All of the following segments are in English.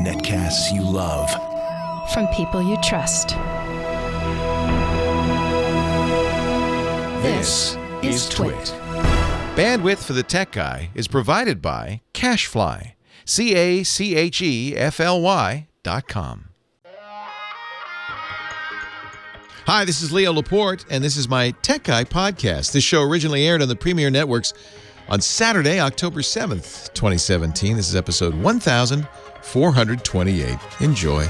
Netcasts you love. From people you trust. This is Twit. Bandwidth for the Tech Guy is provided by CacheFly. CacheFly.com. Hi, this is Leo Laporte, and this is my Tech Guy podcast. This show originally aired on the Premier Networks on Saturday, October 7th, 2017. This is episode 1428. Enjoy.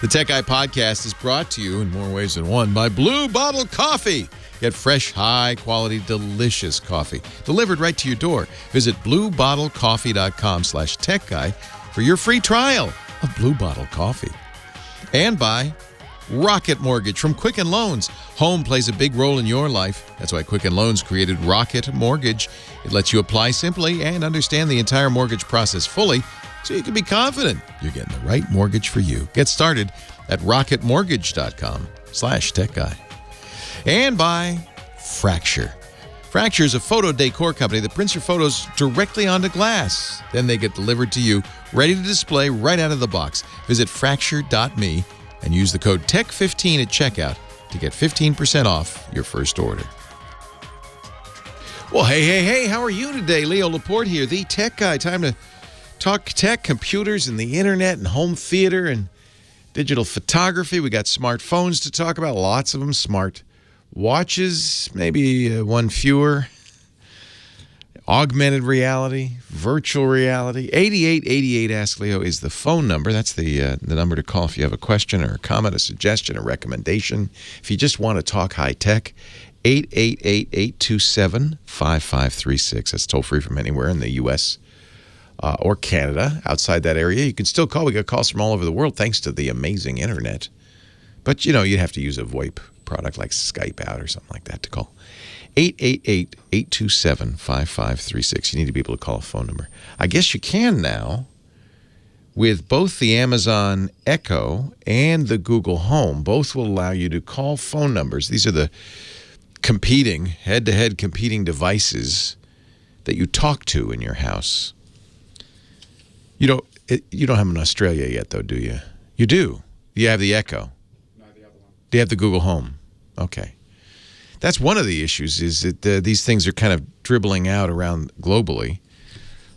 The Tech Guy podcast is brought to you in more ways than one by Blue Bottle Coffee. Get fresh, high-quality, delicious coffee delivered right to your door. Visit bluebottlecoffee.com/techguy for your free trial of Blue Bottle Coffee. And by Rocket Mortgage from Quicken Loans. Home plays a big role in your life. That's why Quicken Loans created Rocket Mortgage. It lets you apply simply and understand the entire mortgage process fully so you can be confident you're getting the right mortgage for you. Get started at rocketmortgage.com/techguy. And by Fracture. Fracture is a photo decor company that prints your photos directly onto glass. Then they get delivered to you, ready to display right out of the box. Visit fracture.me and use the code TECH15 at checkout to get 15% off your first order. Well, hey, how are you today? Leo Laporte here, the Tech Guy. Time to talk tech, computers, and the internet, and home theater, and digital photography. We got smartphones to talk about, lots of them. Smart watches, maybe one fewer. Augmented reality, virtual reality. 8888 Ask Leo is the phone number. That's the number to call if you have a question or a comment, a suggestion, a recommendation. If you just want to talk high tech, 888-827-5536. That's toll free from anywhere in the U.S. Or Canada. Outside that area, you can still call. We got calls from all over the world thanks to the amazing internet. But, you know, you'd have to use a VoIP product like Skype out or something like that to call. 888-827-5536. You need to be able to call a phone number. I guess you can now with both the Amazon Echo and the Google Home. Both will allow you to call phone numbers. These are the competing, head-to-head competing devices that you talk to in your house. You don't have them in Australia yet, though, do you? You do. You have the Echo. No, the other one. Do you have the Google Home? Okay. That's one of the issues, is that these things are kind of dribbling out around globally.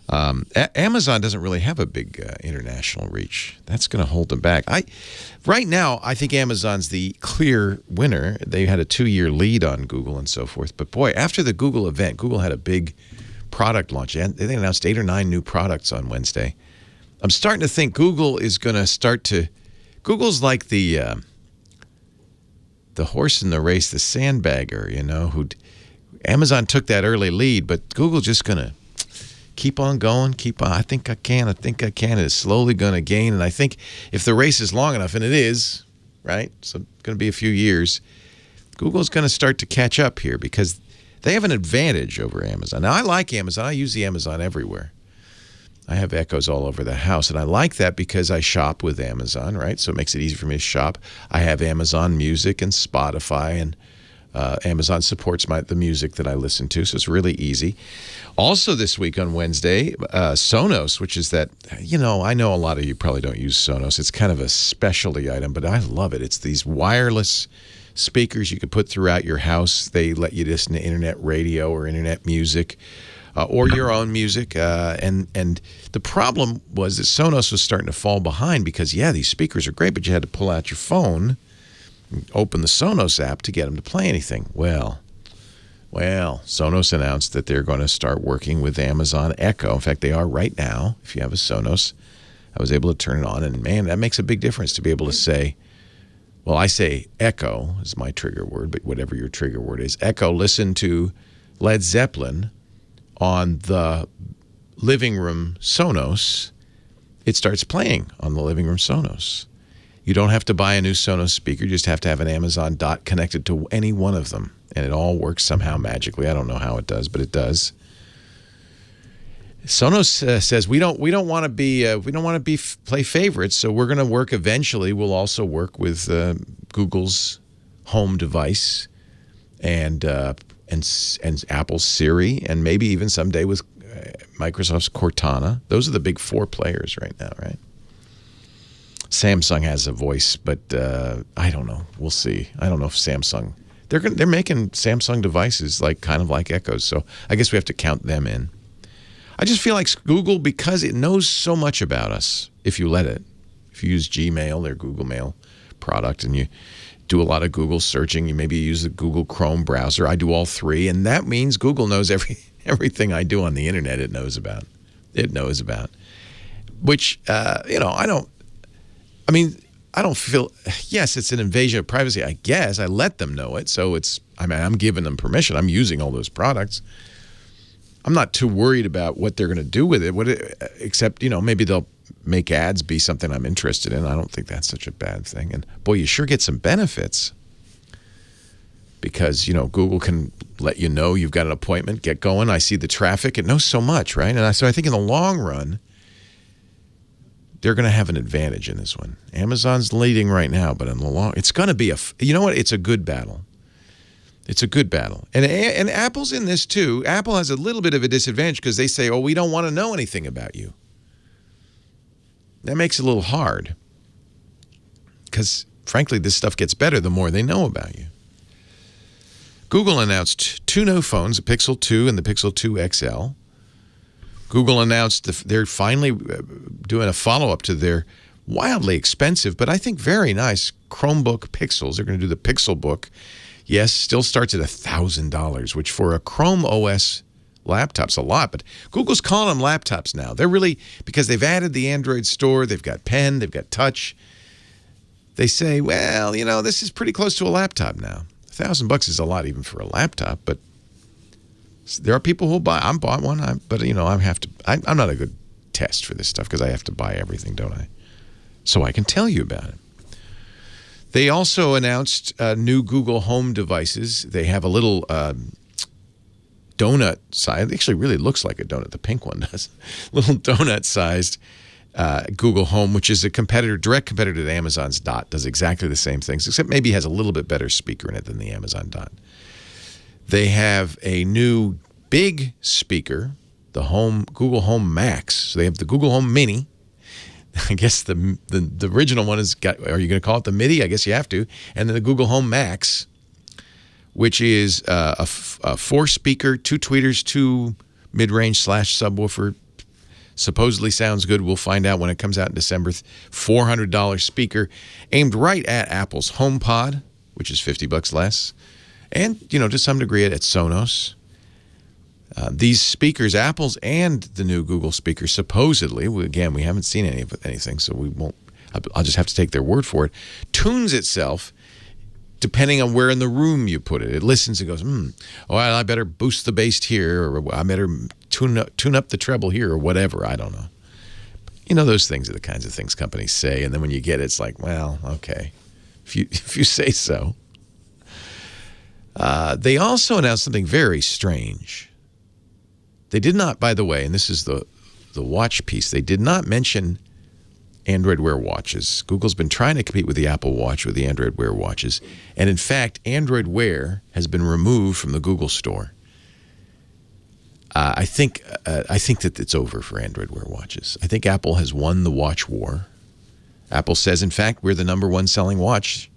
Amazon doesn't really have a big international reach. That's going to hold them back. Right now, I think Amazon's the clear winner. They had a 2-year lead on Google and so forth. But boy, after the Google event, Google had a big product launch. They announced 8 or 9 new products on Wednesday. I'm starting to think Google is going to start to... Google's like the horse in the race, the sandbagger, you know, who Amazon took that early lead, but Google just going to keep on going, I think I can, and it's slowly going to gain. And I think if the race is long enough, and it is, right, so it's going to be a few years, Google's going to start to catch up here because they have an advantage over Amazon. Now, I like Amazon. I use the Amazon everywhere. I have Echoes all over the house, and I like that because I shop with Amazon, right? So it makes it easy for me to shop. I have Amazon Music and Spotify, and Amazon supports the music that I listen to, so it's really easy. Also this week on Wednesday, Sonos, which is that, you know, I know a lot of you probably don't use Sonos. It's kind of a specialty item, but I love it. It's these wireless speakers you can put throughout your house. They let you listen to internet radio or internet music. Or your own music, and the problem was that Sonos was starting to fall behind because, yeah, these speakers are great, but you had to pull out your phone, open the Sonos app to get them to play anything. Well, Sonos announced that they're going to start working with Amazon Echo. In fact, they are right now. If you have a Sonos, I was able to turn it on, and man, that makes a big difference to be able to say, well, I say Echo is my trigger word, but whatever your trigger word is, Echo, listen to Led Zeppelin on the living room Sonos. It starts playing on the living room Sonos. You don't have to buy a new Sonos speaker. You just have to have an Amazon Dot connected to any one of them, and it all works somehow magically. I don't know how it does, but it does. Sonos says we don't want to play favorites, so we're going to work eventually. We'll also work with Google's Home device and Apple's Siri, and maybe even someday with Microsoft's Cortana. Those are the big four players right now, right? Samsung has a voice, but I don't know. We'll see. I don't know if Samsung. They're making Samsung devices kind of like Echoes, so I guess we have to count them in. I just feel like Google, because it knows so much about us, if you let it. If you use Gmail, their Google Mail product, and you do a lot of Google searching, you maybe use the Google Chrome browser. I do all three, and that means Google knows everything I do on the internet. It knows about. Which I don't feel. Yes, it's an invasion of privacy. I guess I let them know it, so I'm giving them permission. I'm using all those products. I'm not too worried about what they're going to do with it. Except maybe they'll make ads be something I'm interested in. I don't think that's such a bad thing. And boy, you sure get some benefits because Google can let you know you've got an appointment. Get going. I see the traffic. It knows so much, right? And so I think in the long run, they're going to have an advantage in this one. Amazon's leading right now, but in the long, it's going to be it's a good battle. It's a good battle. And Apple's in this too. Apple has a little bit of a disadvantage because they say, we don't want to know anything about you. That makes it a little hard because, frankly, this stuff gets better the more they know about you. Google announced two new phones, the Pixel 2 and the Pixel 2 XL. Google announced they're finally doing a follow-up to their wildly expensive, but I think very nice Chromebook Pixels. They're going to do the Pixel Book. Yes, still starts at $1,000, which for a Chrome OS laptop's a lot. But Google's calling them laptops now. They're really, because they've added the Android store, they've got Pen, they've got Touch. They say, well, this is pretty close to a laptop now. $1,000 is a lot even for a laptop, but there are people who'll buy. I bought one, but I have to. I'm not a good test for this stuff because I have to buy everything, don't I? So I can tell you about it. They also announced new Google Home devices. They have a little donut size. It actually really looks like a donut. The pink one does. Little donut-sized Google Home, which is a direct competitor to Amazon's Dot. Does exactly the same things, except maybe has a little bit better speaker in it than the Amazon Dot. They have a new big speaker, the Google Home Max. So they have the Google Home Mini. I guess the original one are you going to call it the MIDI? I guess you have to. And then the Google Home Max, which is a 4-speaker, 2 tweeters, 2 mid-range / subwoofer. Supposedly sounds good. We'll find out when it comes out in December. $400 speaker aimed right at Apple's HomePod, which is $50 less. And, to some degree at Sonos. These speakers, Apple's and the new Google speaker, supposedly, again, we haven't seen anything, so we won't. I'll just have to take their word for it. Tunes itself depending on where in the room you put it. It listens and goes, I better boost the bass here, or I better tune up the treble here, or whatever. I don't know. Those things are the kinds of things companies say, and then when you get it, it's like, well, okay, if you say so. They also announced something very strange. They did not, by the way, and this is the watch piece, they did not mention Android Wear watches. Google's been trying to compete with the Apple Watch with the Android Wear watches. And in fact, Android Wear has been removed from the Google store. I think that it's over for Android Wear watches. I think Apple has won the watch war. Apple says, in fact, we're the #1 selling watch,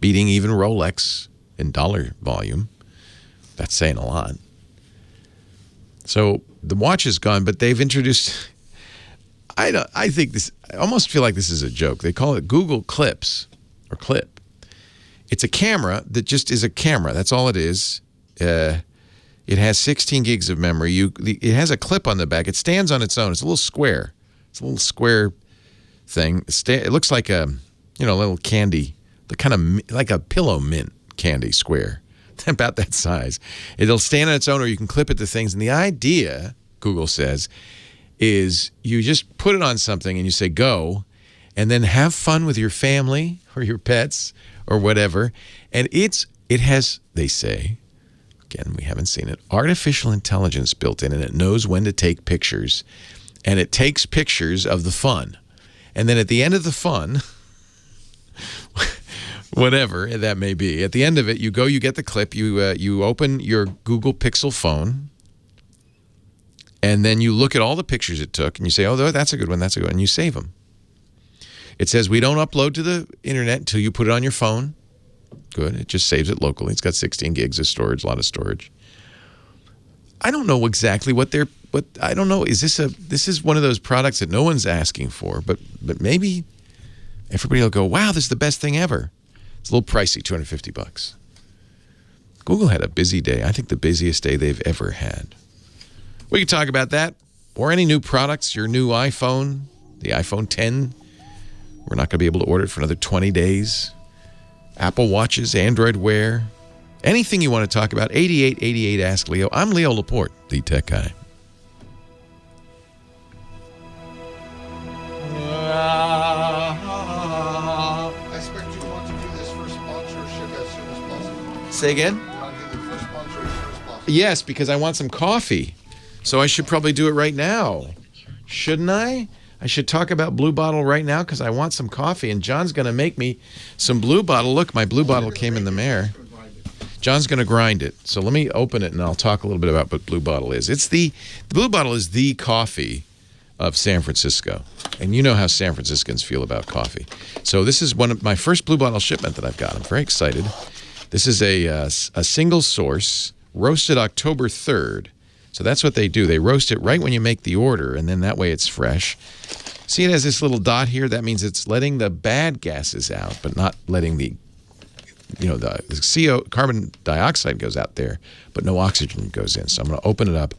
beating even Rolex in dollar volume. That's saying a lot. So the watch is gone, but they've introduced. I almost feel like this is a joke. They call it Google Clips or Clip. It's a camera that just is a camera. That's all it is. It has 16 gigs of memory. It has a clip on the back. It stands on its own. It's a little square. It's a little square thing. It looks like a little candy, like a pillow mint candy square. About that size. It'll stand on its own, or you can clip it to things. And the idea, Google says, is you just put it on something and you say go, and then have fun with your family or your pets or whatever. And it has, they say, again, we haven't seen it, artificial intelligence built in, and it knows when to take pictures. And it takes pictures of the fun. And then at the end of the fun, whatever that may be, at the end of it, you get the clip, you open your Google Pixel phone, And then you look at all the pictures it took, and you say, oh, that's a good one, that's a good one, and you save them. It says we don't upload to the internet until you put it on your phone. Good. It just saves it locally. It's got 16 gigs of storage, a lot of storage. I don't know exactly what I don't know. This is one of those products that no one's asking for, but maybe everybody will go, wow, this is the best thing ever. It's a little pricey, $250. Google had a busy day. I think the busiest day they've ever had. We can talk about that or any new products, your new iPhone, the iPhone 10. We're not going to be able to order it for another 20 days. Apple Watches, Android Wear, anything you want to talk about. 8888 Ask Leo. I'm Leo Laporte, the tech guy. I expect you want to do this for sponsorship as soon as possible. Say again? You want to do the first sponsor as soon as possible. Yes, because I want some coffee. So I should probably do it right now. Shouldn't I? I should talk about Blue Bottle right now because I want some coffee, and John's going to make me some Blue Bottle. Look, my Blue Bottle came in the mail. John's going to grind it. So let me open it, and I'll talk a little bit about what Blue Bottle is. The Blue Bottle is the coffee of San Francisco, and you know how San Franciscans feel about coffee. So this is one of my first Blue Bottle shipment that I've got. I'm very excited. This is a single source, roasted October 3rd. So that's what they do. They roast it right when you make the order, and then that way it's fresh. See, it has this little dot here. That means it's letting the bad gases out, but not letting the carbon dioxide goes out there, but no oxygen goes in. So I'm going to open it up.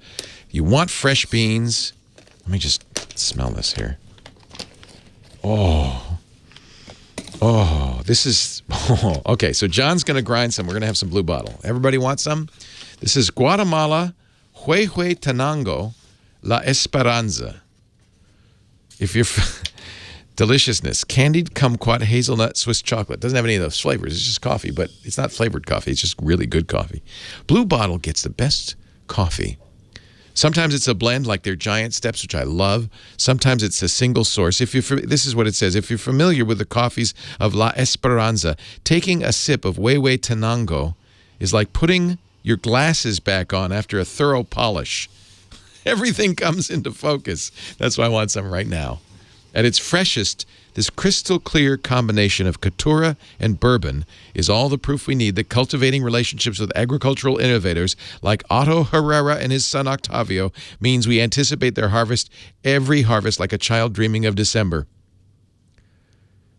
You want fresh beans. Let me just smell this here. Oh, this is, okay, so John's going to grind some. We're going to have some Blue Bottle. Everybody want some? This is Guatemala Huehue Tenango La Esperanza. If you're deliciousness, candied kumquat hazelnut Swiss chocolate. Doesn't have any of those flavors. It's just coffee, but it's not flavored coffee. It's just really good coffee. Blue Bottle gets the best coffee. Sometimes it's a blend like their Giant Steps, which I love. Sometimes it's a single source. This is what it says. If you're familiar with the coffees of La Esperanza, taking a sip of Huehue Tenango is like putting your glasses back on after a thorough polish. Everything comes into focus. That's why I want some right now. At its freshest, this crystal clear combination of Caturra and bourbon is all the proof we need that cultivating relationships with agricultural innovators like Otto Herrera and his son Octavio means we anticipate their harvest, every harvest, like a child dreaming of December.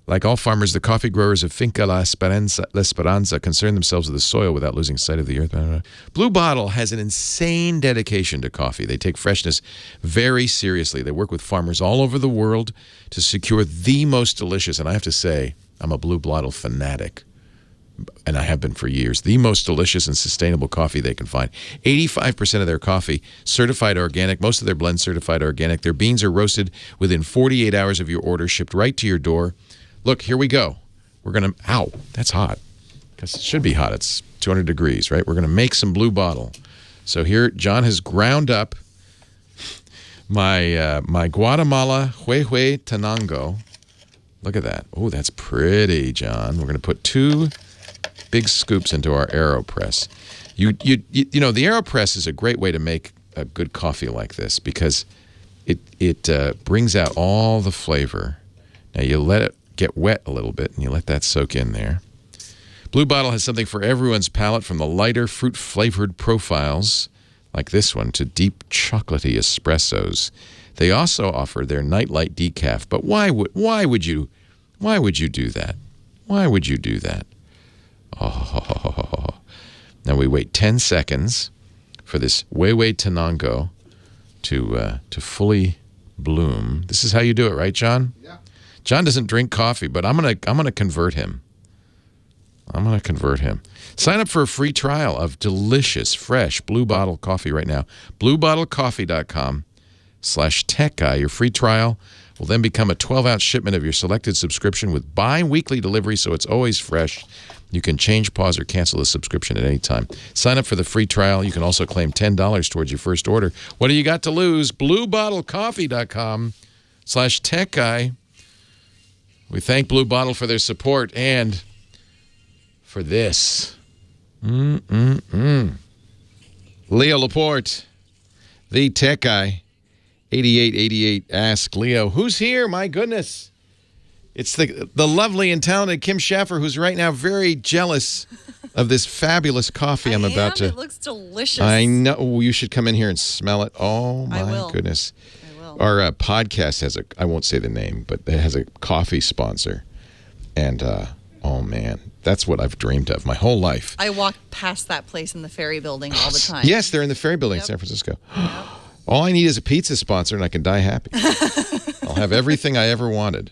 Like all farmers, the coffee growers of Finca La Esperanza concern themselves with the soil without losing sight of the earth. Blue Bottle has an insane dedication to coffee. They take freshness very seriously. They work with farmers all over the world to secure the most delicious, and I have to say, I'm a Blue Bottle fanatic, and I have been for years, the most delicious and sustainable coffee they can find. 85% of their coffee certified organic, most of their blends certified organic. Their beans are roasted within 48 hours of your order, shipped right to your door. Look, here we go. We're going to, ow, that's hot. Because it should be hot. It's 200 degrees, right? We're going to make some Blue Bottle. So here, John has ground up my Guatemala Huehue Tenango. Look at that. Oh, that's pretty, John. We're going to put 2 big scoops into our AeroPress. You know, the AeroPress is a great way to make a good coffee like this because it brings out all the flavor. Now, you let it get wet a little bit, and you let that soak in there. Blue Bottle has something for everyone's palate, from the lighter fruit-flavored profiles, like this one, to deep chocolatey espressos. They also offer their Nightlight decaf. But why would you do that? Why would you do that? Oh. Now we wait 10 seconds for this Huehue Tenango to fully bloom. This is how you do it, right, John? Yeah. John doesn't drink coffee, but I'm gonna convert him. Sign up for a free trial of delicious, fresh Blue Bottle coffee right now. BlueBottleCoffee.com/TechGuy. Your free trial will then become a 12-ounce shipment of your selected subscription with bi-weekly delivery, so it's always fresh. You can change, pause, or cancel the subscription at any time. Sign up for the free trial. You can also claim $10 towards your first order. What do you got to lose? BlueBottleCoffee.com/TechGuy. We thank Blue Bottle for their support and for this. Leo Laporte, The tech guy, 8888, ask Leo, who's here? My goodness. It's the lovely and talented Kim Schaffer, who's right now very jealous of this fabulous coffee I'm about to. It looks delicious. I know. You should come in here and smell it. Oh, my goodness. I will. Our podcast has I won't say the name, but it has a coffee sponsor. And, oh, man, that's what I've dreamed of my whole life. I walk past that place in the Ferry Building all the time. Yes, they're in the Ferry Building in San Francisco. All I need is a pizza sponsor, and I can die happy. I'll have everything I ever wanted.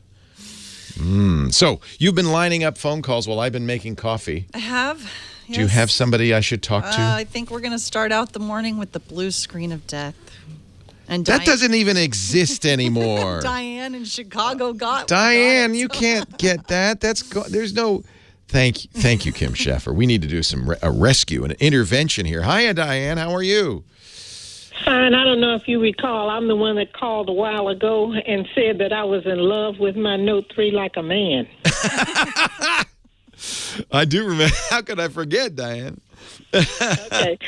So you've been lining up phone calls while I've been making coffee. I have. Yes. Do you have somebody I should talk to? I think we're going to start out the morning with the blue screen of death. And that doesn't even exist anymore. Diane in Chicago got Diane, you can't get that. There's no. Thank you, Kim Schaffer. We need to do a rescue, an intervention here. Hiya, Diane. How are you? Fine. I don't know if you recall, I'm the one that called a while ago and said that I was in love with my Note 3 like a man. I do remember. How could I forget, Diane? Okay.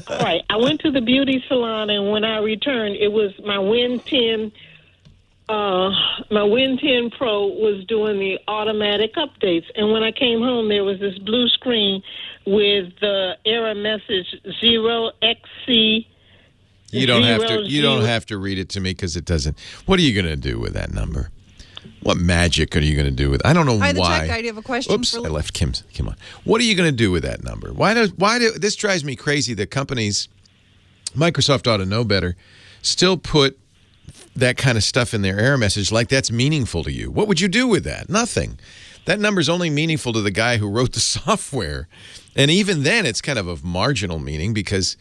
All right. I went to the beauty salon, and when I returned, it was my Win 10. My Win 10 Pro was doing the automatic updates, and when I came home, there was this blue screen with the error message 0xc. You don't have to read it to me because it doesn't. What are you going to do with that number? What magic are you going to do with? I don't know why. Hi, the tech guy. Do you have a question? Oops, I left Kim on. What are you going to do with that number? Why do this drives me crazy that companies, Microsoft ought to know better, still put that kind of stuff in their error message like that's meaningful to you. What would you do with that? Nothing. That number's only meaningful to the guy who wrote the software. And even then, it's kind of marginal meaning because,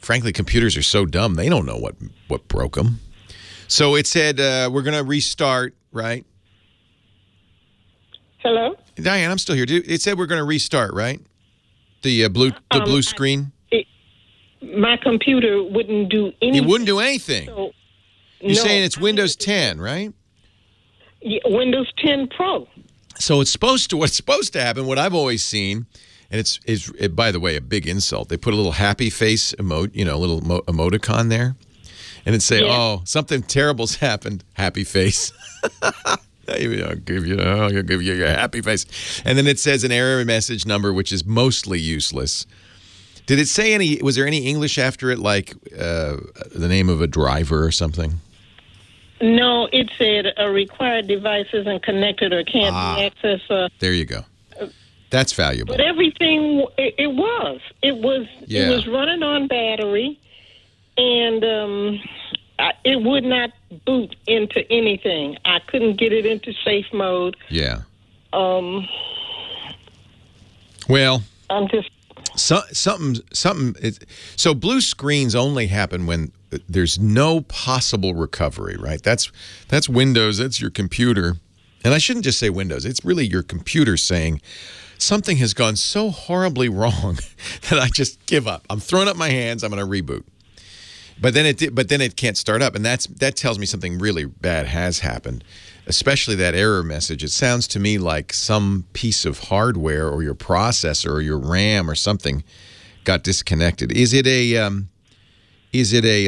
frankly, computers are so dumb, they don't know what broke them. So it said, we're going to restart, right? Hello? Diane, I'm still here. It said we're going to restart, right? The blue screen? My computer wouldn't do anything. It wouldn't do anything. So, You're saying it's Windows 10, right? Yeah, Windows 10 Pro. So what's supposed to happen, what I've always seen, and it's by the way, a big insult. They put a little happy face a little emoticon there, and it'd say, "Oh, something terrible's happened." Happy face. I'll give you your happy face, and then it says an error message number, which is mostly useless. Did it say any? Was there any English after it, like the name of a driver or something? No, it said required device isn't connected or can't be accessed. There you go. That's valuable. But everything, it was running on battery, and it would not boot into anything. I couldn't get it into safe mode. Yeah. Well, I'm just something. So blue screens only happen when there's no possible recovery, right? That's Windows. That's your computer, and I shouldn't just say Windows. It's really your computer saying, something has gone so horribly wrong that I just give up. I'm throwing up my hands. I'm going to reboot. But then it can't start up, and that tells me something really bad has happened, especially that error message. It sounds to me like some piece of hardware or your processor or your RAM or something got disconnected. Is it a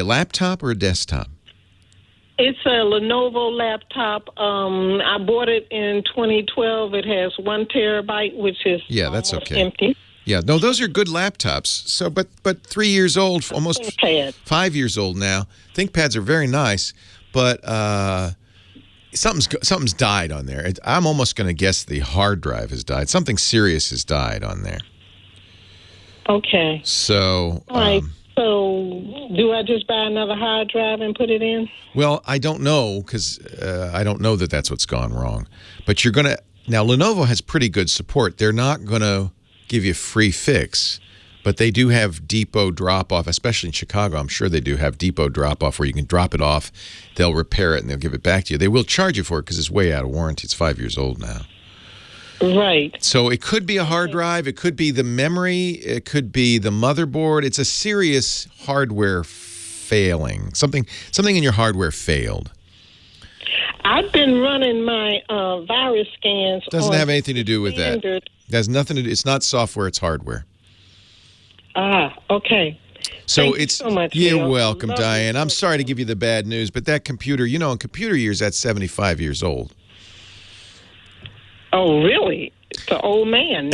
laptop or a desktop? It's a Lenovo laptop. I bought it in 2012. It has 1 terabyte, which is that's okay. Empty. Yeah, no, those are good laptops. So, but 3 years old, almost 5 years old now. ThinkPads are very nice, but something's died on there. I'm almost going to guess the hard drive has died. Something serious has died on there. Okay. So. All right. So, do I just buy another hard drive and put it in? Well, I don't know because I don't know that that's what's gone wrong. But you're going to now. Lenovo has pretty good support. They're not going to give you a free fix, but they do have depot drop-off, especially in Chicago. I'm sure they do have depot drop-off where you can drop it off, they'll repair it, and they'll give it back to you. They will charge you for it because it's way out of warranty. It's 5 years old now. Right. So it could be a hard drive. It could be the memory. It could be the motherboard. It's a serious hardware failing. Something in your hardware failed. I've been running my virus scans. Doesn't have anything to do with that. Standard. It has nothing to do. It's not software. It's hardware. Okay. So Thank you it's so much, you're Leo. welcome, Love Diane. your I'm sorry to program. give you the bad news, but that computer, in computer years, that's 75 years old. Oh, really? It's an old man.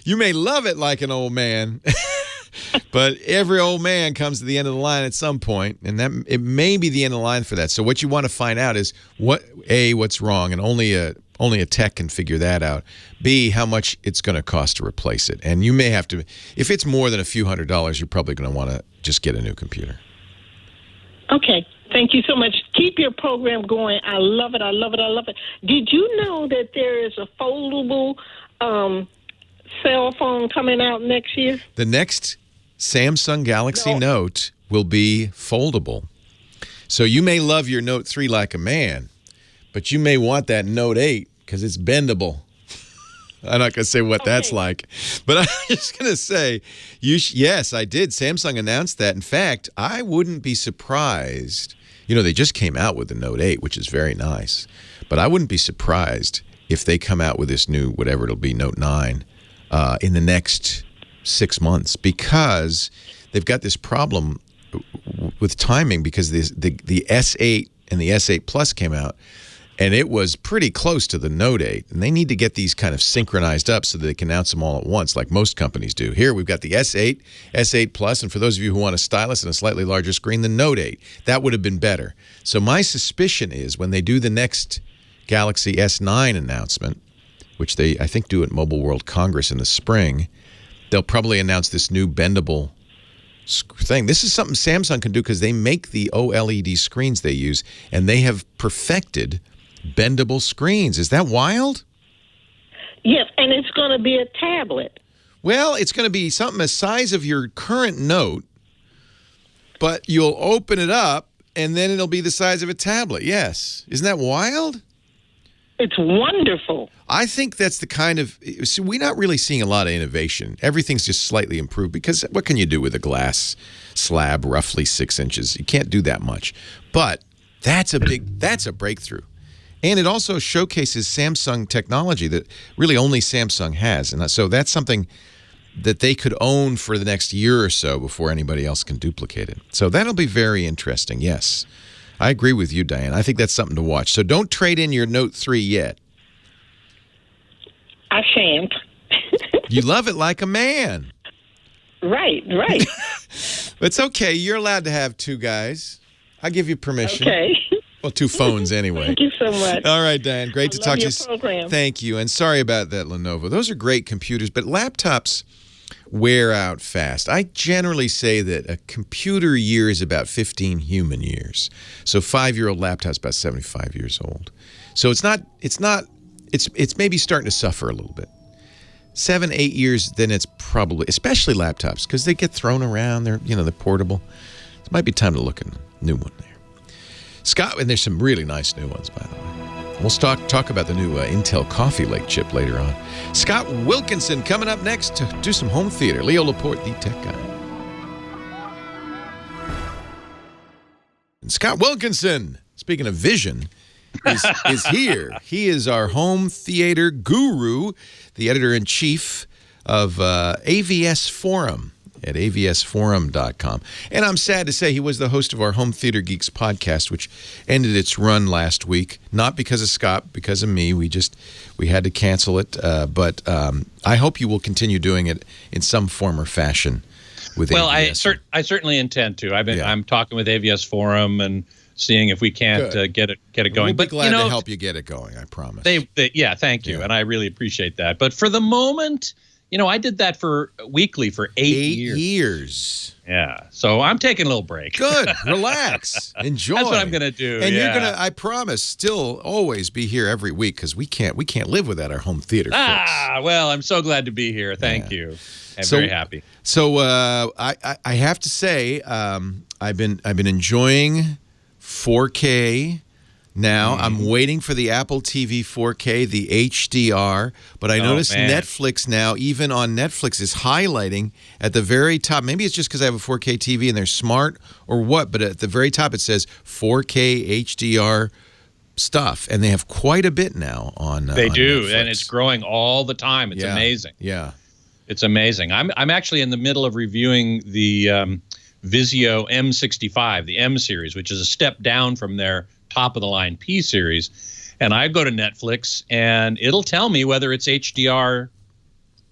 You may love it like an old man, but every old man comes to the end of the line at some point, and that it may be the end of the line for that. So what you want to find out is what's wrong, and only a tech can figure that out. B, how much it's going to cost to replace it, and you may have to. If it's more than a few $100s, you're probably going to want to just get a new computer. Okay. Thank you so much. Keep your program going. I love it. I love it. I love it. Did you know that there is a foldable cell phone coming out next year? The next Samsung Galaxy Note will be foldable. So you may love your Note 3 like a man, but you may want that Note 8 because it's bendable. I'm not going to say what that's like, but I'm just going to say, yes, I did. Samsung announced that. In fact, I wouldn't be surprised. They just came out with the Note 8, which is very nice, but I wouldn't be surprised if they come out with this new, whatever it'll be, Note 9, in the next 6 months, because they've got this problem with timing because the S8 and the S8 Plus came out, and it was pretty close to the Note 8. And they need to get these kind of synchronized up so that they can announce them all at once, like most companies do. Here, we've got the S8, S8 Plus, and for those of you who want a stylus and a slightly larger screen, the Note 8. That would have been better. So my suspicion is when they do the next Galaxy S9 announcement, which they, I think, do at Mobile World Congress in the spring, they'll probably announce this new bendable thing. This is something Samsung can do because they make the OLED screens they use, and they have perfected bendable screens. Is that wild? Yes, and it's going to be a tablet. Well, it's going to be something the size of your current Note, but you'll open it up, and then it'll be the size of a tablet. Yes. Isn't that wild? It's wonderful. I think that's the kind of... So we're not really seeing a lot of innovation. Everything's just slightly improved because what can you do with a glass slab roughly 6 inches? You can't do that much. But that's a breakthrough. And it also showcases Samsung technology that really only Samsung has. And so that's something that they could own for the next year or so before anybody else can duplicate it. So that'll be very interesting, yes. I agree with you, Diane. I think that's something to watch. So don't trade in your Note 3 yet. I shan't. You love it like a man. Right. But it's okay. You're allowed to have two guys. I give you permission. Okay. Well, two phones anyway. Thank you so much. All right, Diane. Great to talk to you. Program. Thank you. And sorry about that, Lenovo. Those are great computers, but laptops wear out fast. I generally say that a computer year is about 15 human years. So 5-year-old laptop's about 75 years old. So it's maybe starting to suffer a little bit. 7, 8 years, then it's probably, especially laptops, because they get thrown around. They're portable. It might be time to look at a new one there. Scott, and there's some really nice new ones, by the way. We'll talk about the new Intel Coffee Lake chip later on. Scott Wilkinson coming up next to do some home theater. Leo Laporte, the tech guy. And Scott Wilkinson, speaking of vision, is here. He is our home theater guru, the editor-in-chief of AVS Forum at avsforum.com. And I'm sad to say he was the host of our Home Theater Geeks podcast, which ended its run last week. Not because of Scott, because of me. We had to cancel it. But I hope you will continue doing it in some form or fashion with AVS. I certainly intend to. I'm talking with AVS Forum and seeing if we can't get it going. We'll be glad to help you get it going, I promise. Thank you. And I really appreciate that. But for the moment, I did that weekly for 8 years. 8 years. Yeah. So I'm taking a little break. Good. Relax. Enjoy. That's what I'm going to do. And you're going to, I promise, still always be here every week because we can't live without our home theater folks. Well, I'm so glad to be here. Thank you. I'm very happy. So I have to say I've been enjoying 4K. Now, I'm waiting for the Apple TV 4K, the HDR, but I noticed Netflix now, even on Netflix, is highlighting at the very top. Maybe it's just because I have a 4K TV and they're smart or what, but at the very top it says 4K HDR stuff, and they have quite a bit now on They do, Netflix. and it's growing all the time. It's amazing. Yeah. It's amazing. I'm actually in the middle of reviewing the Vizio M65, the M series, which is a step down from their top of the line P series. And I go to Netflix and it'll tell me whether it's HDR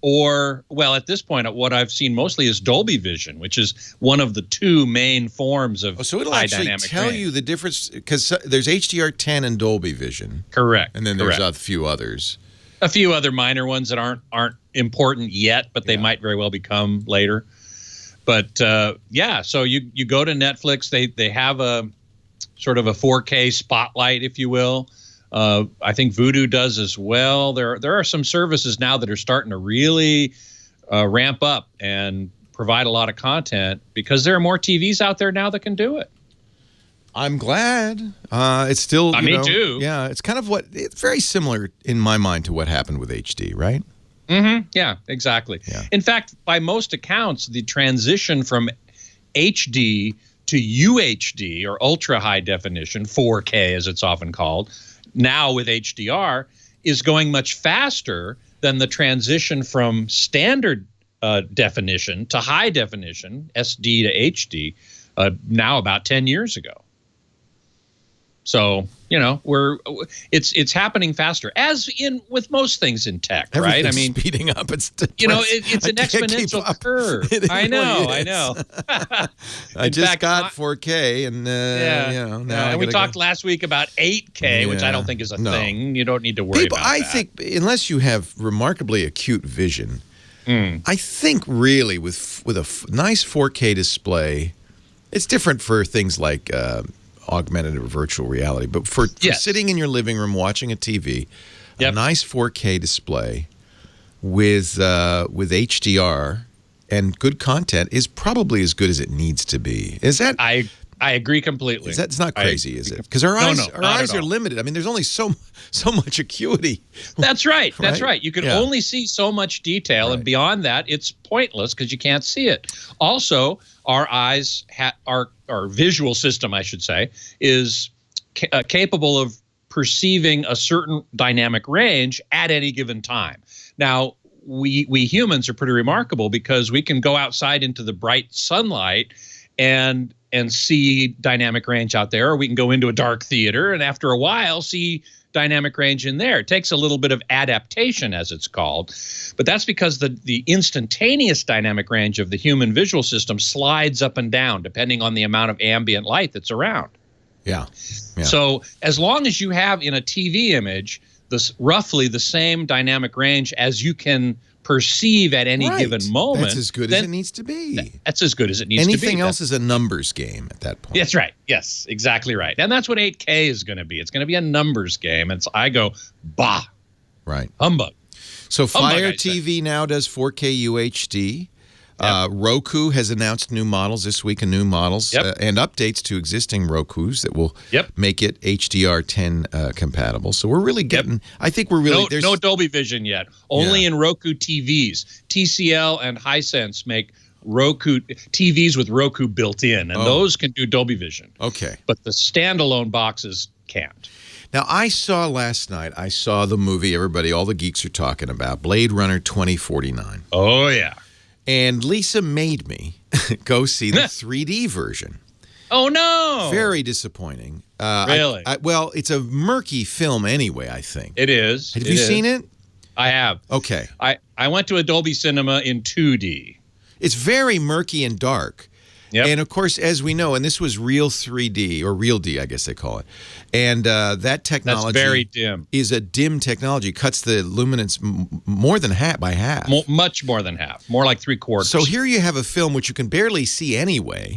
or, well, at this point, what I've seen mostly is Dolby Vision, which is one of the two main forms of so it'll high actually dynamic tell range. you the difference, because there's HDR10 and Dolby Vision. Correct. And then there's a few others. A few other minor ones that aren't important yet, but they might very well become later. But yeah, so you go to Netflix, they have a sort of a 4K spotlight, if you will. I think Vudu does as well. There are some services now that are starting to really ramp up and provide a lot of content because there are more TVs out there now that can do it. I'm glad. It's still, me too. Yeah, it's kind of it's very similar in my mind to what happened with HD, right? Mm-hmm. Yeah, exactly. Yeah. In fact, by most accounts, the transition from HD to UHD, or ultra high definition, 4K as it's often called, now with HDR, is going much faster than the transition from standard definition to high definition, SD to HD, now about 10 years ago. So, it's happening faster, as in with most things in tech, right? I mean, speeding up. It's it's an exponential curve. I know. I just got 4K, and now and we talked last week about 8K, which I don't think is a thing. You don't need to worry about that. I think unless you have remarkably acute vision, I think really with a nice 4K display, it's different for things like augmented or virtual reality, but for sitting in your living room watching a TV, a nice 4K display with HDR and good content is probably as good as it needs to be. Is that? I agree completely. It's not crazy, is it? Because our eyes are limited. I mean, there's only so much acuity. That's right. That's right. You can only see so much detail, and beyond that, it's pointless because you can't see it. Also, our eyes, our visual system, I should say, is capable of perceiving a certain dynamic range at any given time. Now, we humans are pretty remarkable because we can go outside into the bright sunlight and see dynamic range out there, or we can go into a dark theater and after a while see dynamic range in there. It takes a little bit of adaptation, as it's called, but that's because the instantaneous dynamic range of the human visual system slides up and down depending on the amount of ambient light that's around. Yeah. So as long as you have in a TV image roughly the same dynamic range as you can perceive at any given moment. That's as good as it needs to be. That's as good as it needs to be. Anything else is a numbers game at that point. That's right. Yes, exactly right. And that's what 8K is going to be. It's going to be a numbers game. And so I go, bah. Right. Humbug. So Fire TV now does 4K UHD. Roku has announced new models this week, and updates to existing Rokus that will make it HDR10 compatible. So we're really getting. I think we're really no Dolby Vision yet. Only in Roku TVs. TCL and Hisense make Roku TVs with Roku built in, and those can do Dolby Vision. Okay, but the standalone boxes can't. Now, I saw last night. I saw the movie all the geeks are talking about, Blade Runner 2049. Oh yeah. And Lisa made me go see the 3D version. Oh, no. Very disappointing. Really? Well, it's a murky film anyway, I think. It is. Have you seen it? I have. Okay. I went to a Dolby Cinema in 2D. It's very murky and dark. Yep. And, of course, as we know, and this was real 3D, or real D, I guess they call it. And that technology that's very dim. Is a dim technology. Cuts the luminance more than by half. Much more than half. More like 3/4. So here you have a film which you can barely see anyway.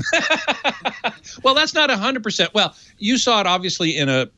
Well, that's not 100%. Well, you saw it obviously in a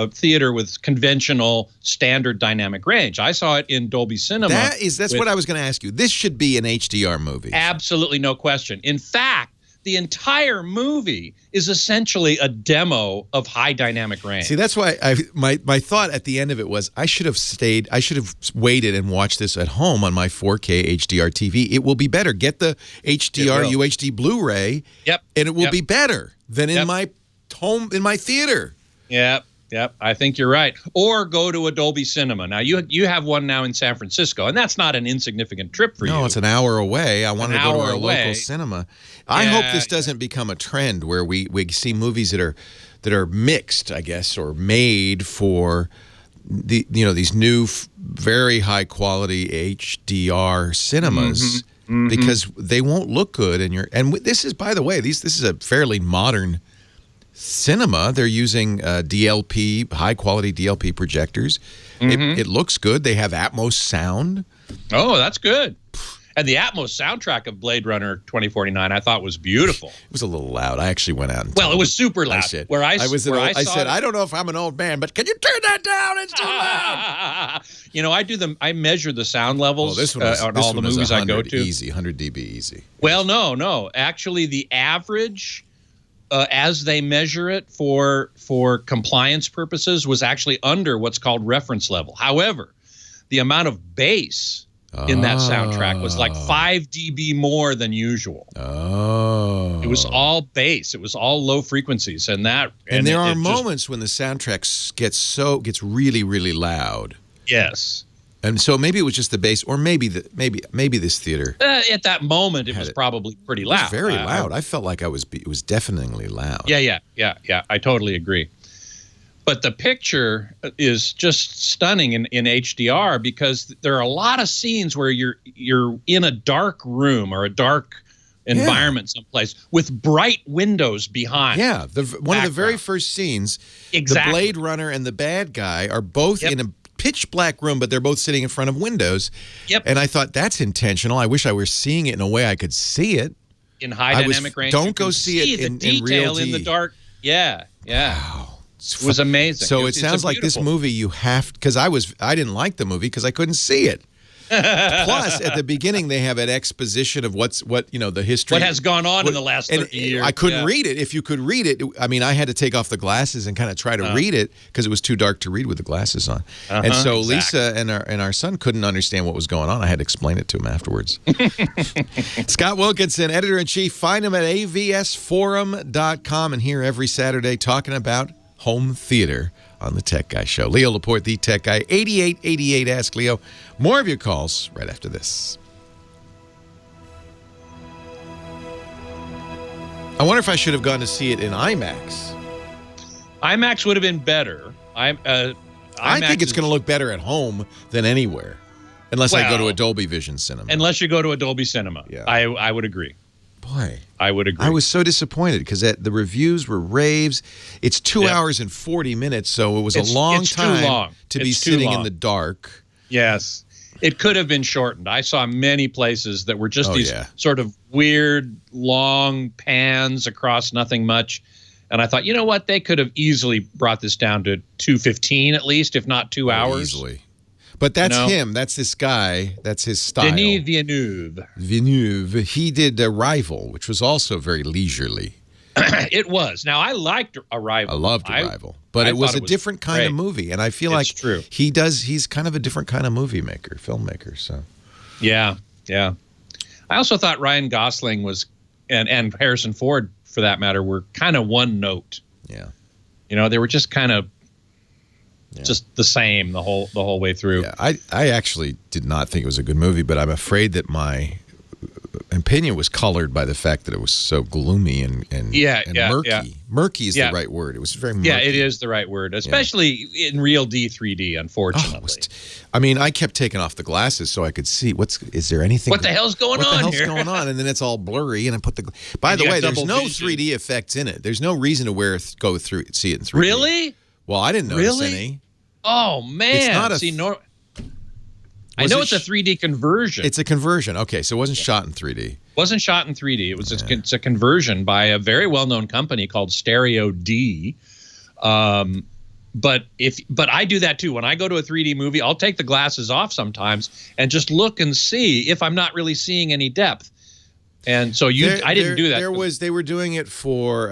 theater with conventional standard dynamic range. I saw it in Dolby Cinema. That's what I was going to ask you. This should be an HDR movie. Absolutely no question. In fact, the entire movie is essentially a demo of high dynamic range. See, that's why my thought at the end of it was I should have waited and watched this at home on my 4K HDR TV. It will be better. Get the HDR UHD Blu-ray. Yep. And it will be better than in my home, in my theater. Yep. Yep, I think you're right. Or go to a Dolby Cinema. Now, you have one now in San Francisco, and that's not an insignificant trip for you. No, it's an hour away. I want to go to our away. local cinema. I hope this doesn't become a trend where we see movies that are mixed, I guess, or made for these new very high quality HDR cinemas because they won't look good this is, by the way, this is a fairly modern cinema. They're using DLP, high quality DLP projectors. It looks good. They have Atmos sound. Oh, that's good. And the Atmos soundtrack of Blade Runner 2049 I thought was beautiful. It was a little loud. I actually went out and it was super loud. I said, I don't know if I'm an old man, but can you turn that down? It's too loud. I measure the sound levels on all the movies I go to. Easy, 100 dB easy. Well, no. Actually, the average, as they measure it for compliance purposes, was actually under what's called reference level. However, the amount of bass in that soundtrack was like 5 dB more than usual. Oh. It was all bass. It was all low frequencies, and there are moments when the soundtrack gets really, really loud. Yes. And so maybe it was just the bass, or maybe this theater. At that moment, it was probably pretty loud. It was very loud. I felt like it was deafeningly loud. Yeah. I totally agree. But the picture is just stunning in HDR because there are a lot of scenes where you're in a dark room or a dark environment someplace with bright windows behind. Yeah, one of the very first scenes, the Blade Runner and the bad guy are both in a pitch black room, but they're both sitting in front of windows. Yep. And I thought, that's intentional. I wish I were seeing it in a way I could see it. In high dynamic range. Don't go see it in detail real in the dark. Yeah. Wow. It was amazing. So it sounds like this movie you have, because I didn't like the movie because I couldn't see it. Plus, at the beginning, they have an exposition of the history. What has gone on in the last 30 years. I couldn't read it. If you could read it, I mean, I had to take off the glasses and kind of try to read it because it was too dark to read with the glasses on. And so Lisa and our son couldn't understand what was going on. I had to explain it to him afterwards. Scott Wilkinson, editor-in-chief. Find him at avsforum.com and here every Saturday talking about home theater on the Tech Guy Show. Leo Laporte, the Tech Guy, 8888 Ask Leo. More of your calls right after this. I wonder if I should have gone to see it in IMAX. IMAX would have been better. I think it's going to look better at home than anywhere, unless I go to a Dolby Vision cinema. Unless you go to a Dolby Cinema. Yeah. I would agree. Boy, I would agree. I was so disappointed because the reviews were raves. It's 2 hours and 40 minutes, so it was a long time to be sitting in the dark. Yes. It could have been shortened. I saw many places that were just sort of weird, long pans across nothing much. And I thought, you know what? They could have easily brought this down to 2:15 at least, if not 2 hours. Easily. But that's him. That's this guy. That's his style. Denis Villeneuve. He did Arrival, which was also very leisurely. It was. Now, I liked Arrival. I loved Arrival. But it was a different kind of movie. And I feel like he's kind of a different kind of filmmaker. So. Yeah. I also thought Ryan Gosling was, and Harrison Ford, for that matter, were kind of one note. Yeah. They were just kind of just the same the whole way through. Yeah, I actually did not think it was a good movie, but I'm afraid that my opinion was colored by the fact that it was so gloomy and murky. Yeah. Murky is the right word. It was very murky. Yeah, it is the right word, especially in real 3D, unfortunately. I mean, I kept taking off the glasses so I could see is there anything. What the hell's going on here? What the hell's going on? And then it's all blurry, and I put the. By the way, there's no 3D effects in it. There's no reason to see it in 3D. Really? Well, I didn't notice any. Oh man! It's not I know it's a 3D conversion. It's a conversion. Okay, so it wasn't shot in 3D. Wasn't shot in 3D. It was it's a conversion by a very well-known company called Stereo D. But I do that too. When I go to a 3D movie, I'll take the glasses off sometimes and just look and see if I'm not really seeing any depth. And so I didn't do that. They were doing it for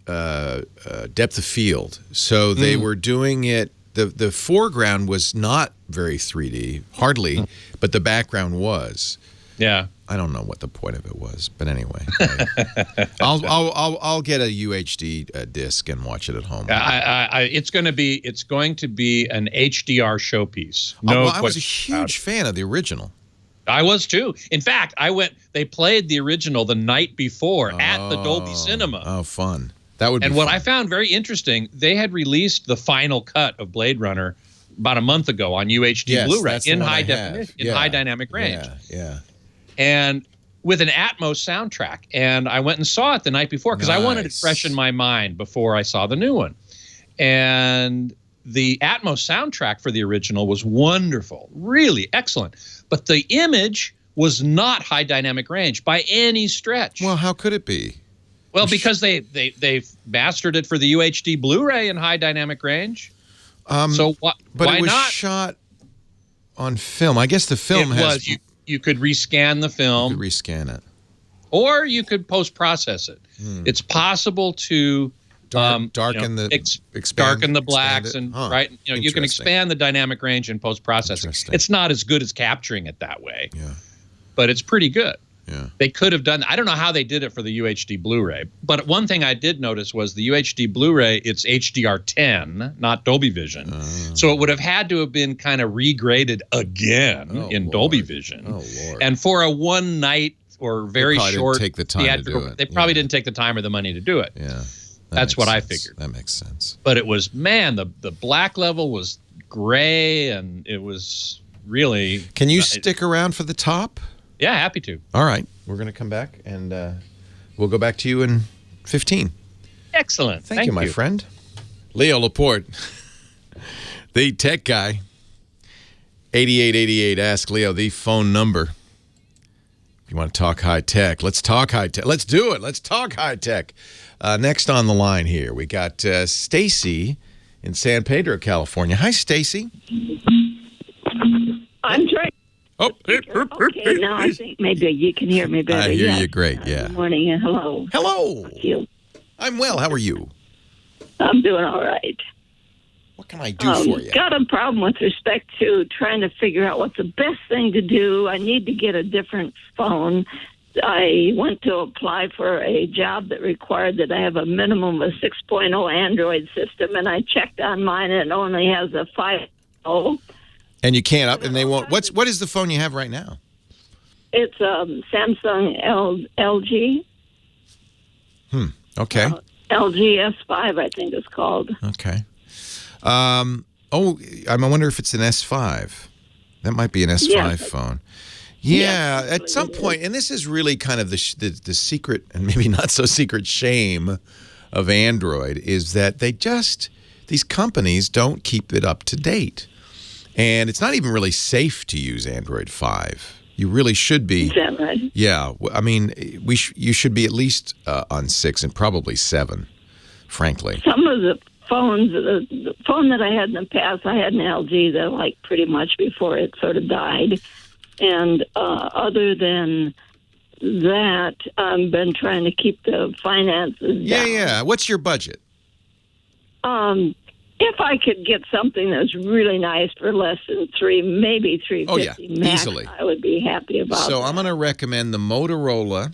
depth of field. So they were doing it. The foreground was not very 3D, hardly, but the background was. Yeah. I don't know what the point of it was, but anyway, I'll get a UHD disc and watch it at home. It's going to be an HDR showpiece. No, I was a huge fan of the original. I was too. In fact, they played the original the night before at the Dolby Cinema. Oh, fun. That would be And fun. what I found very interesting, they had released the final cut of Blade Runner about a month ago on UHD Blu-ray that's the in one high I definition, have. in high dynamic range. Yeah. And with an Atmos soundtrack. And I went and saw it the night before because I wanted it fresh in my mind before I saw the new one. And the Atmos soundtrack for the original was wonderful, really excellent. But the image was not high dynamic range by any stretch. Well, how could it be? Well, because they mastered it for the UHD Blu-ray in high dynamic range. So but why it was not? shot on film. I guess the film You could rescan the film. You could rescan it. Or you could post-process it. It's possible to darken the blacks and you can expand the dynamic range in post-processing. It's not as good as capturing it that way. Yeah. But it's pretty good. Yeah. They could have done. I don't know how they did it for the UHD Blu-ray, but one thing I did notice was the UHD Blu-ray. It's HDR10, not Dolby Vision, so it would have had to have been kind of regraded again in Dolby Vision. Oh Lord! And for a one night or very short, take the time to do it. They probably didn't take the time or the money to do it. Yeah, that's what I figured. That makes sense. But it was the black level was gray, and it was really. Can you stick around for the top? Yeah, happy to. All right. We're going to come back, and we'll go back to you in 15. Excellent. Thank you, my friend. Leo Laporte, the tech guy. 8888. Ask Leo the phone number. If you want to talk high tech, let's talk high tech. Let's do it. Let's talk high tech. Next on the line here, we got Stacy in San Pedro, California. Hi, Stacy. I'm trying. Oh, okay, now I think maybe you can hear me better. I hear you great, yeah. Good morning and hello. Hello. Thank you. I'm well. How are you? I'm doing all right. What can I do for you? Got a problem with respect to trying to figure out what's the best thing to do. I need to get a different phone. I went to apply for a job that required that I have a minimum of 6.0 Android system, and I checked on mine, and it only has a 5.0. And you can't up, and they won't. What is the phone you have right now? It's Samsung LG. Okay. LG S5, I think it's called. Okay. I wonder if it's an S5. That might be an S5 phone. Yeah, at some point, and this is really kind of the secret, and maybe not so secret shame of Android, is that these companies don't keep it up to date. And it's not even really safe to use Android 5. You really should be. Is that right? Yeah. I mean, you should be at least on 6 and probably 7, frankly. Some of the phones, the phone that I had in the past, I had an LG that I liked pretty much before it sort of died. And other than that, I've been trying to keep the finances down. Yeah. What's your budget? If I could get something that's really nice for less than maybe $350 max, easily. I would be happy about it. So I'm going to recommend the Motorola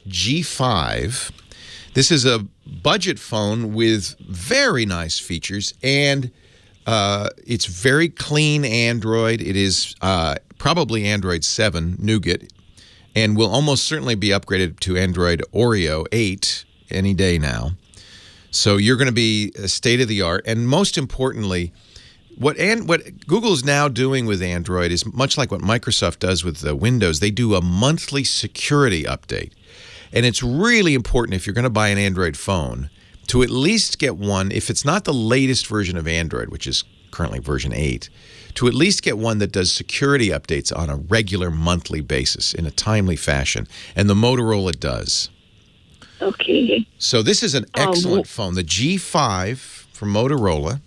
G5. This is a budget phone with very nice features, and it's very clean Android. It is probably Android 7 Nougat, and will almost certainly be upgraded to Android Oreo 8 any day now. So you're going to be state-of-the-art, and most importantly, what Google is now doing with Android is much like what Microsoft does with Windows. They do a monthly security update, and it's really important if you're going to buy an Android phone to at least get one, if it's not the latest version of Android, which is currently version 8, to at least get one that does security updates on a regular monthly basis in a timely fashion, and the Motorola does. Okay. So this is an excellent phone, the G5 from Motorola.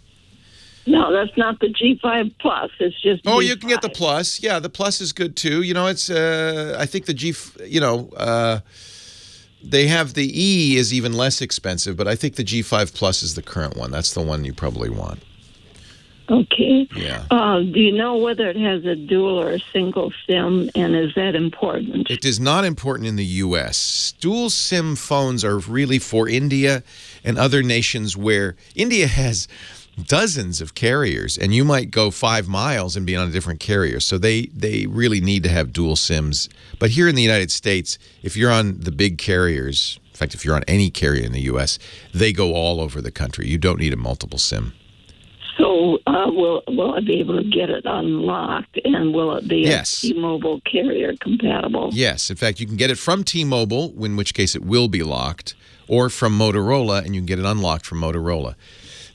No, that's not the G5 Plus. It's just G5. You can get the Plus. Yeah, the Plus is good too. You know, it's I think the they have the E is even less expensive, but I think the G5 Plus is the current one. That's the one you probably want. Okay. Yeah. Do you know whether it has a dual or a single SIM, and is that important? It is not important in the U.S. Dual SIM phones are really for India and other nations where India has dozens of carriers, and you might go 5 miles and be on a different carrier. So they really need to have dual SIMs. But here in the United States, if you're on the big carriers, in fact, if you're on any carrier in the U.S., they go all over the country. You don't need a multiple SIM. So will I be able to get it unlocked, and will it be Yes. T-Mobile carrier compatible? Yes. In fact, you can get it from T-Mobile, in which case it will be locked, or from Motorola, and you can get it unlocked from Motorola.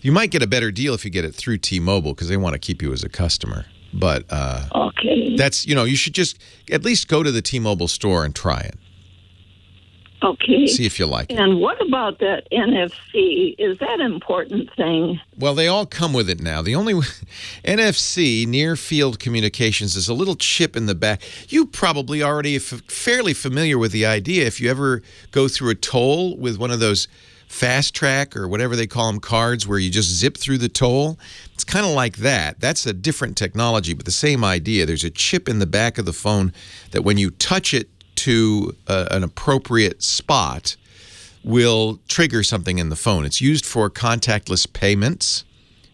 You might get a better deal if you get it through T-Mobile because they want to keep you as a customer. But Okay. that's, you should just at least go to the T-Mobile store and try it. Okay. See if you like it. And what about that NFC? Is that an important thing? Well, they all come with it now. The only NFC, near field communications, is a little chip in the back. You probably already are fairly familiar with the idea. If you ever go through a toll with one of those fast track or whatever they call them cards where you just zip through the toll, it's kind of like that. That's a different technology, but the same idea. There's a chip in the back of the phone that when you touch it to an appropriate spot will trigger something in the phone. It's used for contactless payments.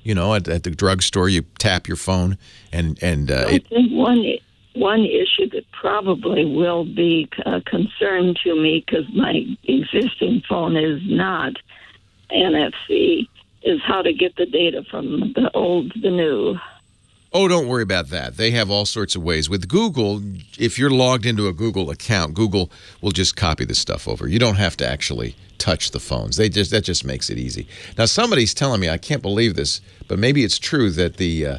At the drugstore, you tap your phone and I think one issue that probably will be a concern to me, because my existing phone is not NFC, is how to get the data from the old to the new. Oh, don't worry about that. They have all sorts of ways. With Google, if you're logged into a Google account, Google will just copy the stuff over. You don't have to actually touch the phones. That just makes it easy. Now, somebody's telling me, I can't believe this, but maybe it's true that the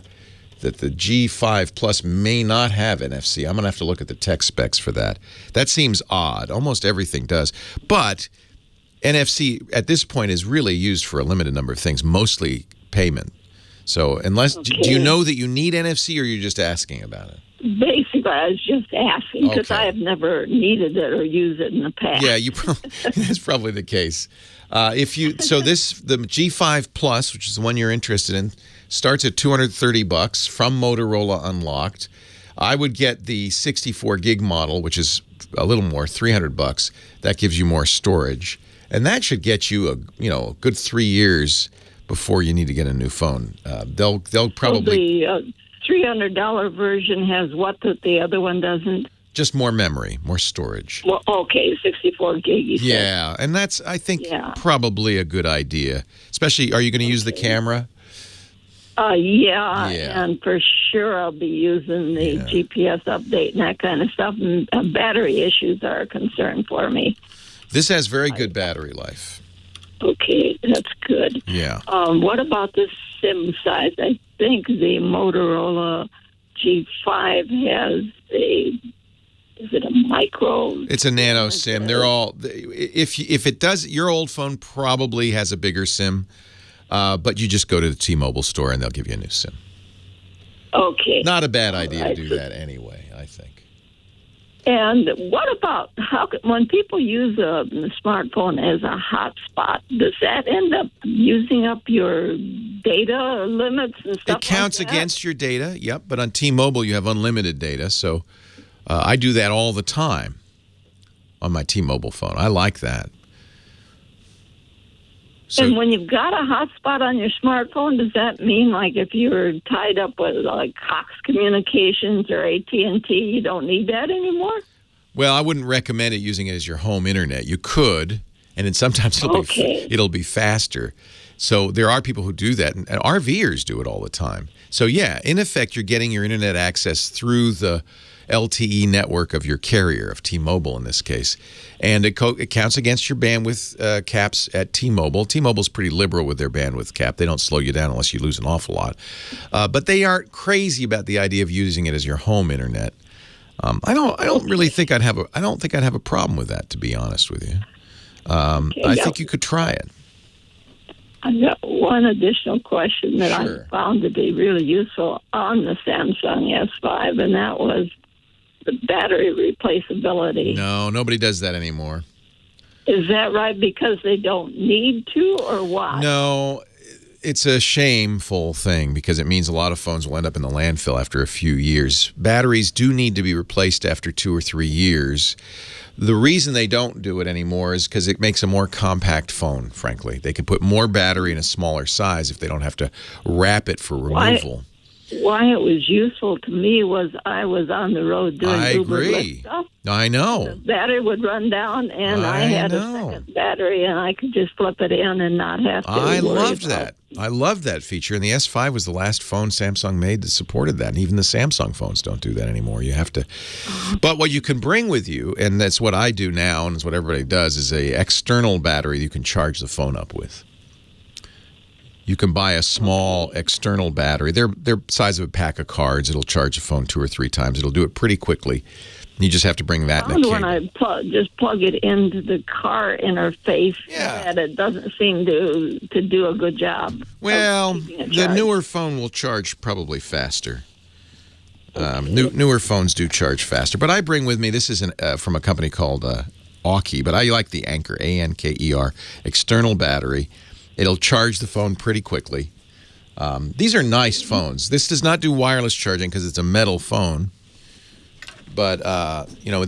G5 Plus may not have NFC. I'm going to have to look at the tech specs for that. That seems odd. Almost everything does. But NFC at this point is really used for a limited number of things, mostly payment. So do you know that you need NFC, or you're just asking about it? Basically, I was just asking because I have never needed it or used it in the past. Yeah, that's probably the case. The G5 Plus, which is the one you're interested in, starts at $230 from Motorola unlocked. I would get the 64 gig model, which is a little more, $300. That gives you more storage, and that should get you a good 3 years before you need to get a new phone. They'll probably... So the $300 version has what that the other one doesn't? Just more memory, more storage. Well, okay, 64 gig, you said. Yeah, and that's, I think, probably a good idea. Especially, are you going to use the camera? Yeah, and for sure I'll be using the GPS update and that kind of stuff. And battery issues are a concern for me. This has very good battery life. Okay, that's good. Yeah. What about the SIM size? I think the Motorola G5 has is it a micro? It's a nano SIM. They're all, if it does, your old phone probably has a bigger SIM, but you just go to the T-Mobile store and they'll give you a new SIM. Okay. Not a bad idea to do that anyway, I think. And what about when people use a smartphone as a hotspot, does that end up using up your data limits and stuff? It counts against your data, yep. But on T-Mobile, you have unlimited data. So I do that all the time on my T-Mobile phone. I like that. So, and when you've got a hotspot on your smartphone, does that mean, like, if you're tied up with, like, Cox Communications or AT&T, you don't need that anymore? Well, I wouldn't recommend using it as your home internet. You could, and then sometimes it'll be faster. So there are people who do that, and RVers do it all the time. So, yeah, in effect, you're getting your internet access through the LTE network of your carrier, of T-Mobile in this case. And it counts against your bandwidth caps at T-Mobile. T-Mobile's pretty liberal with their bandwidth cap. They don't slow you down unless you lose an awful lot. But they aren't crazy about the idea of using it as your home internet. I don't really think I'd have a problem with that, to be honest with you. I think you could try it. I've got one additional question that I found to be really useful on the Samsung S5, and that was the battery replaceability. No, nobody does that anymore. Is that right? Because they don't need to, or why? No, it's a shameful thing because it means a lot of phones will end up in the landfill after a few years. Batteries do need to be replaced after 2 or 3 years. The reason they don't do it anymore is because it makes a more compact phone, frankly. They can put more battery in a smaller size if they don't have to wrap it for removal. Why it was useful to me was I was on the road doing Uber Lyft stuff. I know. The battery would run down, and I had a second battery, and I could just flip it in and not have to I worry loved about that. I loved that feature, and the S5 was the last phone Samsung made that supported that, and even the Samsung phones don't do that anymore. You have to. But what you can bring with you, and that's what I do now, and it's what everybody does, is a external battery you can charge the phone up with. You can buy a small external battery. They're size of a pack of cards. It'll charge the phone 2 or 3 times. It'll do it pretty quickly. You just have to bring that in a cable. When I just plug it into the car interface, that it doesn't seem to do a good job. Well, the newer phone will charge probably faster. Newer phones do charge faster. But I bring with me, this is from a company called Aukey, but I like the Anker, A-N-K-E-R, external battery. It'll charge the phone pretty quickly. These are nice phones. This does not do wireless charging because it's a metal phone. But,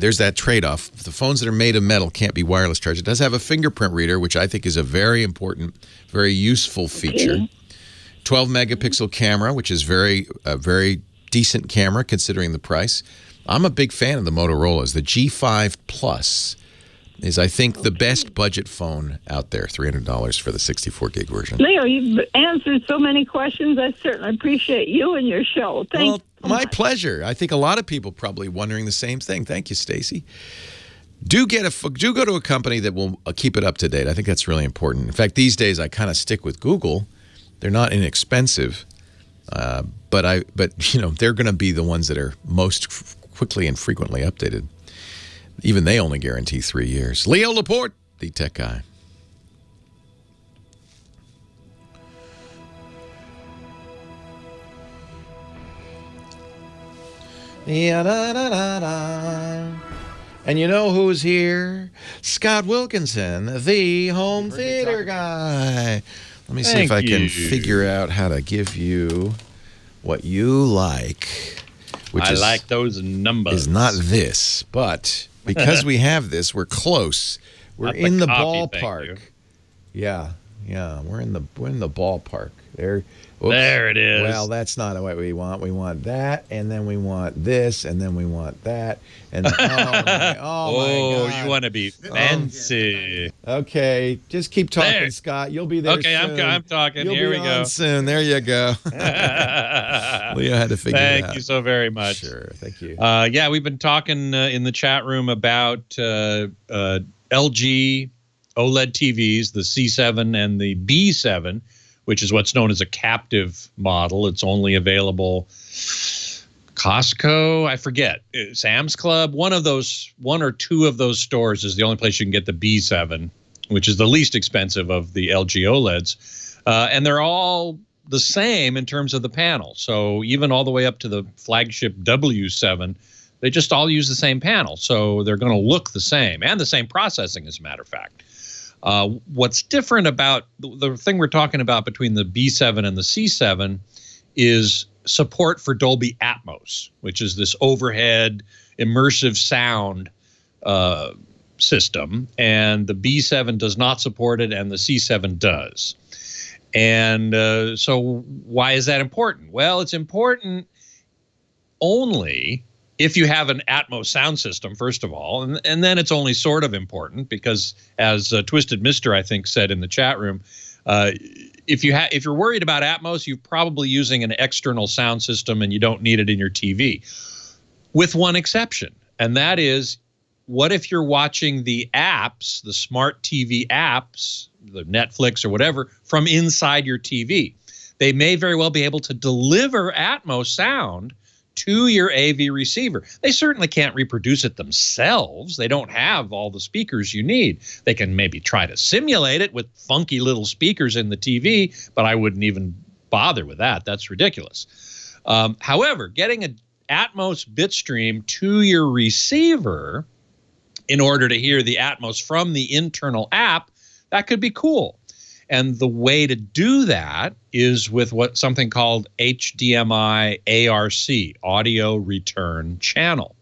there's that trade-off. The phones that are made of metal can't be wireless charged. It does have a fingerprint reader, which I think is a very important, very useful feature. 12-megapixel camera, which is a very decent camera considering the price. I'm a big fan of the Motorola's. The G5 Plus is, I think, the best budget phone out there, $300 for the 64-gig version. Leo, you've answered so many questions. I certainly appreciate you and your show. Thank you. My pleasure. I think a lot of people probably wondering the same thing. Thank you, Stacy. Do go to a company that will keep it up to date. I think that's really important. In fact, these days I kind of stick with Google. They're not inexpensive, but they're going to be the ones that are most quickly and frequently updated. Even they only guarantee 3 years. Leo Laporte, the tech guy. And you know who's here? Scott Wilkinson, the home theater guy. Let me see if I can figure out how to give you what you like. I like those numbers. Is not this, but because we have this, we're close. We're in the ballpark. Yeah, we're in the ballpark. There it is. Well, that's not what we want. We want that, and then we want this, and then we want that, and my God. You want to be fancy. Okay, just keep talking, Scott. You'll be there soon. Okay, I'm talking. You'll Here be we go. Soon. There you go. Leo had to figure it out. Thank you so very much. Sure, thank you. We've been talking in the chat room about LG OLED TVs, the C7 and the B7, which is what's known as a captive model. It's only available Costco, I forget, Sam's Club, one or two of those stores is the only place you can get the B7, which is the least expensive of the LG OLEDs. And they're all the same in terms of the panel. So even all the way up to the flagship W7, they just all use the same panel. So they're going to look the same and the same processing, as a matter of fact. What's different about the thing we're talking about between the B7 and the C7 is support for Dolby Atmos, which is this overhead immersive sound system. And the B7 does not support it, and the C7 does. And so why is that important? Well, it's important only if you have an Atmos sound system, first of all, and then it's only sort of important because, as Twisted Mister, I think, said in the chat room, if you're worried about Atmos, you're probably using an external sound system and you don't need it in your TV, with one exception, and that is, what if you're watching the apps, the smart TV apps, the Netflix or whatever, from inside your TV? They may very well be able to deliver Atmos sound to your AV receiver. They certainly can't reproduce it themselves. They don't have all the speakers you need. They can maybe try to simulate it with funky little speakers in the TV, but I wouldn't even bother with that. That's ridiculous. However, getting an Atmos bit stream to your receiver in order to hear the Atmos from the internal app, that could be cool. And the way to do that is with something called HDMI ARC, Audio Return Channel.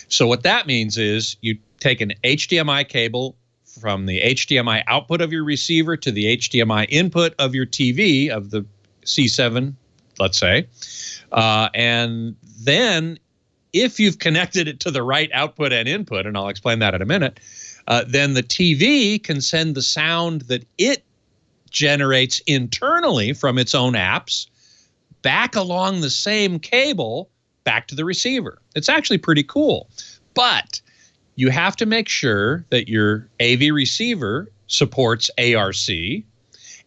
So what that means is you take an HDMI cable from the HDMI output of your receiver to the HDMI input of your TV, of the C7, let's say, and then if you've connected it to the right output and input, and I'll explain that in a minute, then the TV can send the sound that it generates internally from its own apps back along the same cable back to the receiver. It's actually pretty cool. But you have to make sure that your AV receiver supports ARC,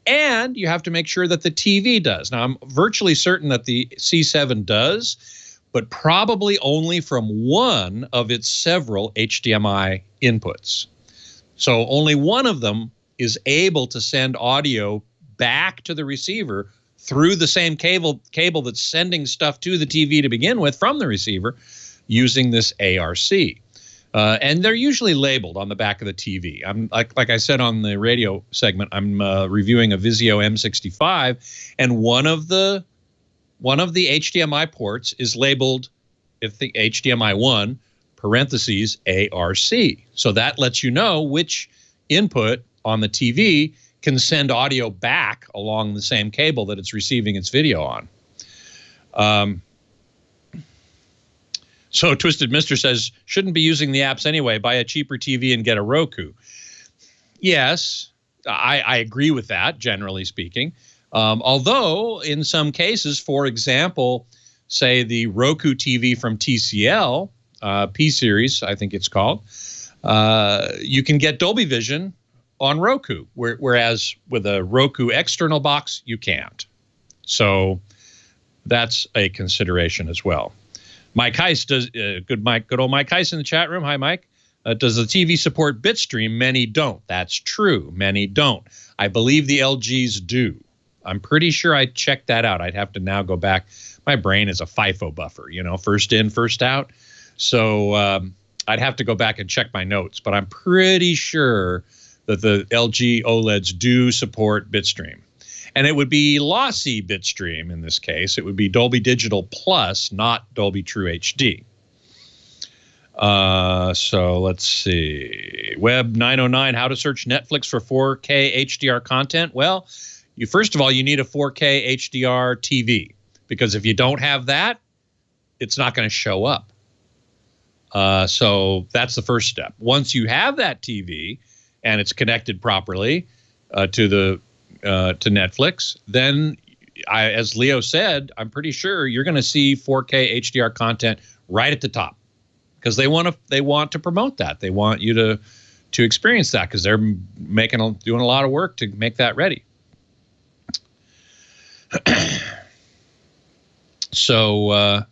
and you have to make sure that the TV does. Now, I'm virtually certain that the C7 does, but probably only from one of its several HDMI inputs. So only one of them is able to send audio back to the receiver through the same cable that's sending stuff to the TV to begin with from the receiver using this ARC. And they're usually labeled on the back of the TV. I'm like I said on the radio segment, I'm reviewing a Vizio M65, and one of the HDMI ports is labeled, if the HDMI 1 parentheses ARC. So that lets you know which input on the TV can send audio back along the same cable that it's receiving its video on. So Twisted Mister says, shouldn't be using the apps anyway. Buy a cheaper TV and get a Roku. Yes, I agree with that, generally speaking. Although in some cases, for example, say the Roku TV from TCL, P-Series, I think it's called, you can get Dolby Vision on Roku, whereas with a Roku external box, you can't. So that's a consideration as well. Mike Heiss does good old Mike Heiss in the chat room. Hi, Mike. Does the TV support bitstream? Many don't. That's true. Many don't. I believe the LGs do. I'm pretty sure I checked that out. I'd have to now go back. My brain is a FIFO buffer, first in, first out. So I'd have to go back and check my notes, but I'm pretty sure that the LG OLEDs do support bitstream. And it would be lossy bitstream in this case. It would be Dolby Digital Plus, not Dolby True HD. So let's see. Web 909, how to search Netflix for 4K HDR content. Well, first of all, you need a 4K HDR TV, because if you don't have that, it's not going to show up. So that's the first step. Once you have that TV and it's connected properly to Netflix, then as Leo said, I'm pretty sure you're going to see 4K HDR content right at the top, because they want to promote that. They want you to experience that, because they're doing a lot of work to make that ready. So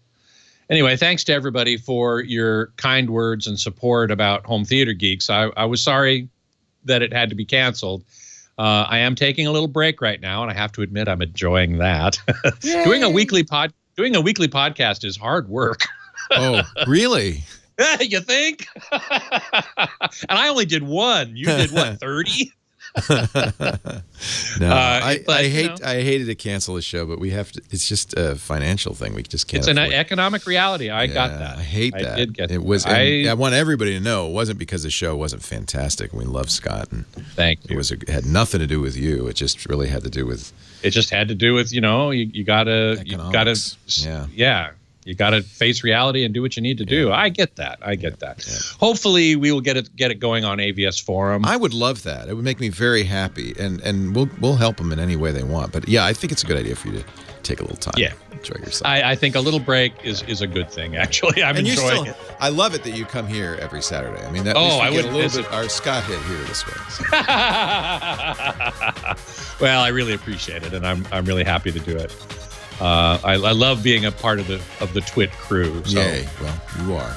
anyway, thanks to everybody for your kind words and support about Home Theater Geeks. I was sorry that it had to be canceled. I am taking a little break right now, and I have to admit I'm enjoying that. Doing a weekly podcast is hard work. Oh, really? You think? And I only did one. You did what, 30? No, I hated to cancel the show, but we have to. It's just a financial thing. We just can't. It's an economic reality. I got that. I hate that. I did get it. Was. I want everybody to know it wasn't because the show wasn't fantastic. We love Scott, and thank you. It had nothing to do with you. It just really had to do with. It just had to do with you gotta You got to face reality and do what you need to do. Yeah. I get that. Yeah. Hopefully, we will get it going on AVS Forum. I would love that. It would make me very happy, and we'll help them in any way they want. But yeah, I think it's a good idea for you to take a little time. Yeah, enjoy yourself. I think a little break is a good thing. Actually, I'm enjoying it. I love it that you come here every Saturday. I mean, that I would get a little bit our Scott hit here this way. So. Well, I really appreciate it, and I'm really happy to do it. I love being a part of the Twit crew. So. Yay. Well, you are.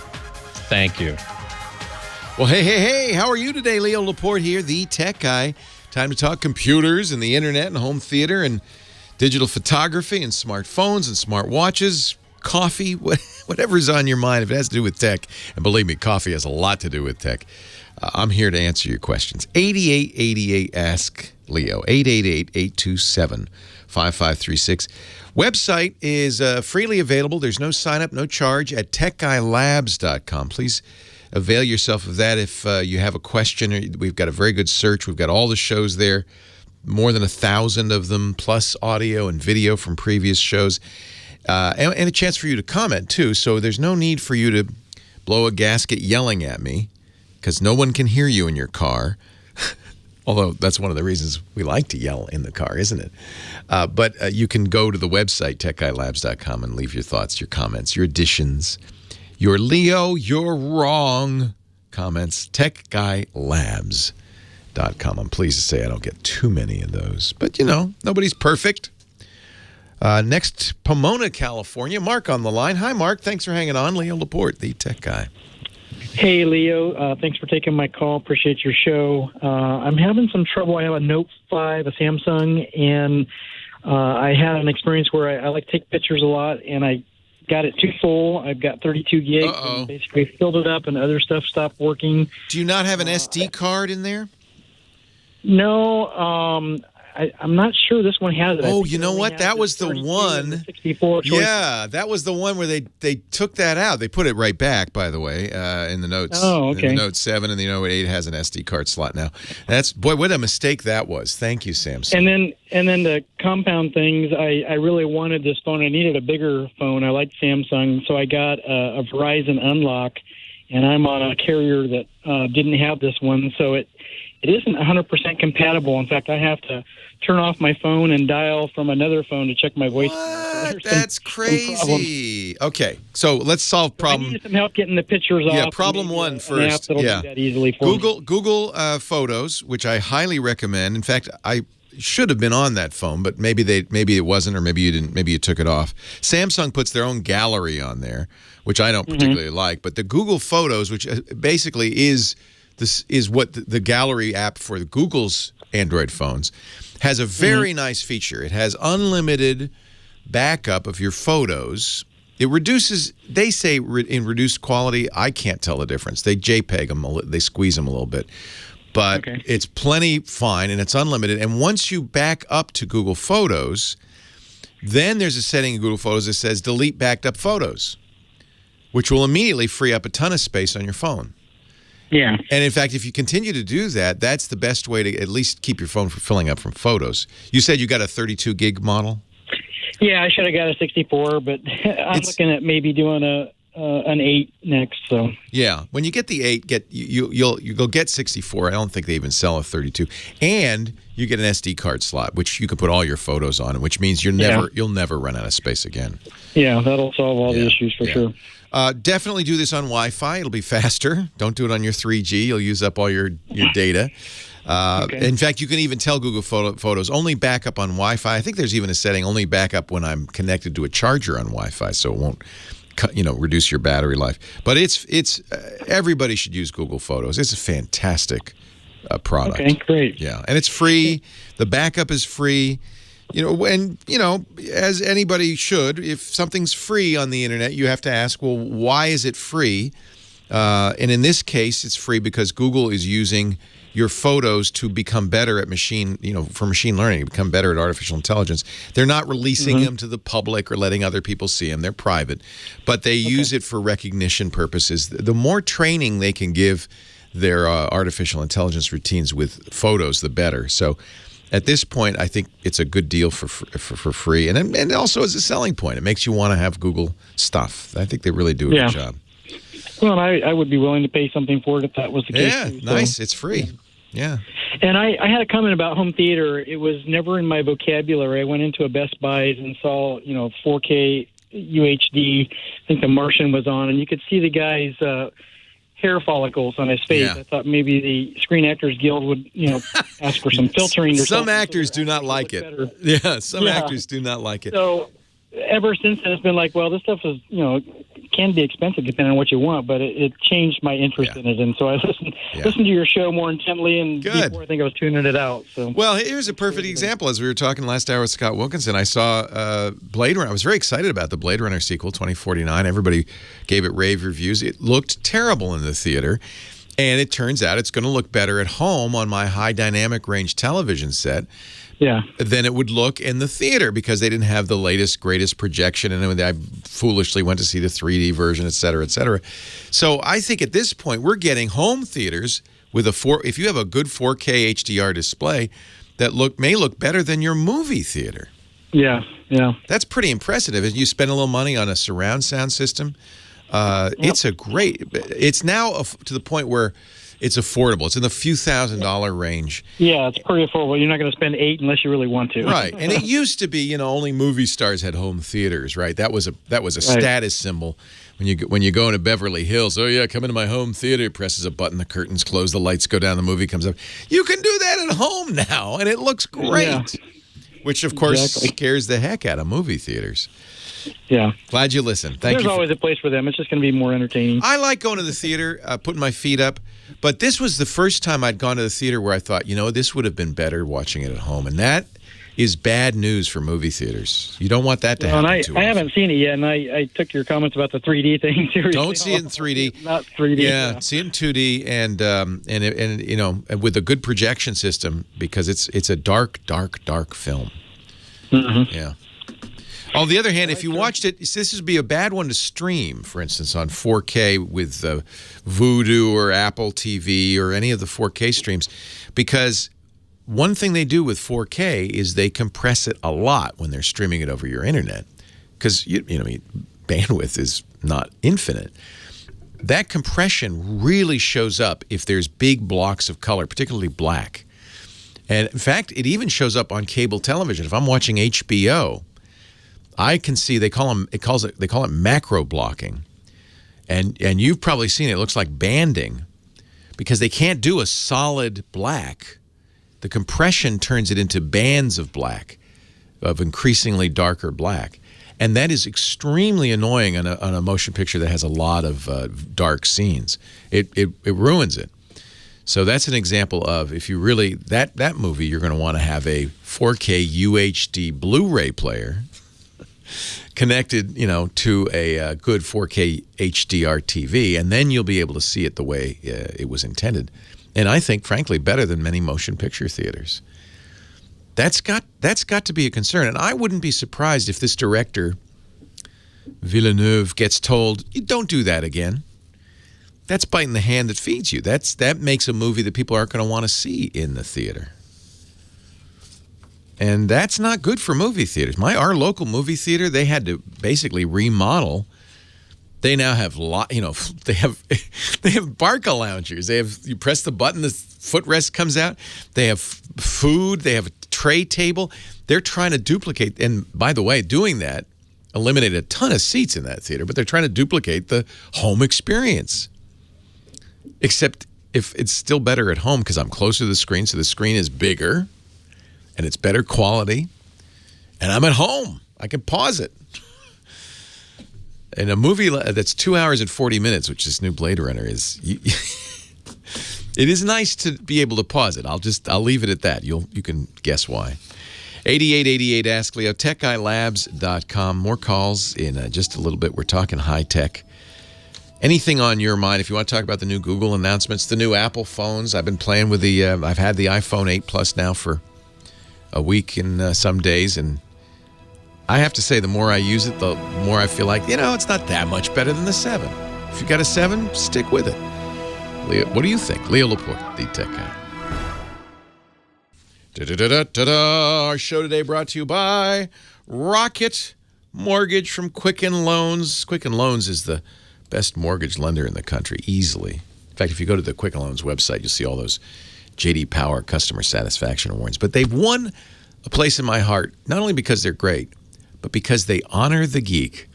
Thank you. Well, hey, how are you today? Leo Laporte here, the tech guy. Time to talk computers and the internet and home theater and digital photography and smartphones and smartwatches. coffee, whatever's on your mind, if it has to do with tech, and believe me, coffee has a lot to do with tech, I'm here to answer your questions. 8888 Ask Leo, 888-827-5536. Website is freely available. There's no sign up, no charge at techguylabs.com. Please avail yourself of that if you have a question. We've got a very good search. We've got all the shows there, more than 1,000 of them, plus audio and video from previous shows, and a chance for you to comment, too. So there's no need for you to blow a gasket yelling at me, because no one can hear you in your car. Although that's one of the reasons we like to yell in the car, isn't it? But you can go to the website, techguylabs.com, and leave your thoughts, your comments, your additions, your Leo, you're wrong comments, techguylabs.com. I'm pleased to say I don't get too many of those. But, nobody's perfect. Next, Pomona, California. Mark on the line. Hi, Mark. Thanks for hanging on. Leo Laporte, the tech guy. Hey, Leo. Thanks for taking my call. Appreciate your show. I'm having some trouble. I have a Note 5, a Samsung, and I had an experience where I like to take pictures a lot, and I got it too full. I've got 32 gigs, and basically filled it up, and other stuff stopped working. Do you not have an SD card in there? No, I'm not sure this one has it. Oh, you know what? That was the one. 64 choice. Yeah, that was the one where they took that out. They put it right back, by the way, in the notes. Oh, okay. In the Note 7 and the Note 8 has an SD card slot now. Boy, what a mistake that was. Thank you, Samsung. And then the compound things. I really wanted this phone. I needed a bigger phone. I liked Samsung, so I got a Verizon Unlock, and I'm on a carrier that didn't have this one, so it isn't 100% compatible. In fact, I have to turn off my phone and dial from another phone to check my voice. What? That's crazy. Okay, so let's solve problem. I need some help getting the pictures off. Yeah, problem one first. Yeah, do that easily for me. Google Photos, which I highly recommend. In fact, I should have been on that phone, but maybe it wasn't, or maybe you didn't. Maybe you took it off. Samsung puts their own gallery on there, which I don't particularly like. But the Google Photos, which basically is what the gallery app for the Google's Android phones, has a very nice feature. It has unlimited backup of your photos. It reduces, they say in reduced quality, I can't tell the difference. They JPEG them, they squeeze them a little bit. But it's plenty fine, and it's unlimited. And once you back up to Google Photos, then there's a setting in Google Photos that says delete backed up photos, which will immediately free up a ton of space on your phone. Yeah. And in fact, if you continue to do that, that's the best way to at least keep your phone from filling up from photos. You said you got a 32 gig model? Yeah, I should have got a 64, but I'm looking at maybe doing an 8 next. So yeah, when you get the 8, you'll go get 64. I don't think they even sell a 32, and you get an SD card slot, which you can put all your photos on, which means you'll never run out of space again. Yeah, that'll solve all the issues for sure. Definitely do this on Wi-Fi. It'll be faster. Don't do it on your 3G. You'll use up all your data. In fact, you can even tell Google Photos only back up on Wi-Fi. I think there's even a setting only back up when I'm connected to a charger on Wi-Fi, so it won't reduce your battery life. But it's everybody should use Google Photos. It's a fantastic product. Okay, great. Yeah, and it's free. The backup is free. As anybody should, if something's free on the internet, you have to ask, well, why is it free? And in this case, it's free because Google is using your photos to become better at for machine learning, to become better at artificial intelligence. They're not releasing them to the public or letting other people see them. They're private, but they use it for recognition purposes. The more training they can give their artificial intelligence routines with photos, the better. So at this point, I think it's a good deal for free, and also as a selling point, it makes you want to have Google stuff. I think they really do a good job. Well, I would be willing to pay something for it if that was the case. Yeah, nice. It's free. Yeah. And I had a comment about home theater. It was never in my vocabulary. I went into a Best Buys and saw 4K UHD. I think The Martian was on, and you could see the guy's hair follicles on his face. Yeah. I thought maybe the Screen Actors Guild would, ask for some filtering or something. Some actors do not like it. Better. Yeah, some actors do not like it. So ever since then, it's been like, well, this stuff is, can be expensive depending on what you want, but it changed my interest in it. And so I listened to your show more intently, and before I think I was tuning it out. So, well, here's a perfect example. As we were talking last hour with Scott Wilkinson, I saw Blade Runner. I was very excited about the Blade Runner sequel, 2049. Everybody gave it rave reviews. It looked terrible in the theater, and it turns out it's going to look better at home on my high dynamic range television set than it would look in the theater, because they didn't have the latest, greatest projection, and I foolishly went to see the 3D version, et cetera, et cetera. So I think at this point, we're getting home theaters with if you have a good 4K HDR display that may look better than your movie theater. Yeah. That's pretty impressive. If you spend a little money on a surround sound system, it's now to the point where it's affordable. It's in the few $1,000 range. Yeah, it's pretty affordable. You're not going to spend $8 unless you really want to. Right. And it used to be, only movie stars had home theaters, right? That was a status symbol. When you go into Beverly Hills, oh yeah, come into my home theater, presses a button, the curtains close, the lights go down, the movie comes up. You can do that at home now, and it looks great. Yeah. Which of course scares the heck out of movie theaters. Yeah. Glad you listened. Thank you. There's always a place for them. It's just going to be more entertaining. I like going to the theater, putting my feet up, but this was the first time I'd gone to the theater where I thought, this would have been better watching it at home. And that is bad news for movie theaters. You don't want that to happen to us. I haven't seen it yet, and I took your comments about the 3D thing seriously. Don't see it in 3D. Not 3D. Yeah, see it in 2D, and with a good projection system, because it's a dark film. Mm-hmm. Yeah. On the other hand, if you watched it, this would be a bad one to stream, for instance, on 4K with Vudu or Apple TV or any of the 4K streams, because one thing they do with 4K is they compress it a lot when they're streaming it over your internet, because bandwidth is not infinite. That compression really shows up if there's big blocks of color, particularly black. And in fact, it even shows up on cable television. If I'm watching HBO, I can see they call it macro blocking, and you've probably seen it. It looks like banding, because they can't do a solid black. The compression turns it into bands of black, of increasingly darker black, and that is extremely annoying on a motion picture that has a lot of dark scenes. It ruins it. So that's an example of, if you really that movie, you're going to want to have a 4K UHD Blu-ray player connected, to a good 4K HDR TV, and then you'll be able to see it the way it was intended. And I think, frankly, better than many motion picture theaters. That's got to be a concern, and I wouldn't be surprised if this director, Villeneuve, gets told, "You don't do that again." That's biting the hand that feeds you. That makes a movie that people aren't going to want to see in the theater. And that's not good for movie theaters. Our local movie theater, they had to basically remodel. They now have they have Barca loungers. You press the button, the footrest comes out. They have food. They have a tray table. They're trying to duplicate. And by the way, doing that eliminated a ton of seats in that theater. But they're trying to duplicate the home experience. Except if it's still better at home, because I'm closer to the screen, so the screen is bigger. And it's better quality, and I'm at home. I can pause it. And a movie that's 2 hours and 40 minutes, which this new Blade Runner is, it is nice to be able to pause it. I'll leave it at that. You can guess why. 8888 Ask Leo, TechGuyLabs.com. More calls in just a little bit. We're talking high tech. Anything on your mind? If you want to talk about the new Google announcements, the new Apple phones. I've been playing with I've had the iPhone 8 Plus now for a week and some days, and I have to say, the more I use it, the more I feel like, it's not that much better than the 7. If you got a 7, stick with it. Leo, what do you think? Leo Laporte, the Tech Guy. Our show today brought to you by Rocket Mortgage from Quicken Loans. Quicken Loans is the best mortgage lender in the country, easily. In fact, if you go to the Quicken Loans website, you'll see all those J.D. Power customer satisfaction awards. But they've won a place in my heart, not only because they're great, but because they honor the geek.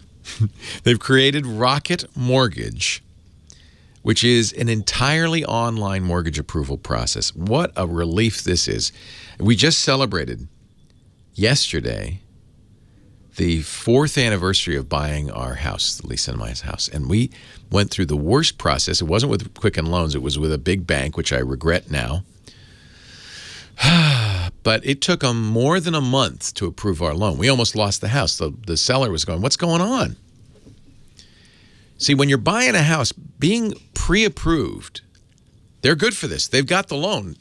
They've created Rocket Mortgage, which is an entirely online mortgage approval process. What a relief this is. We just celebrated yesterday the 4th anniversary of buying our house, Lisa and my house. And we went through the worst process. It wasn't with Quicken Loans. It was with a big bank, which I regret now. But it took them more than a month to approve our loan. We almost lost the house. The seller was going, what's going on? See, when you're buying a house, being pre-approved, they're good for this. They've got the loan,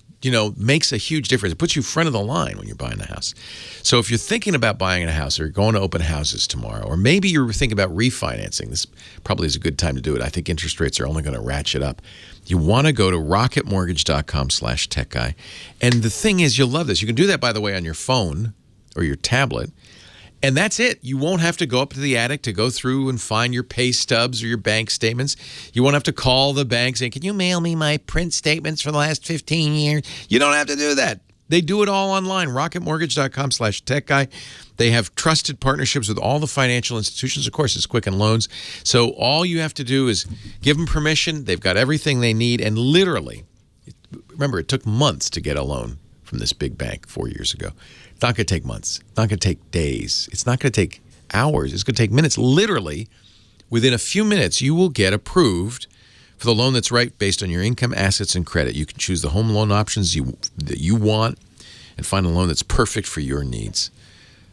makes a huge difference. It puts you front of the line when you're buying a house. So if you're thinking about buying a house or you're going to open houses tomorrow, or maybe you're thinking about refinancing, this probably is a good time to do it. I think interest rates are only going to ratchet up. You want to go to rocketmortgage.com/techguy. And the thing is, you'll love this. You can do that, by the way, on your phone or your tablet. And that's it. You won't have to go up to the attic to go through and find your pay stubs or your bank statements. You won't have to call the bank saying, can you mail me my print statements for the last 15 years? You don't have to do that. They do it all online. rocketmortgage.com/techguy. They have trusted partnerships with all the financial institutions. Of course, it's Quicken Loans. So all you have to do is give them permission. They've got everything they need. And literally, remember, it took months to get a loan from this big bank 4 years ago. It's not going to take months. It's not going to take days. It's not going to take hours. It's going to take minutes. Literally, within a few minutes, you will get approved for the loan that's right based on your income, assets, and credit. You can choose the home loan options that you want and find a loan that's perfect for your needs.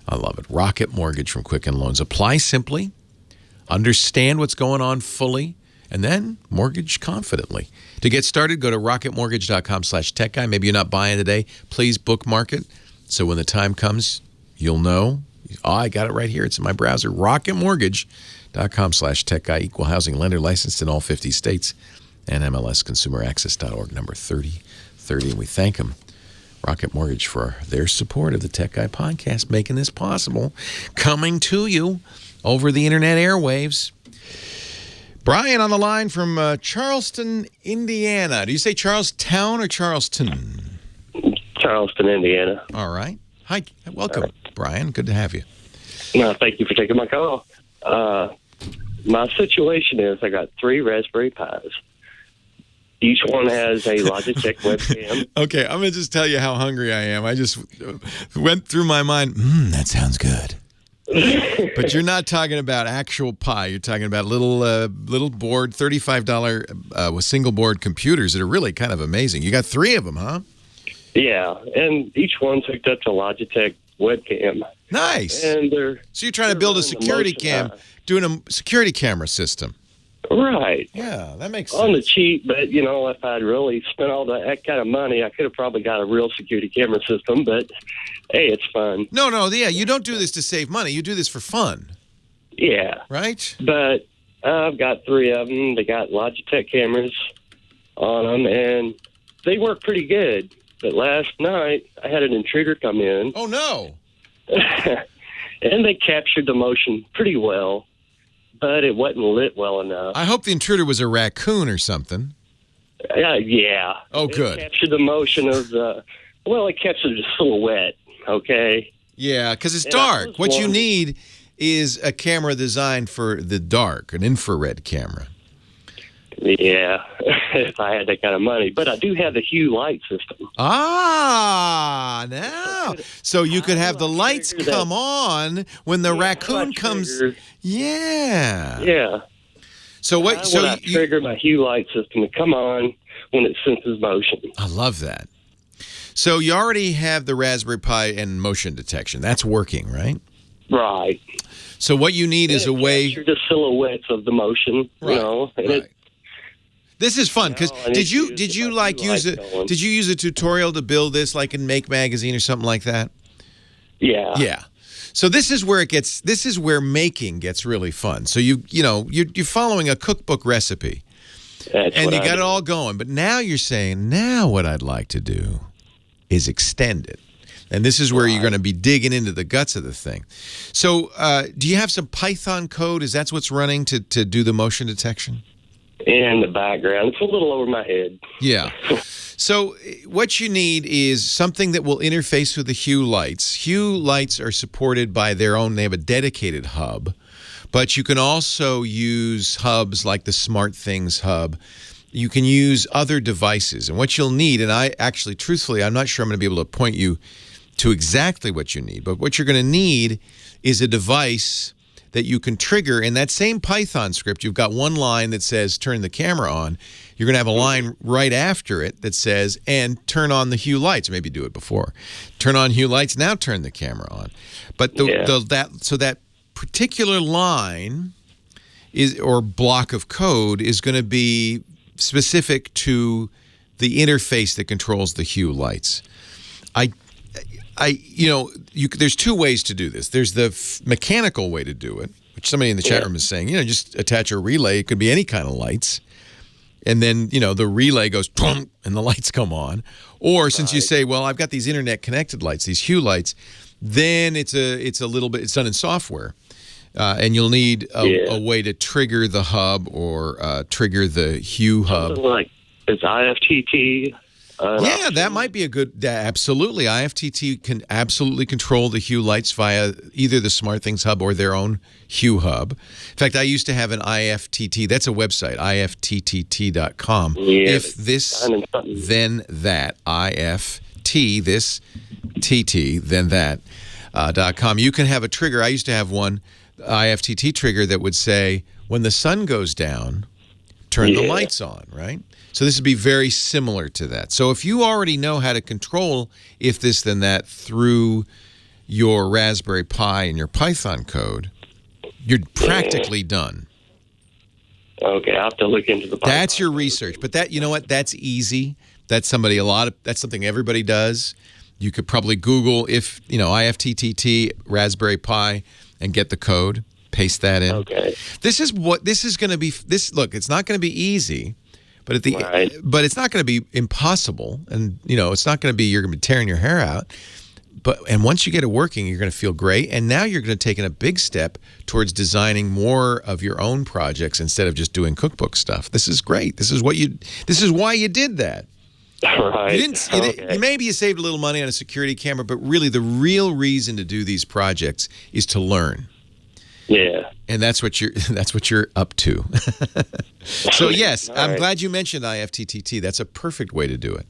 I love it. Rocket Mortgage from Quicken Loans. Apply simply, understand what's going on fully, and then mortgage confidently. To get started, go to rocketmortgage.com/techguy. Maybe you're not buying today. Please bookmark it so when the time comes, you'll know. Oh, I got it right here. It's in my browser. rocketmortgage.com/techguy. Equal housing lender, licensed in all 50 states, and MLSconsumeraccess.org, number 3030. And we thank them, Rocket Mortgage, for their support of the Tech Guy podcast, making this possible, coming to you over the internet airwaves. Brian on the line from Charleston, Indiana. Do you say Charlestown or Charleston? Charleston, Indiana. All right. Hi. Welcome, Brian. Good to have you. No, thank you for taking my call. My situation is I got 3 Raspberry Pis. Each one has a Logitech webcam. Okay, I'm going to just tell you how hungry I am. I just went through my mind, that sounds good. But you're not talking about actual pie. You're talking about little board, $35 single board computers that are really kind of amazing. You got 3 of them, huh? Yeah, and each one's hooked up to Logitech webcam. Nice. And so you're trying to build a security doing a security camera system. Right. Yeah, that makes sense. On the cheap, but, if I'd really spent all that kind of money, I could have probably got a real security camera system, but, hey, it's fun. No, yeah, you don't do this to save money. You do this for fun. Yeah. Right? But I've got 3 of them. They got Logitech cameras on them, and they work pretty good. But last night, I had an intruder come in. Oh, no. And they captured the motion pretty well. But it wasn't lit well enough. I hope the intruder was a raccoon or something. Yeah. Oh, good. It captured the motion of it captured the silhouette, okay? Yeah, because it's dark. What you need is a camera designed for the dark, an infrared camera. Yeah, if I had that kind of money. But I do have the Hue light system. Ah, now. So you could have the lights come on when the raccoon comes. Yeah. Yeah. So what? I trigger my Hue light system to come on when it senses motion. I love that. So you already have the Raspberry Pi and motion detection. That's working, right? Right. So what you need is a way. Capture the silhouettes of the motion, right, right. This is fun because did you use a tutorial to build this like in Make Magazine or something like that? Yeah. Yeah. So this is where making gets really fun. So you're following a cookbook recipe. And you got it all going. But now you're saying, now what I'd like to do is extend it. And this is where you're going to be digging into the guts of the thing. So do you have some Python code? Is that what's running to do the motion detection? In the background. It's a little over my head. Yeah. So what you need is something that will interface with the Hue lights. Hue lights are supported by their own, they have a dedicated hub. But you can also use hubs like the SmartThings hub. You can use other devices. And what you'll need, and truthfully, I'm not sure I'm going to be able to point you to exactly what you need. But what you're going to need is a device that you can trigger in that same Python script. You've got one line that says turn the camera on. You're going to have a line right after it that says, and turn on the hue lights. Maybe do it before. Turn on hue lights, now turn the camera on. But that particular line or block of code is going to be specific to the interface that controls the hue lights. There's two ways to do this. There's the mechanical way to do it, which somebody in the chat room is saying, just attach a relay. It could be any kind of lights. And then, the relay goes, and the lights come on. Or since you say, well, I've got these internet connected lights, these hue lights, then it's done in software. And you'll need a way to trigger the hub or trigger the hue hub. Something like, it's IFTT. Yeah, that might be a good, absolutely. IFTT can absolutely control the hue lights via either the SmartThings hub or their own hue hub. In fact, I used to have an IFTT. That's a website, ifttt.com. Yeah, if this, then that. IFT, this, TT, then that, .com. You can have a trigger. I used to have one, IFTT trigger, that would say, when the sun goes down, turn the lights on, right? So this would be very similar to that. So if you already know how to control if this, then that through your Raspberry Pi and your Python code, you're practically done. Okay, I have to look into the Python. That's your research. But that, you know what, that's easy. That's that's something everybody does. You could probably Google IFTTT Raspberry Pi and get the code, paste that in. Okay. This is going to be, look, it's not going to be easy. But but it's not going to be impossible, and it's not going to be you're going to be tearing your hair out. And once you get it working, you're going to feel great. And now you're going to take a big step towards designing more of your own projects instead of just doing cookbook stuff. This is great. This is why you did that. Right. Maybe you saved a little money on a security camera, but really the real reason to do these projects is to learn. Yeah. And that's what you're up to. So yes, I'm glad you mentioned IFTTT. That's a perfect way to do it.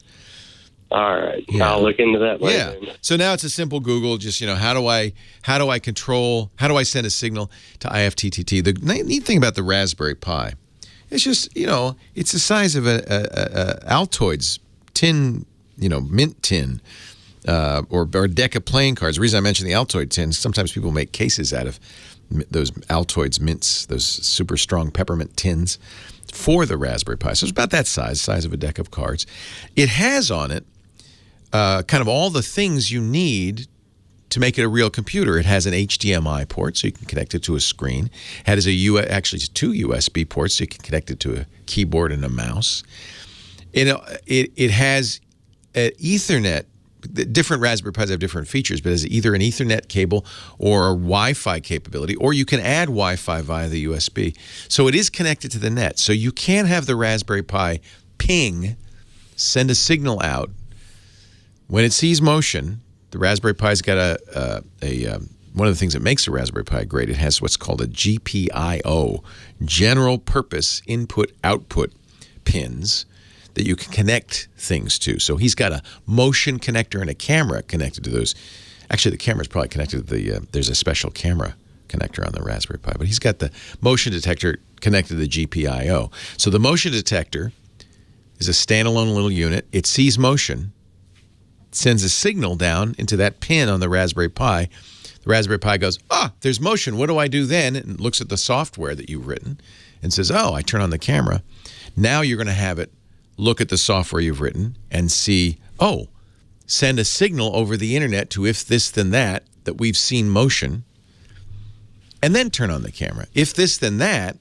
All right. Yeah. I'll look into that later. Yeah. So now it's a simple Google, just how do I send a signal to IFTTT? The neat thing about the Raspberry Pi, it's just, it's the size of a Altoids tin, mint tin. Or a deck of playing cards. The reason I mentioned the Altoid tin, sometimes people make cases out of those Altoids mints, those super strong peppermint tins for the Raspberry Pi. So it's about that size of a deck of cards. It has on it kind of all the things you need to make it a real computer. It has an HDMI port, so you can connect it to a screen. It has actually two USB ports, so you can connect it to a keyboard and a mouse. It has an Ethernet. Different Raspberry Pis have different features, but it's either an Ethernet cable or a Wi-Fi capability, or you can add Wi-Fi via the USB. So it is connected to the net. So you can have the Raspberry Pi ping, send a signal out. When it sees motion, the Raspberry Pi's got one of the things that makes the Raspberry Pi great, it has what's called a GPIO, General Purpose Input-Output pins, that you can connect things to. So he's got a motion connector and a camera connected to those. Actually, the camera's probably connected to there's a special camera connector on the Raspberry Pi, but he's got the motion detector connected to the GPIO. So the motion detector is a standalone little unit. It sees motion, sends a signal down into that pin on the Raspberry Pi. The Raspberry Pi goes, there's motion. What do I do then? And looks at the software that you've written and says, I turn on the camera. Now you're going to have it look at the software you've written and see, send a signal over the internet to if this, then that we've seen motion, and then turn on the camera. If this, then that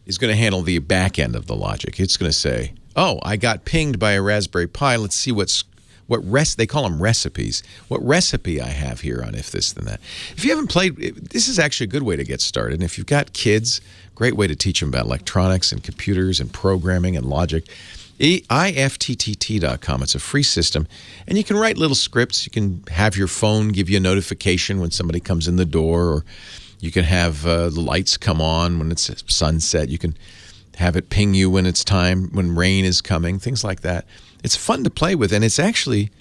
is going to handle the back end of the logic. It's going to say, I got pinged by a Raspberry Pi. Let's see they call them recipes. What recipe I have here on if this, then that. If you haven't played, this is actually a good way to get started. And if you've got kids, great way to teach them about electronics and computers and programming and logic. IFTTT.com. It's a free system. And you can write little scripts. You can have your phone give you a notification when somebody comes in the door, or you can have the lights come on when it's sunset. You can have it ping you when it's time, when rain is coming, things like that. It's fun to play with, and it's actually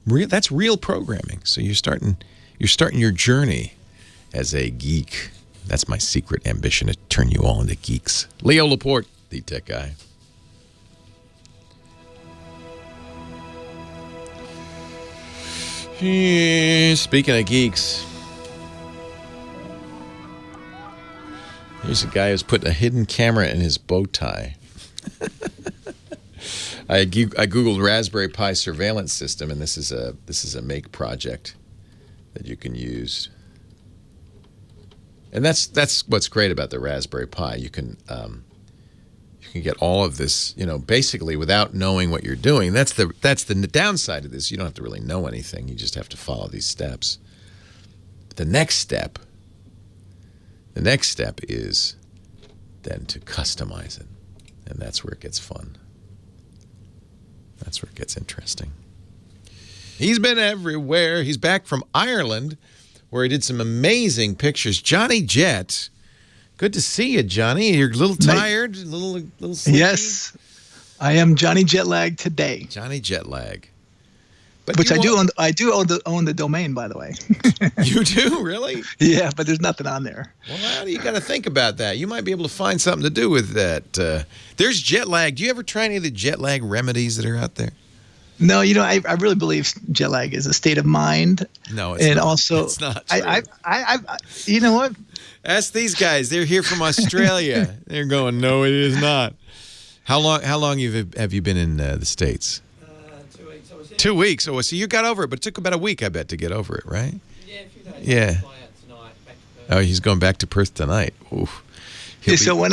that's real programming. So you're starting your journey as a geek. That's my secret ambition, to turn you all into geeks. Leo Laporte, the tech guy. Speaking of geeks, here's a guy who's putting a hidden camera in his bow tie. I googled Raspberry Pi surveillance system, and this is a make project that you can use. And that's what's great about the Raspberry Pi. You can get all of this, basically without knowing what you're doing. That's the downside of this. You don't have to really know anything. You just have to follow these steps. But the next step is then to customize it. And that's where it gets fun. That's where it gets interesting. He's been everywhere. He's back from Ireland, where he did some amazing pictures. Johnny Jet. Good to see you, Johnny. You're a little tired, a little sleepy. Yes, I am Johnny Jet Lag today. Johnny Jet Lag. Which I do own the domain, by the way. You do? Really? Yeah, but there's nothing on there. Well, you got to think about that. You might be able to find something to do with that. There's jet lag. Do you ever try any of the jet lag remedies that are out there? No, I really believe jet lag is a state of mind. No, it's not. Also, it's not true. I you know what? Ask these guys. They're here from Australia. They're going, no, it is not. How long have you been in the States? 2 weeks. 2 weeks. So you got over it, but it took about a week, I bet, to get over it, right? Yeah, a few days. Yeah. Fly out tonight, back to Perth. Oh, he's going back to Perth tonight. Oof. So when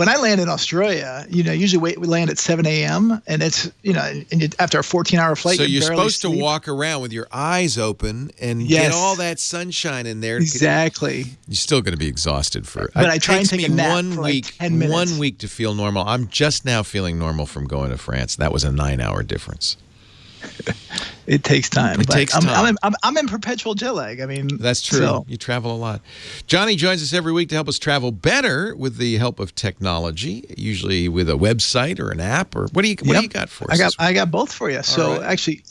I land in Australia, usually we land at 7 a.m. and it's and after a 14-hour flight. So you're supposed to walk around with your eyes open and get all that sunshine in there. Exactly. You're still going to be exhausted for. But I try and take a nap 1 for week. like 10 minutes. 1 week to feel normal. I'm just now feeling normal from going to France. That was a 9-hour difference. It takes time. It takes time. I'm in perpetual jet lag. I mean, that's true. So. You travel a lot. Johnny joins us every week to help us travel better with the help of technology, usually with a website or an app. Or what do you got for us? I got both for you. So actually,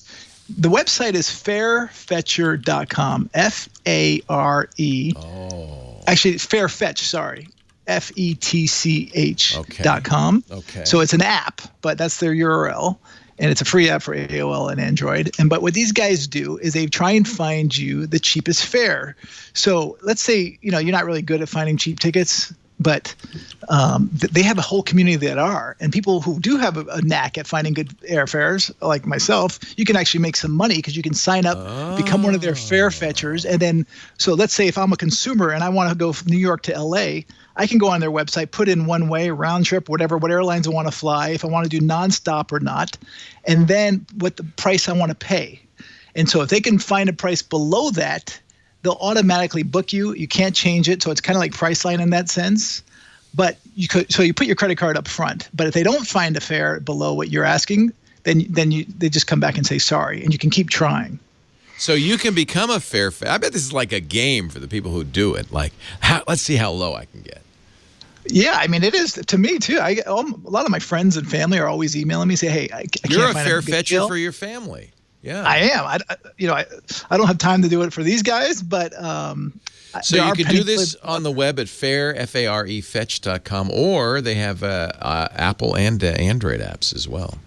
the website is fairfetcher.com. F-A-R-E. Oh. Actually, it's Fairfetch. Sorry. FETCH.com. Okay. So it's an app, but that's their URL. And it's a free app for AOL and Android. But what these guys do is they try and find you the cheapest fare. So let's say, you're not really good at finding cheap tickets, but they have a whole community that are. And people who do have a knack at finding good airfares, like myself, you can actually make some money because you can sign up, become one of their fare fetchers. And then, so let's say if I'm a consumer and I want to go from New York to LA, I can go on their website, put in one way, round trip, what airlines I want to fly, if I want to do nonstop or not, and then what the price I want to pay. And so if they can find a price below that, they'll automatically book you. You can't change it. So it's kind of like Priceline in that sense. But you put your credit card up front. But if they don't find a fare below what you're asking, then they just come back and say sorry, and you can keep trying. So you can become a fare. I bet this is like a game for the people who do it. Like, let's see how low I can get. Yeah, I mean, it is to me too. A lot of my friends and family are always emailing me, say, "Hey, I You're can't a find fare a good fetcher deal." for your family. Yeah, I am. I don't have time to do it for these guys, but so you can do this on the web at fetch.com, or they have Apple and Android apps as well.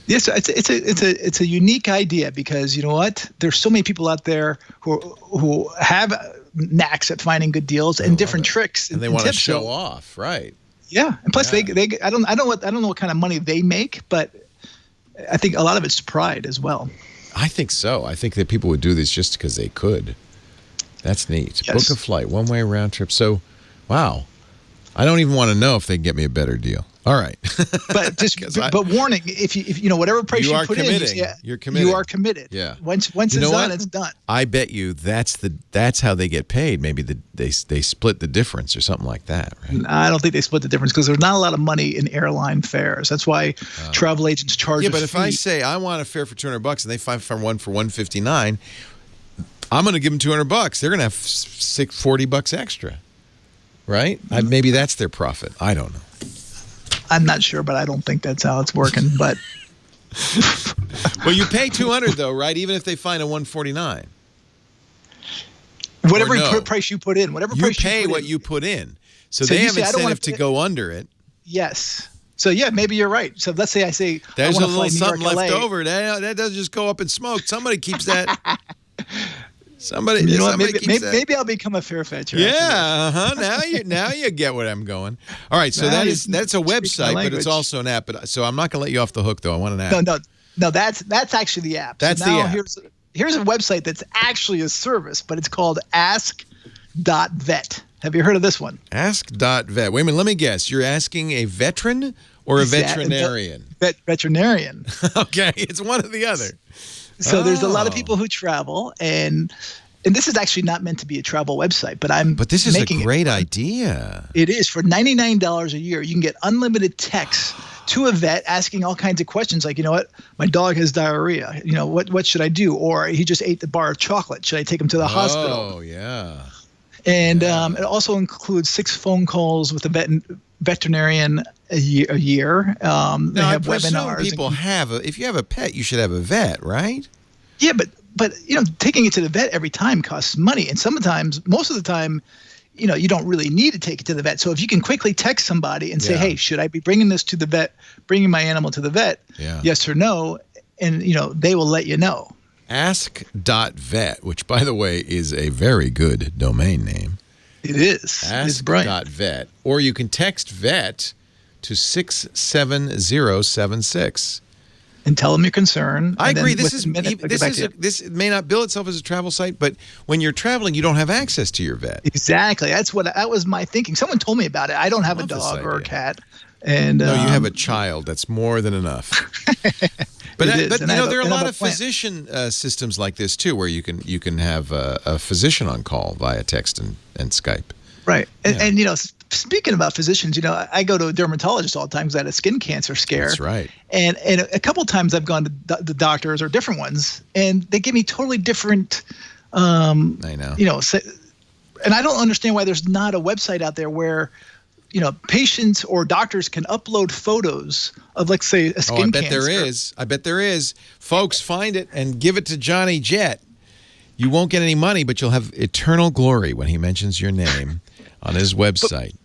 Yes, it's a unique idea because you know what? There's so many people out there who have knacks at finding good deals and different tricks, and they want to show off, right? Yeah, and plus they I don't know what kind of money they make, but I think a lot of it's pride as well. I think so. I think that people would do this just because they could. That's neat. Yes. Book a flight, one-way round trip. So, wow. I don't even want to know if they can get me a better deal. All right. But warning, if you whatever price you put committing. in, You're committed. You are committed. Yeah. Once it's done, it's done. I bet you that's how they get paid. Maybe they split the difference or something like that, right? I don't think they split the difference because there's not a lot of money in airline fares. That's why travel agents charge. Yeah, but if I say I want a fare for $200 and they find one for $159, I'm going to give them $200. They're going to have $40 extra, right? Maybe that's their profit. I don't know. I'm not sure, but I don't think that's how it's working. But well, you pay $200 though, right? Even if they find a $149. Whatever no? price you put in, whatever You price pay you put what in. you put in. So So they you have say, I don't wanna incentive to pay- go under it. Yes. So yeah, maybe you're right. So let's say I say There's I a want to fly little New York, something left LA. over. That doesn't just go up in smoke. Somebody keeps that. Somebody, You know what? somebody Maybe, keeps that. maybe I'll become a Fairfetcher. Yeah, now you get what I'm going. All right, so that's a website, but it's also an app. But so I'm not going to let you off the hook, though. I want an app. No. That's actually the app. That's so the now app. Here's a website that's actually a service, but it's called Ask.vet. Have you heard of this one? Ask.vet. Wait a minute. Let me guess. You're asking a veteran or a veterinarian? Veterinarian. Okay, it's one or the other. So there's a lot of people who travel, and this is actually not meant to be a travel website, but this is a making great idea. It is. For $99 a year, you can get unlimited texts to a vet asking all kinds of questions like, you know what, my dog has diarrhea. You know, what should I do? Or he just ate the bar of chocolate. Should I take him to the hospital? Oh, yeah. And it also includes 6 phone calls with a veterinarian a year. They have webinars. People if you have a pet, you should have a vet, right? Yeah, but you know, taking it to the vet every time costs money, and sometimes, most of the time, you know, you don't really need to take it to the vet. So if you can quickly text somebody and say, hey, should I be bringing this to the vet, bringing my animal to the vet? Yeah. Yes or no, and you know, they will let you know. Ask.vet, which, by the way, is a very good domain name. It is. It's brilliant. Ask.vet. Or you can text vet to 67076. And tell them your concern. I agree. This may not bill itself as a travel site, but when you're traveling, you don't have access to your vet. Exactly. That was my thinking. Someone told me about it. I don't have a dog or a cat. And no, you have a child. That's more than enough. But you know, there are a lot of physician systems like this too, where you can have a physician on call via text and Skype. Right, and you know, speaking about physicians, you know, I go to a dermatologist all the time because I had a skin cancer scare. That's right. And a couple times I've gone to the doctors or different ones, and they give me totally different. I know. You know, and I don't understand why there's not a website out there where, you know, patients or doctors can upload photos of, like, say, a skin cancer. I bet there is. Folks, find it and give it to Johnny Jet. You won't get any money, but you'll have eternal glory when he mentions your name on his website.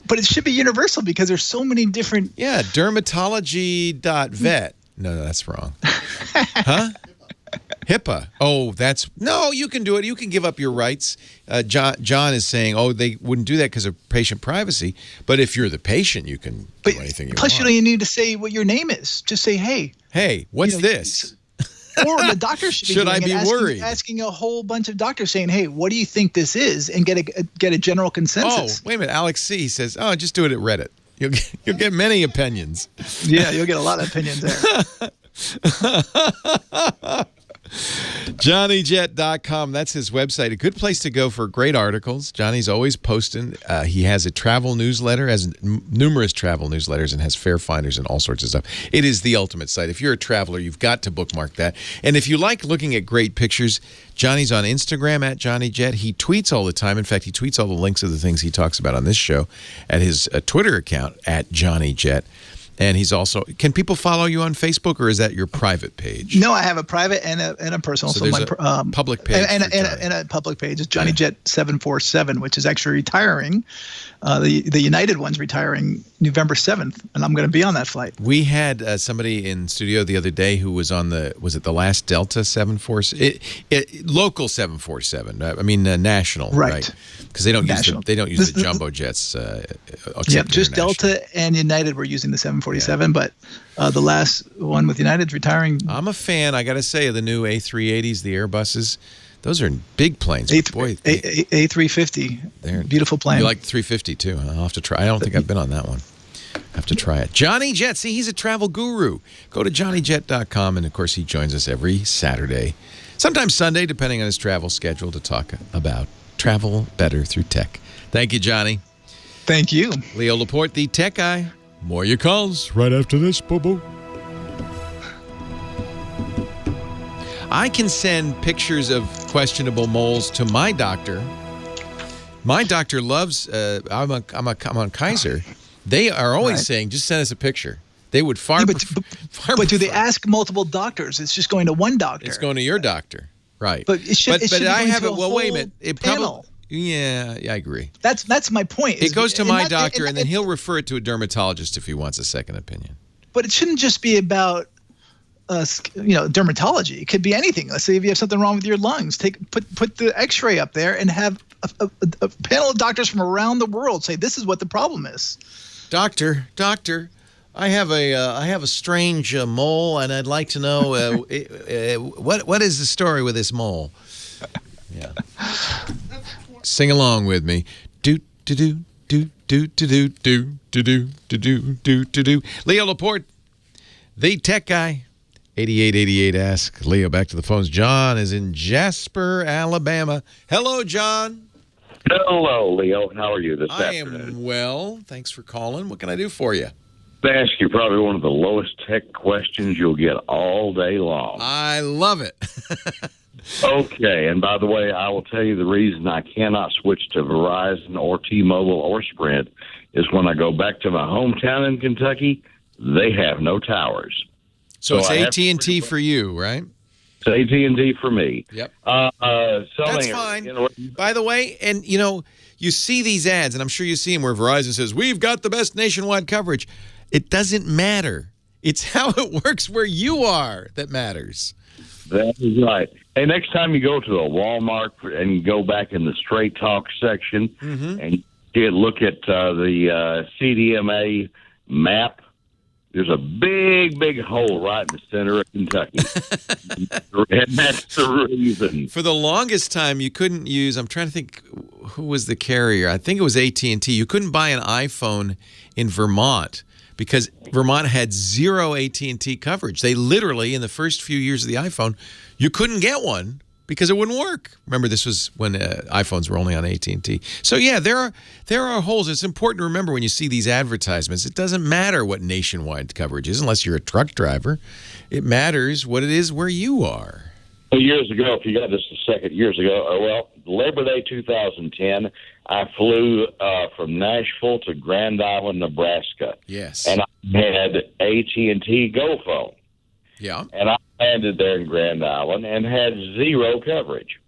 But it should be universal because there's so many different... Yeah, dermatology.vet. No, that's wrong. Huh? HIPAA. Oh, no, you can do it. You can give up your rights. John is saying, they wouldn't do that because of patient privacy. But if you're the patient, you can do anything you want. Plus, you don't even need to say what your name is. Just say, hey. Hey, what's this? Or the doctor should I be worried? Asking a whole bunch of doctors saying, hey, what do you think this is? And get a general consensus. Oh, wait a minute. Alex C. says, just do it at Reddit. You'll get many opinions. Yeah, you'll get a lot of opinions there. JohnnyJet.com. That's his website. A good place to go for great articles. Johnny's always posting. He has a travel newsletter, has numerous travel newsletters, and has fare finders and all sorts of stuff. It is the ultimate site. If you're a traveler, you've got to bookmark that. And if you like looking at great pictures, Johnny's on Instagram at JohnnyJet. He tweets all the time. In fact, he tweets all the links of the things he talks about on this show at his Twitter account at JohnnyJet. And he's also, can people follow you on Facebook, or is that your private page? No, I have a private and a personal. So there's a public page. And a public page. It's Johnny Jet 747, which is actually retiring. The United one's retiring November 7th, and I'm going to be on that flight. We had somebody in studio the other day who was on the last Delta 747? Local 747. I mean national, right? Because they don't use the jumbo jets. Yep, just Delta and United were using the 747, but the last one with United's retiring. I'm a fan, I got to say, of the new A380s, the Airbuses. Those are big planes. A350. They're beautiful plane. You like the 350 too? I'll have to try. I don't think I've been on that one. I have to try it. Johnny Jet. See, he's a travel guru. Go to JohnnyJet.com, and of course, he joins us every Saturday, sometimes Sunday, depending on his travel schedule, to talk about travel better through tech. Thank you, Johnny. Thank you. Leo Laporte, the tech guy. More your calls right after this, boo-boo. I can send pictures of questionable moles to my doctor. My doctor loves. I'm on Kaiser. They are always saying, "Just send us a picture." They would far. But do they ask multiple doctors? It's just going to one doctor. It's going to your doctor. Right. But it should. But I have it. Well, wait a whole minute. It panel. Yeah, I agree. That's my point. It goes to my doctor, and then he'll refer it to a dermatologist if he wants a second opinion. But it shouldn't just be about, dermatology. It could be anything. Let's say if you have something wrong with your lungs, put the X-ray up there and have a panel of doctors from around the world say this is what the problem is. Doctor, I have a strange mole, and I'd like to know what is the story with this mole. Yeah. Sing along with me. Do do do do do do do do do do do do do. Leo Laporte, the tech guy. 8888 ask Leo. Back to the phones. John is in Jasper, Alabama. Hello, John. Hello, Leo. How are you this afternoon? I am well. Thanks for calling. What can I do for you? I ask you probably one of the lowest tech questions you'll get all day long. I love it. Okay, and by the way, I will tell you the reason I cannot switch to Verizon or T-Mobile or Sprint is when I go back to my hometown in Kentucky, they have no towers. So it's AT&T for you, right? It's AT&T for me. Yep. That's fine. By the way, and you see these ads, and I'm sure you see them where Verizon says, we've got the best nationwide coverage. It doesn't matter. It's how it works where you are that matters. That is right. Hey, next time you go to a Walmart and you go back in the Straight Talk section and you look at the CDMA map, there's a big, big hole right in the center of Kentucky. And that's the reason. For the longest time, you couldn't use, I'm trying to think, who was the carrier? I think it was AT&T. You couldn't buy an iPhone in Vermont because Vermont had zero AT&T coverage. They literally, in the first few years of the iPhone, you couldn't get one because it wouldn't work. Remember, this was when iPhones were only on AT&T. So, yeah, there are holes. It's important to remember when you see these advertisements, it doesn't matter what nationwide coverage is unless you're a truck driver. It matters what it is where you are. Well, years ago, if you got this a second, Labor Day 2010, I flew from Nashville to Grand Island, Nebraska. Yes. And I had AT&T Go Phone. Yeah. And I landed there in Grand Island and had zero coverage.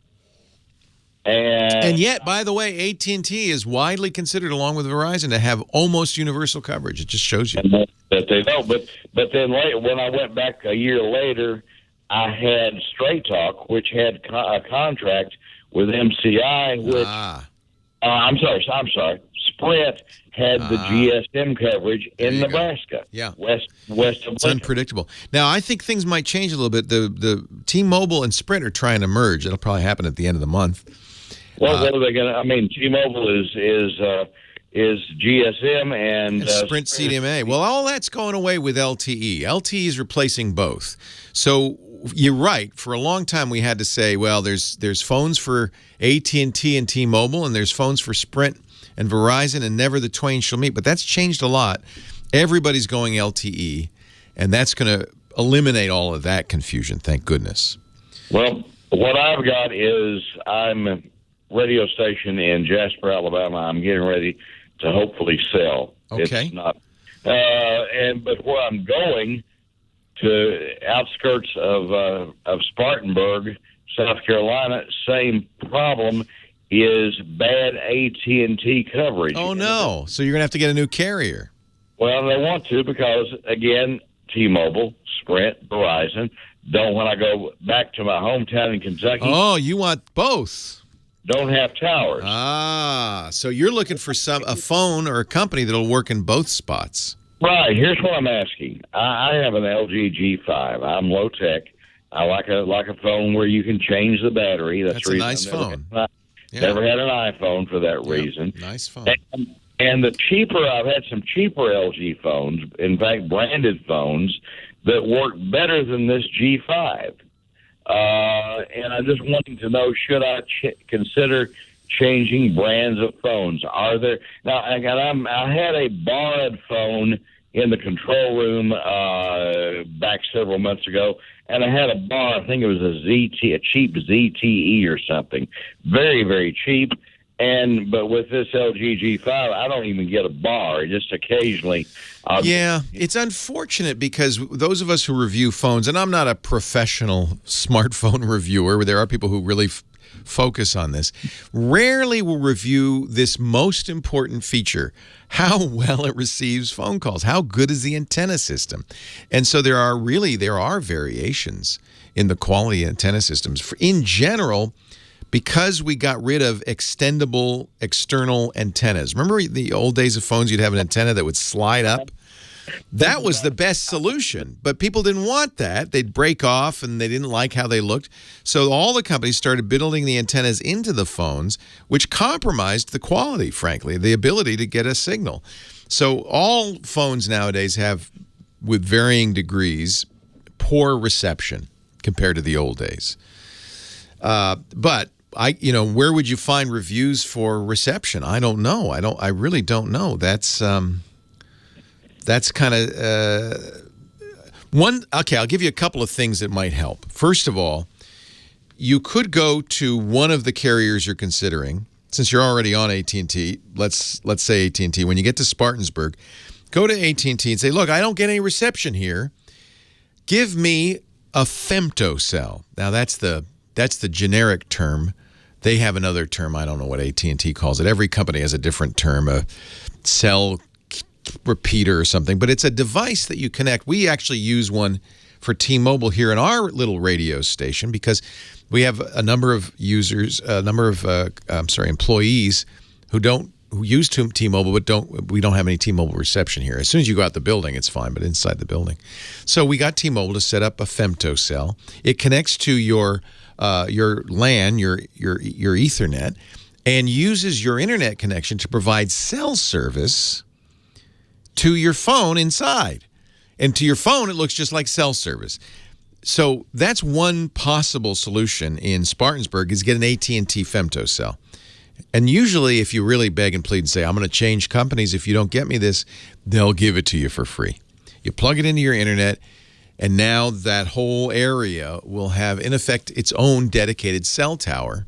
And yet, by the way, AT&T is widely considered, along with Verizon, to have almost universal coverage. It just shows you. And that they don't. But then later, when I went back a year later, I had Straight Talk, which had a contract with MCI, which I'm sorry, Sprint had the GSM coverage in Nebraska. Yeah. West of It's Lincoln. unpredictable. Now, I think things might change a little bit. The T-Mobile and Sprint are trying to merge. It'll probably happen at the end of the month. Well, what are they going to? I mean, T-Mobile is GSM and Sprint CDMA. Well, all that's going away with LTE. LTE is replacing both. So you're right. For a long time, we had to say, well, there's phones for AT&T and T-Mobile, and there's phones for Sprint and Verizon, and never the twain shall meet. But that's changed a lot. Everybody's going LTE, and that's going to eliminate all of that confusion, thank goodness. Well, what I've got is I'm a radio station in Jasper, Alabama. I'm getting ready to hopefully sell. Okay. It's not, but where I'm going to outskirts of Spartanburg, South Carolina, same problem is bad AT&T coverage. Oh, no. So you're going to have to get a new carrier. Well, they want to because, again, T-Mobile, Sprint, Verizon, don't, when I go back to my hometown in Kentucky. Oh, you want both. Don't have towers. So you're looking for a phone or a company that'll work in both spots. Right. Here's what I'm asking. I have an LG G5. I'm low tech. I like a phone where you can change the battery. That's a nice phone. Never had an iPhone for that reason. Nice phone. And I've had some cheaper LG phones, in fact, branded phones, that work better than this G5. And I'm just wanting to know, should I consider changing brands of phones? Are there now? I had a borrowed phone in the control room back several months ago, and I had a bar. I think it was a cheap ZTE or something, very, very cheap. But with this LG G5, I don't even get a bar. Just occasionally. It's unfortunate because those of us who review phones, and I'm not a professional smartphone reviewer, there are people who really focus on this, rarely will review this most important feature, how well it receives phone calls, how good is the antenna system. And so there are variations in the quality of antenna systems. In general, because we got rid of extendable external antennas. Remember the old days of phones, you'd have an antenna that would slide up? That was the best solution, but people didn't want that. They'd break off and they didn't like how they looked. So all the companies started building the antennas into the phones, which compromised the quality, frankly, the ability to get a signal. So all phones nowadays have, with varying degrees, poor reception compared to the old days. But where would you find reviews for reception? I don't know. I really don't know. That's kind of one. Okay, I'll give you a couple of things that might help. First of all, you could go to one of the carriers you're considering. Since you're already on AT&T, let's say AT&T. When you get to Spartanburg, go to AT&T and say, "Look, I don't get any reception here. Give me a femtocell." Now that's the generic term. They have another term. I don't know what AT&T calls it. Every company has a different term, a cell repeater or something, but it's a device that you connect. We actually use one for T-Mobile here in our little radio station because we have a number of users, employees who use T-Mobile, but we don't have any T-Mobile reception here. As soon as you go out the building, it's fine, but inside the building. So we got T-Mobile to set up a femtocell. It connects to your LAN, your Ethernet, and uses your internet connection to provide cell service to your phone inside. And to your phone, it looks just like cell service. So that's one possible solution in Spartanburg is get an AT&T femtocell. And usually if you really beg and plead and say, "I'm going to change companies if you don't get me this," they'll give it to you for free. You plug it into your internet, and now that whole area will have, in effect, its own dedicated cell tower,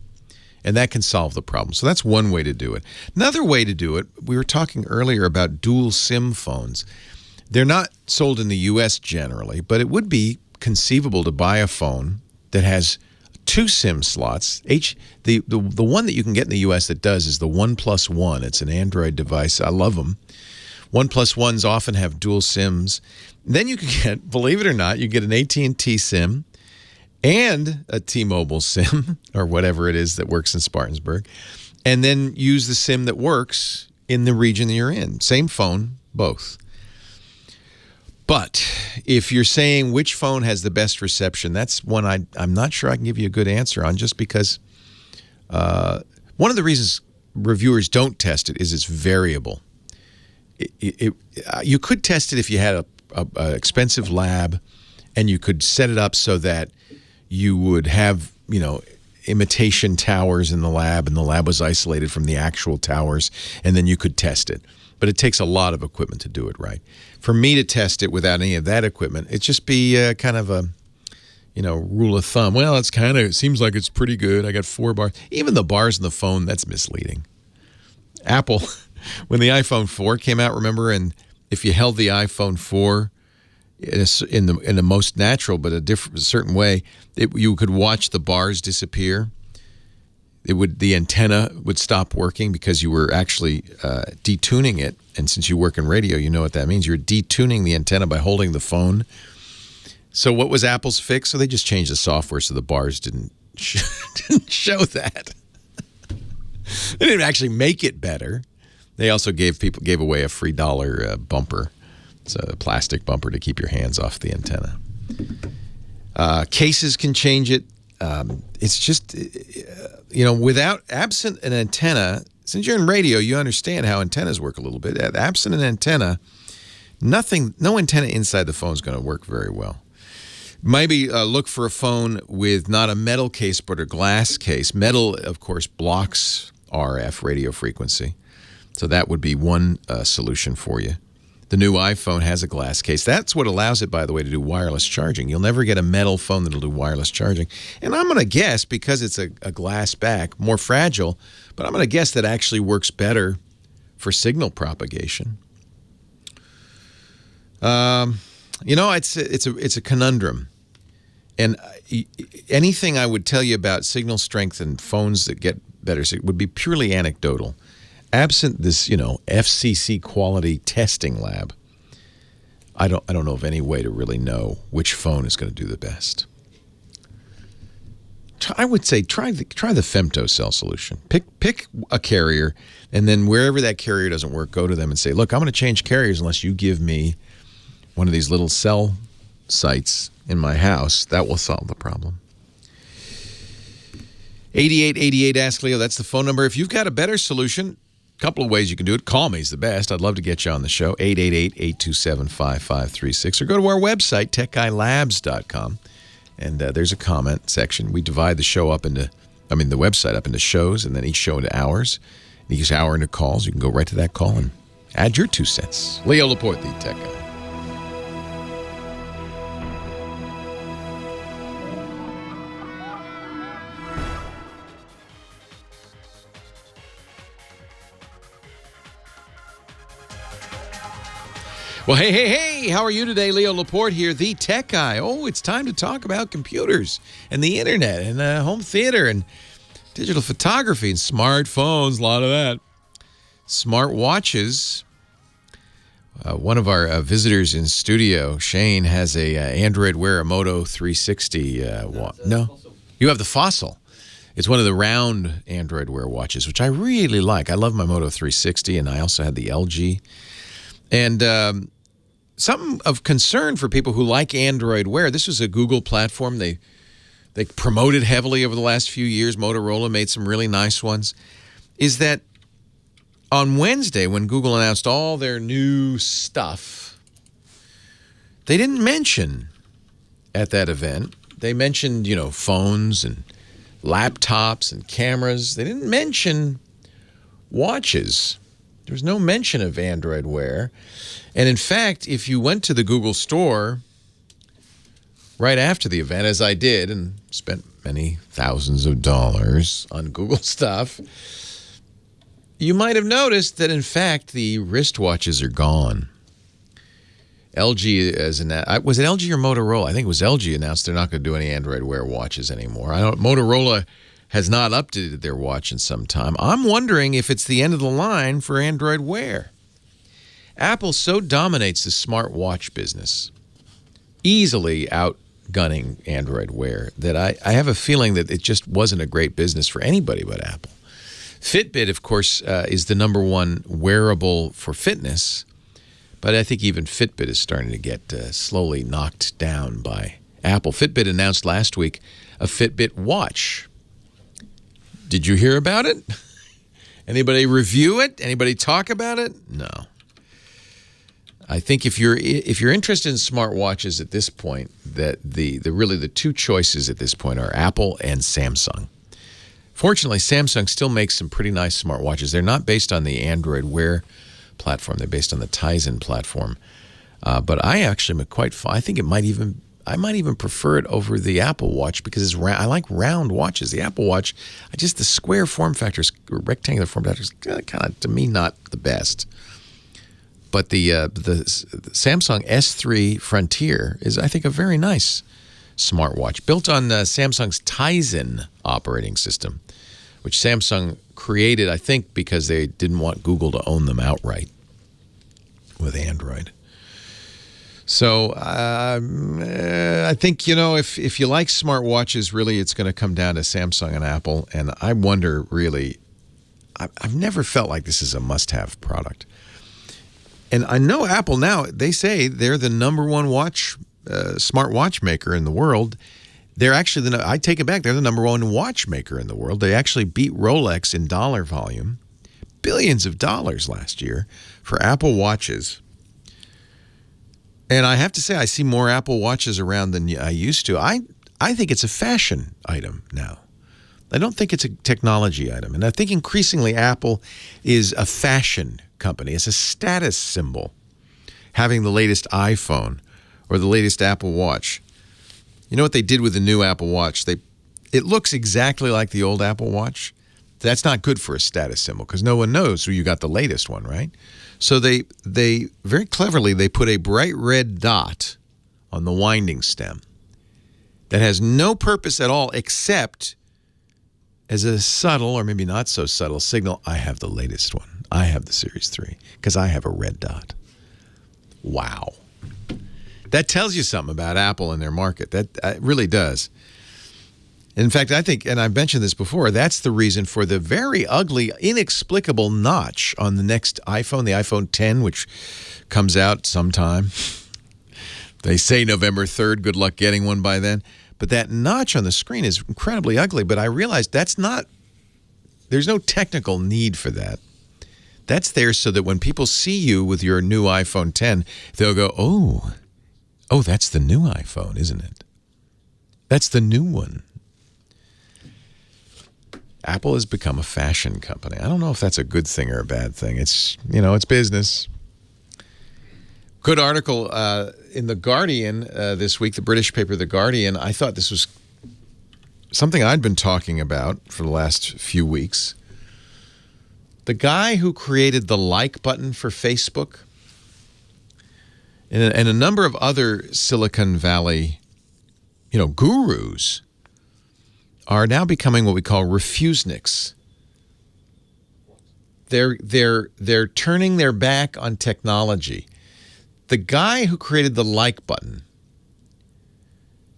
and that can solve the problem. So that's one way to do it. Another way to do it, we were talking earlier about dual SIM phones. They're not sold in the U.S. generally, but it would be conceivable to buy a phone that has two SIM slots. The one that you can get in the U.S. that does is the OnePlus One. It's an Android device. I love them. OnePlus Ones often have dual SIMs. Then you can get, believe it or not, you get an AT&T SIM and a T-Mobile SIM, or whatever it is that works in Spartanburg, and then use the SIM that works in the region that you're in. Same phone, both. But if you're saying which phone has the best reception, that's one I'm not sure I can give you a good answer on, just because one of the reasons reviewers don't test it is it's variable. You could test it if you had a expensive lab, and you could set it up so that you would have, imitation towers in the lab, and the lab was isolated from the actual towers, and then you could test it. But it takes a lot of equipment to do it right. For me to test it without any of that equipment, it'd just be kind of a, rule of thumb. Well, it seems like it's pretty good. I got 4 bars. Even the bars in the phone, that's misleading. Apple, when the iPhone 4 came out, remember, and if you held the iPhone 4 in the most natural but a certain way, you could watch the bars disappear. The antenna would stop working because you were actually detuning it. And since you work in radio, you know what that means. You're detuning the antenna by holding the phone. So what was Apple's fix? So they just changed the software so the bars didn't show that. They didn't actually make it better. They also gave away a free dollar bumper. It's a plastic bumper to keep your hands off the antenna. Cases can change it. It's just, absent an antenna, since you're in radio, you understand how antennas work a little bit. Absent an antenna, no antenna inside the phone is going to work very well. Maybe look for a phone with not a metal case but a glass case. Metal, of course, blocks RF, radio frequency. So that would be one solution for you. The new iPhone has a glass case. That's what allows it, by the way, to do wireless charging. You'll never get a metal phone that'll do wireless charging. And I'm going to guess, because it's a glass back, more fragile, but I'm going to guess that actually works better for signal propagation. It's a conundrum. And anything I would tell you about signal strength and phones that get better would be purely anecdotal. Absent this, FCC quality testing lab, I don't know of any way to really know which phone is going to do the best. I would say try the femtocell solution. Pick a carrier, and then wherever that carrier doesn't work, go to them and say, look, I'm going to change carriers unless you give me one of these little cell sites in my house. That will solve the problem. 8888 Ask Leo, that's the phone number. If you've got a better solution, a couple of ways you can do it. Call me is the best. I'd love to get you on the show. 888-827-5536. Or go to our website, techguylabs.com. And there's a comment section. We divide the website up into shows, and then each show into hours. Each hour into calls. You can go right to that call and add your 2 cents. Leo Laporte, the Tech Guy. Well, hey, how are you today? Leo Laporte here, the Tech Guy. Oh, it's time to talk about computers and the internet and home theater and digital photography and smartphones, a lot of that. Smart watches. One of our visitors in studio, Shane, has a Android Wear, a Moto 360 watch. No, you have the Fossil. It's one of the round Android Wear watches, which I really like. I love my Moto 360, and I also had the LG. And something of concern for people who like Android Wear. This was a Google platform. They promoted heavily over the last few years. Motorola made some really nice ones. Is that on Wednesday, when Google announced all their new stuff, they didn't mention at that event. They mentioned, phones and laptops and cameras. They didn't mention watches. There was no mention of Android Wear. And in fact, if you went to the Google store right after the event, as I did, and spent many thousands of dollars on Google stuff, you might have noticed that, in fact, the wristwatches are gone. LG, was it LG or Motorola? I think it was LG announced they're not going to do any Android Wear watches anymore. Motorola has not updated their watch in some time. I'm wondering if it's the end of the line for Android Wear. Apple so dominates the smartwatch business, easily outgunning Android Wear, that I have a feeling that it just wasn't a great business for anybody but Apple. Fitbit, of course, is the number one wearable for fitness, but I think even Fitbit is starting to get slowly knocked down by Apple. Fitbit announced last week a Fitbit watch. Did you hear about it? Anybody review it? Anybody talk about it? No. I think if you're interested in smartwatches at this point, that the two choices at this point are Apple and Samsung. Fortunately, Samsung still makes some pretty nice smartwatches. They're not based on the Android Wear platform. They're based on the Tizen platform. But I actually am I think I might even prefer it over the Apple Watch because I like round watches. The Apple Watch, the square form factors, rectangular form factors, kind of, to me, not the best. But the Samsung S3 Frontier is, I think, a very nice smartwatch built on Samsung's Tizen operating system, which Samsung created, I think, because they didn't want Google to own them outright with Android. So I think, if you like smartwatches, really it's going to come down to Samsung and Apple. And I wonder, really, I've never felt like this is a must-have product. And I know Apple now, they say they're the number one smart watch maker in the world. They're actually, I take it back, they're the number one watchmaker in the world. They actually beat Rolex in dollar volume, billions of dollars last year for Apple Watches. And I have to say, I see more Apple Watches around than I used to. I think it's a fashion item now. I don't think it's a technology item. And I think increasingly Apple is a fashion company. It's a status symbol. having the latest iPhone or the latest Apple Watch. You know what they did with the new Apple Watch? It looks exactly like the old Apple Watch. That's not good for a status symbol because no one knows who you got the latest one, right? So they very cleverly, they put a bright red dot on the winding stem that has no purpose at all except as a subtle, or maybe not so subtle, signal, I have the latest one. I have the Series 3 because I have a red dot. Wow. That tells you something about Apple and their market. That it really does. In fact, I think, and I've mentioned this before, that's the reason for the very ugly, inexplicable notch on the next iPhone, the iPhone 10, which comes out sometime. They say November 3rd. Good luck getting one by then. But that notch on the screen is incredibly ugly. But I realized there's no technical need for that. That's there so that when people see you with your new iPhone 10, they'll go, oh, that's the new iPhone, isn't it? That's the new one. Apple has become a fashion company. I don't know if that's a good thing or a bad thing. It's business. Good article in The Guardian this week, the British paper The Guardian. I thought this was something I'd been talking about for the last few weeks. The guy who created the like button for Facebook and a number of other Silicon Valley, gurus are now becoming what we call refuseniks. They're turning their back on technology. The guy who created the like button,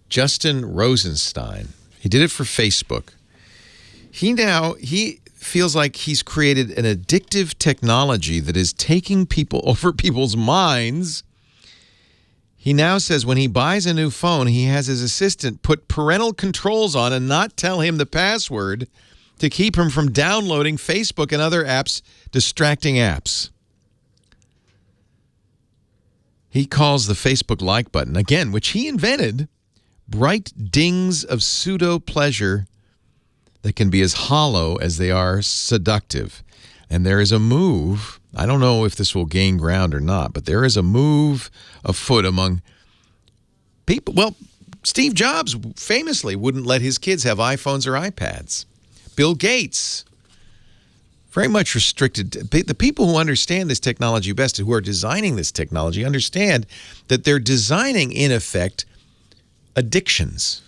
Justin Rosenstein, he did it for Facebook. He feels like he's created an addictive technology that is taking people over people's minds. He now says when he buys a new phone, he has his assistant put parental controls on and not tell him the password to keep him from downloading Facebook and other distracting apps. He calls the Facebook like button, again, which he invented, bright dings of pseudo-pleasure that can be as hollow as they are seductive. And there is a move, I don't know if this will gain ground or not, but there is a move afoot among people. Well, Steve Jobs famously wouldn't let his kids have iPhones or iPads. Bill Gates, very much restricted. The people who understand this technology best, who are designing this technology, understand that they're designing, in effect, addictions.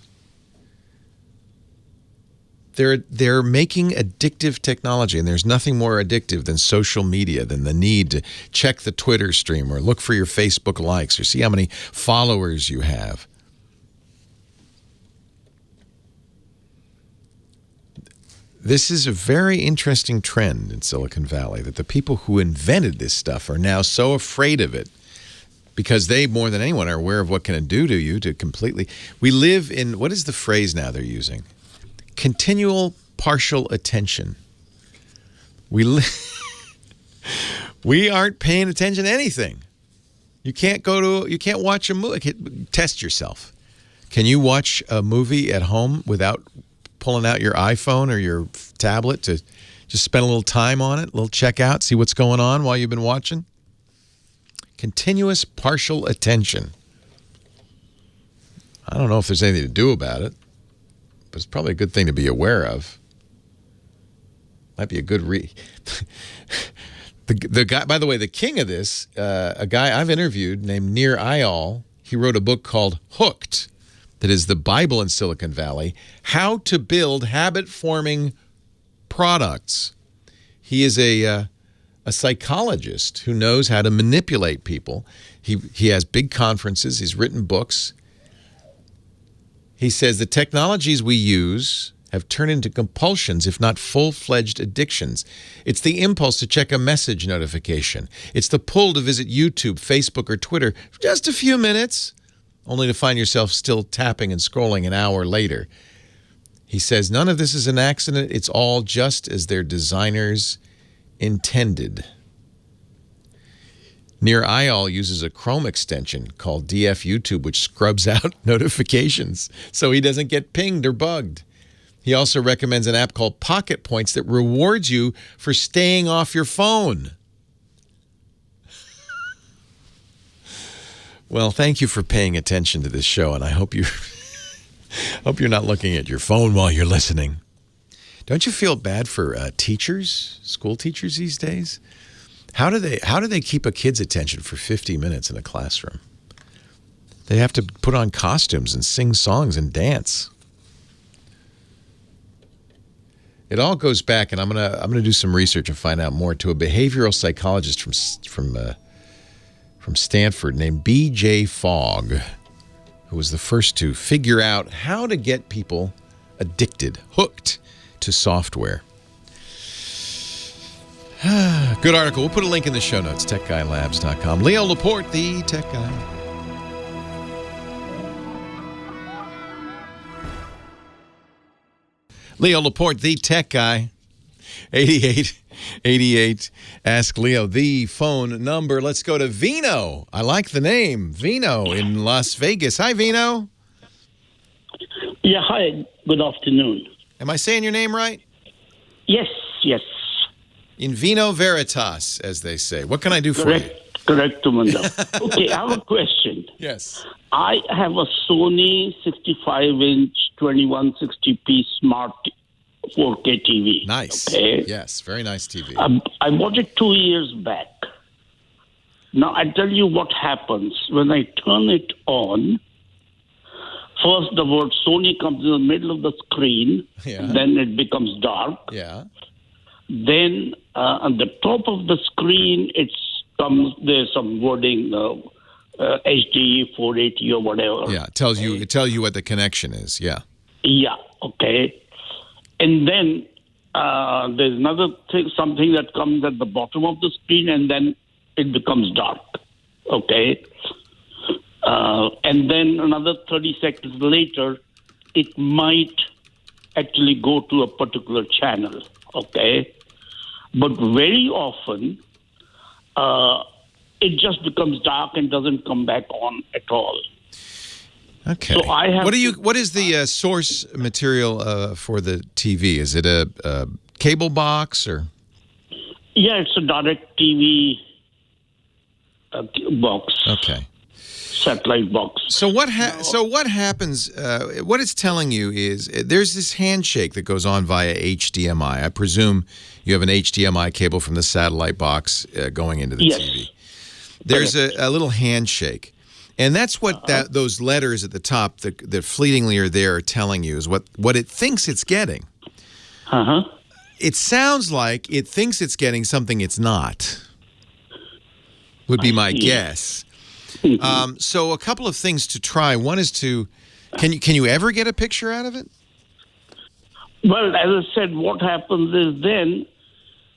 They're making addictive technology, and there's nothing more addictive than social media, than the need to check the Twitter stream or look for your Facebook likes or see how many followers you have. This is a very interesting trend in Silicon Valley, that the people who invented this stuff are now so afraid of it because they, more than anyone, are aware of what can it do to you to completely... We live in... What is the phrase now they're using? Continual partial attention. We aren't paying attention to anything. You can't watch a movie. Test yourself. Can you watch a movie at home without pulling out your iPhone or your tablet to just spend a little time on it, a little check out, see what's going on while you've been watching? Continuous partial attention. I don't know if there's anything to do about it, but it's probably a good thing to be aware of. Might be a good The guy, by the way, the king of this, a guy I've interviewed named Nir Eyal, he wrote a book called Hooked, that is the Bible in Silicon Valley, How to Build Habit-Forming Products. He is a psychologist who knows how to manipulate people. He has big conferences. He's written books. He says the technologies we use have turned into compulsions, if not full-fledged addictions. It's the impulse to check a message notification. It's the pull to visit YouTube, Facebook, or Twitter for just a few minutes, only to find yourself still tapping and scrolling an hour later. He says none of this is an accident. It's all just as their designers intended. Nir Eyal uses a Chrome extension called DF YouTube, which scrubs out notifications so he doesn't get pinged or bugged. He also recommends an app called Pocket Points that rewards you for staying off your phone. Well, thank you for paying attention to this show, and I hope you're not looking at your phone while you're listening. Don't you feel bad for teachers, school teachers these days? How do they keep a kid's attention for 50 minutes in a classroom? They have to put on costumes and sing songs and dance. It all goes back, and I'm gonna do some research and find out more, to a behavioral psychologist from Stanford named B.J. Fogg, who was the first to figure out how to get people addicted, hooked to software. Good article. We'll put a link in the show notes, techguylabs.com. Leo Laporte, the tech guy. Leo Laporte, the tech guy. 8888. Ask Leo, the phone number. Let's go to Vino. I like the name. Vino in Las Vegas. Hi, Vino. Yeah, hi. Good afternoon. Am I saying your name right? Yes. In vino veritas, as they say. What can I do for you? Correct, Munda. Okay, I have a question. Yes. I have a Sony 65-inch 2160p smart 4K TV. Nice. Okay? Yes, very nice TV. I bought it 2 years back. Now, I tell you what happens. When I turn it on, first the word Sony comes in the middle of the screen. Yeah. Then it becomes dark. Yeah. Then on the top of the screen, there's some wording, HD 480 or whatever. Yeah, it tells you what the connection is. Yeah. Yeah. Okay. And then there's another thing, something that comes at the bottom of the screen, and then it becomes dark. Okay. And then another 30 seconds later, it might actually go to a particular channel. Okay. But very often, it just becomes dark and doesn't come back on at all. Okay. So I have What is the source material for the TV? Is it a cable box or? Yeah, it's a direct TV box. Okay. Satellite box. So what happens? What it's telling you is there's this handshake that goes on via HDMI. I presume you have an HDMI cable from the satellite box going into the TV. There's a little handshake, and that's what those letters at the top that fleetingly are there are telling you is what it thinks it's getting. It sounds like it thinks it's getting something it's not. Would be my guess. So a couple of things to try. One is can you ever get a picture out of it? Well, as I said, what happens is then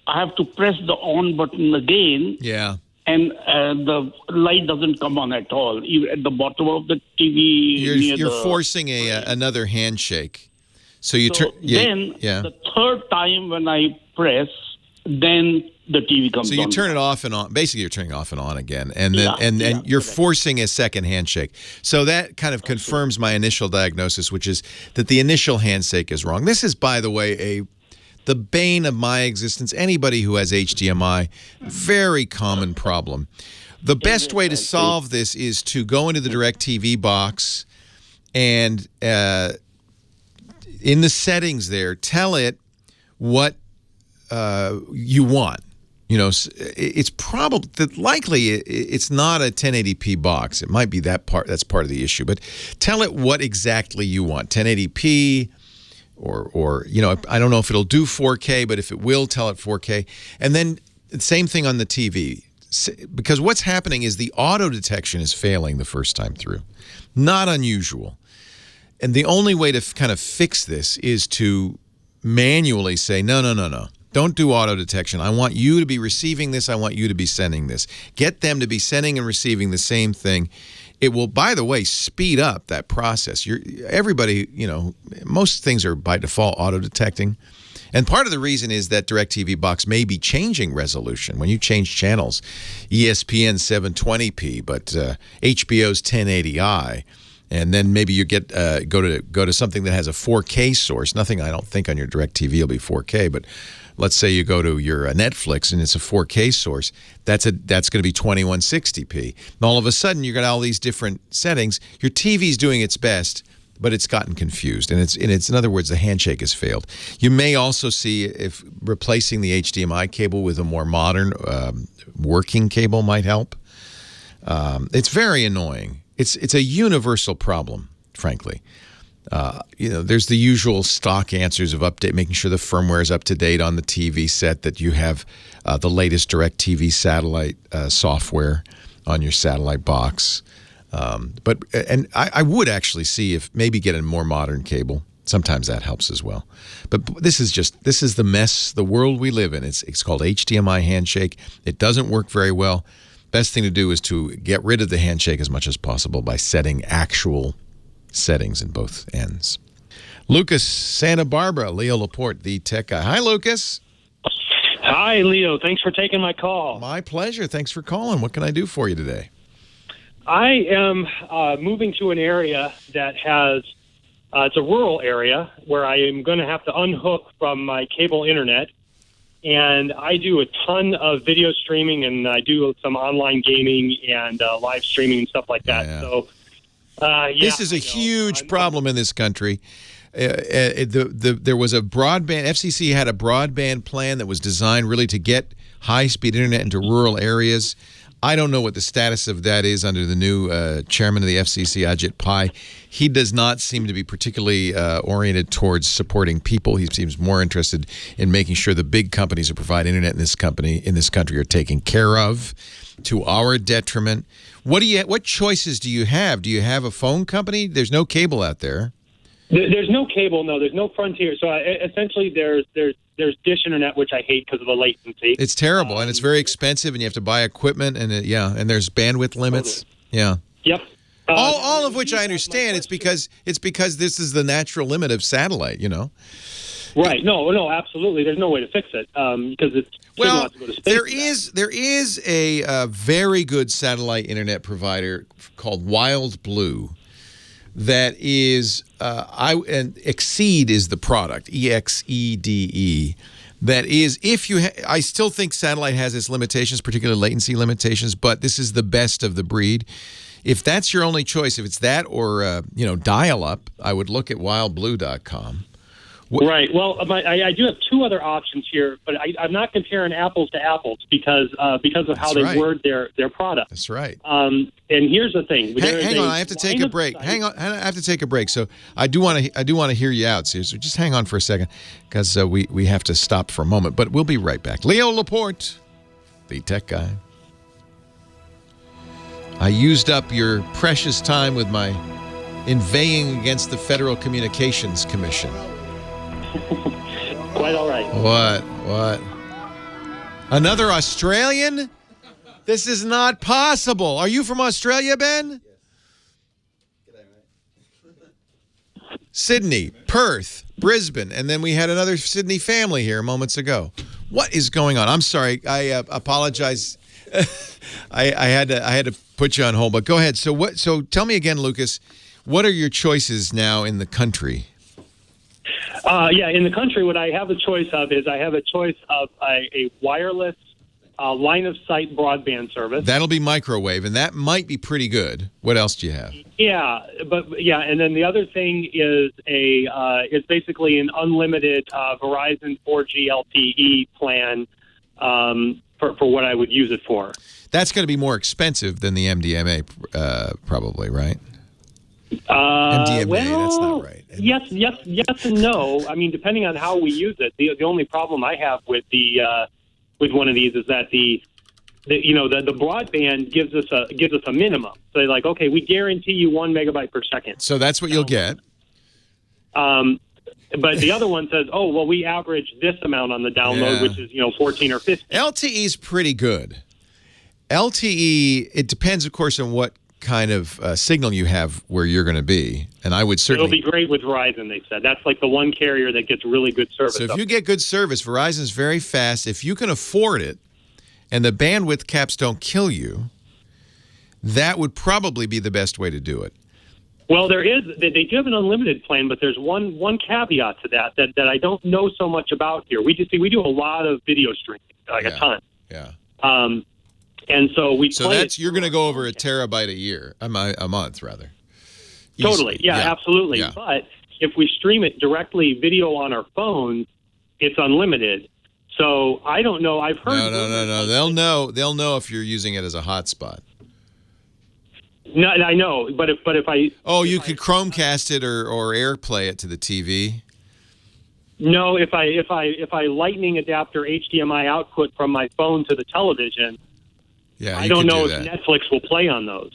I have to press the on button again. Yeah. And the light doesn't come on at all. At the bottom of the TV, you're forcing another handshake. So you turn. Then the third time when I press, then the TV comes on. So you turn it off and on. Basically, you're turning off and on again, and then you're forcing a second handshake. So that kind of confirms my initial diagnosis, which is that the initial handshake is wrong. This is, by the way, the bane of my existence. Anybody who has HDMI, very common problem. The best way to solve this is to go into the DirecTV box and in the settings there, tell it what you want. You know, it's probably likely it's not a 1080p box. It might be that's part of the issue. But tell it what exactly you want. 1080p. Or you know, I don't know if it'll do 4K, but if it will, tell it 4K. And then same thing on the TV. Because what's happening is the auto detection is failing the first time through. Not unusual. And the only way to kind of fix this is to manually say, no. Don't do auto detection. I want you to be receiving this. I want you to be sending this. Get them to be sending and receiving the same thing. It will, by the way, speed up that process. Everybody, you know, most things are by default auto detecting. And part of the reason is that DirecTV box may be changing resolution. When you change channels, ESPN 720p, but HBO's 1080i. And then maybe you get go to something that has a 4K source. Nothing, I don't think, on your DirecTV will be 4K, but let's say you go to your Netflix and it's a 4K source. That's going to be 2160p. And all of a sudden, you got all these different settings. Your TV's doing its best, but it's gotten confused, and it's in other words, the handshake has failed. You may also see if replacing the HDMI cable with a more modern working cable might help. It's very annoying. It's a universal problem, frankly. There's the usual stock answers of update, making sure the firmware is up to date on the TV set, that you have the latest DirecTV satellite software on your satellite box. But I would actually see if maybe get a more modern cable. Sometimes that helps as well. But this is the mess, the world we live in. It's called HDMI handshake. It doesn't work very well. Best thing to do is to get rid of the handshake as much as possible by setting actual settings in both ends. Lucas, Santa Barbara, Leo Laporte, the tech guy. Hi, Lucas. Hi, Leo. Thanks for taking my call. My pleasure. Thanks for calling. What can I do for you today? I am moving to an area that has, it's a rural area where I am going to have to unhook from my cable internet. And I do a ton of video streaming, and I do some online gaming and live streaming and stuff like that. Yeah. So, this is a huge problem in this country. There was a broadband, FCC had a broadband plan that was designed really to get high-speed internet into rural areas. I don't know what the status of that is under the new chairman of the FCC, Ajit Pai. He does not seem to be particularly oriented towards supporting people. He seems more interested in making sure the big companies who provide internet in this country are taken care of, to our detriment. What choices do you have? Do you have a phone company? There's no cable out there. There's no cable. No, there's no Frontier. So essentially, there's Dish Internet, which I hate because of the latency. It's terrible, and it's very expensive, and you have to buy equipment, and and there's bandwidth limits. Yeah. Yep. All of which I understand. It's because this is the natural limit of satellite. Right. No, absolutely. There's no way to fix it because it's well. There is a very good satellite internet provider called Wild Blue. That is, and Exceed is the product, EXEDE. That is, I still think satellite has its limitations, particularly latency limitations, but this is the best of the breed. If that's your only choice, if it's that or, dial-up, I would look at wildblue.com. Right. Well, I do have two other options here, but I'm not comparing apples to apples because of how they word their product. That's right. And here's the thing. Hang on, I have to take a break. Hang on, I have to take a break. So I do want to hear you out, so just hang on for a second because we have to stop for a moment. But we'll be right back. Leo Laporte, the tech guy. I used up your precious time with my inveighing against the Federal Communications Commission. Quite all right. What? Another Australian? This is not possible. Are you from Australia, Ben? Yes. Sydney, Perth, Brisbane, and then we had another Sydney family here moments ago. What is going on? I'm sorry. I apologize. I had to put you on hold, but go ahead. So tell me again, Lucas, what are your choices now in the country? In the country, what I have a choice of is a wireless line-of-sight broadband service. That'll be microwave, and that might be pretty good. What else do you have? And then the other thing is basically an unlimited Verizon 4G LTE plan for what I would use it for. That's going to be more expensive than the MDMA, probably, right? MDMA, that's not right. Yes and no. I mean, depending on how we use it. The only problem I have with with one of these is that the broadband gives us a minimum. So they're like, okay, we guarantee you 1 megabyte per second. So that's what you'll get. But the other one says, oh, well, we average this amount on the download, which is 14 or 15. LTE is pretty good. LTE, it depends, of course, on what kind of signal you have where you're going to be, and I would certainly. It'll be great with Verizon. They said that's like the one carrier that gets really good service. So if you get good service, Verizon's very fast. If you can afford it, and the bandwidth caps don't kill you, that would probably be the best way to do it. Well, there is. They do have an unlimited plan, but there's one caveat to that I don't know so much about here. We do a lot of video streaming, like a ton. Yeah. And so you're going to go over a terabyte a month rather. Totally. Easily. Yeah, absolutely. Yeah. But if we stream it directly video on our phones, it's unlimited. So I don't know. I've heard. No. They'll know if you're using it as a hotspot. No, I know, but if I you could Chromecast it or AirPlay it to the TV. No, if I lightning adapter HDMI output from my phone to the television, I don't know if Netflix will play on those.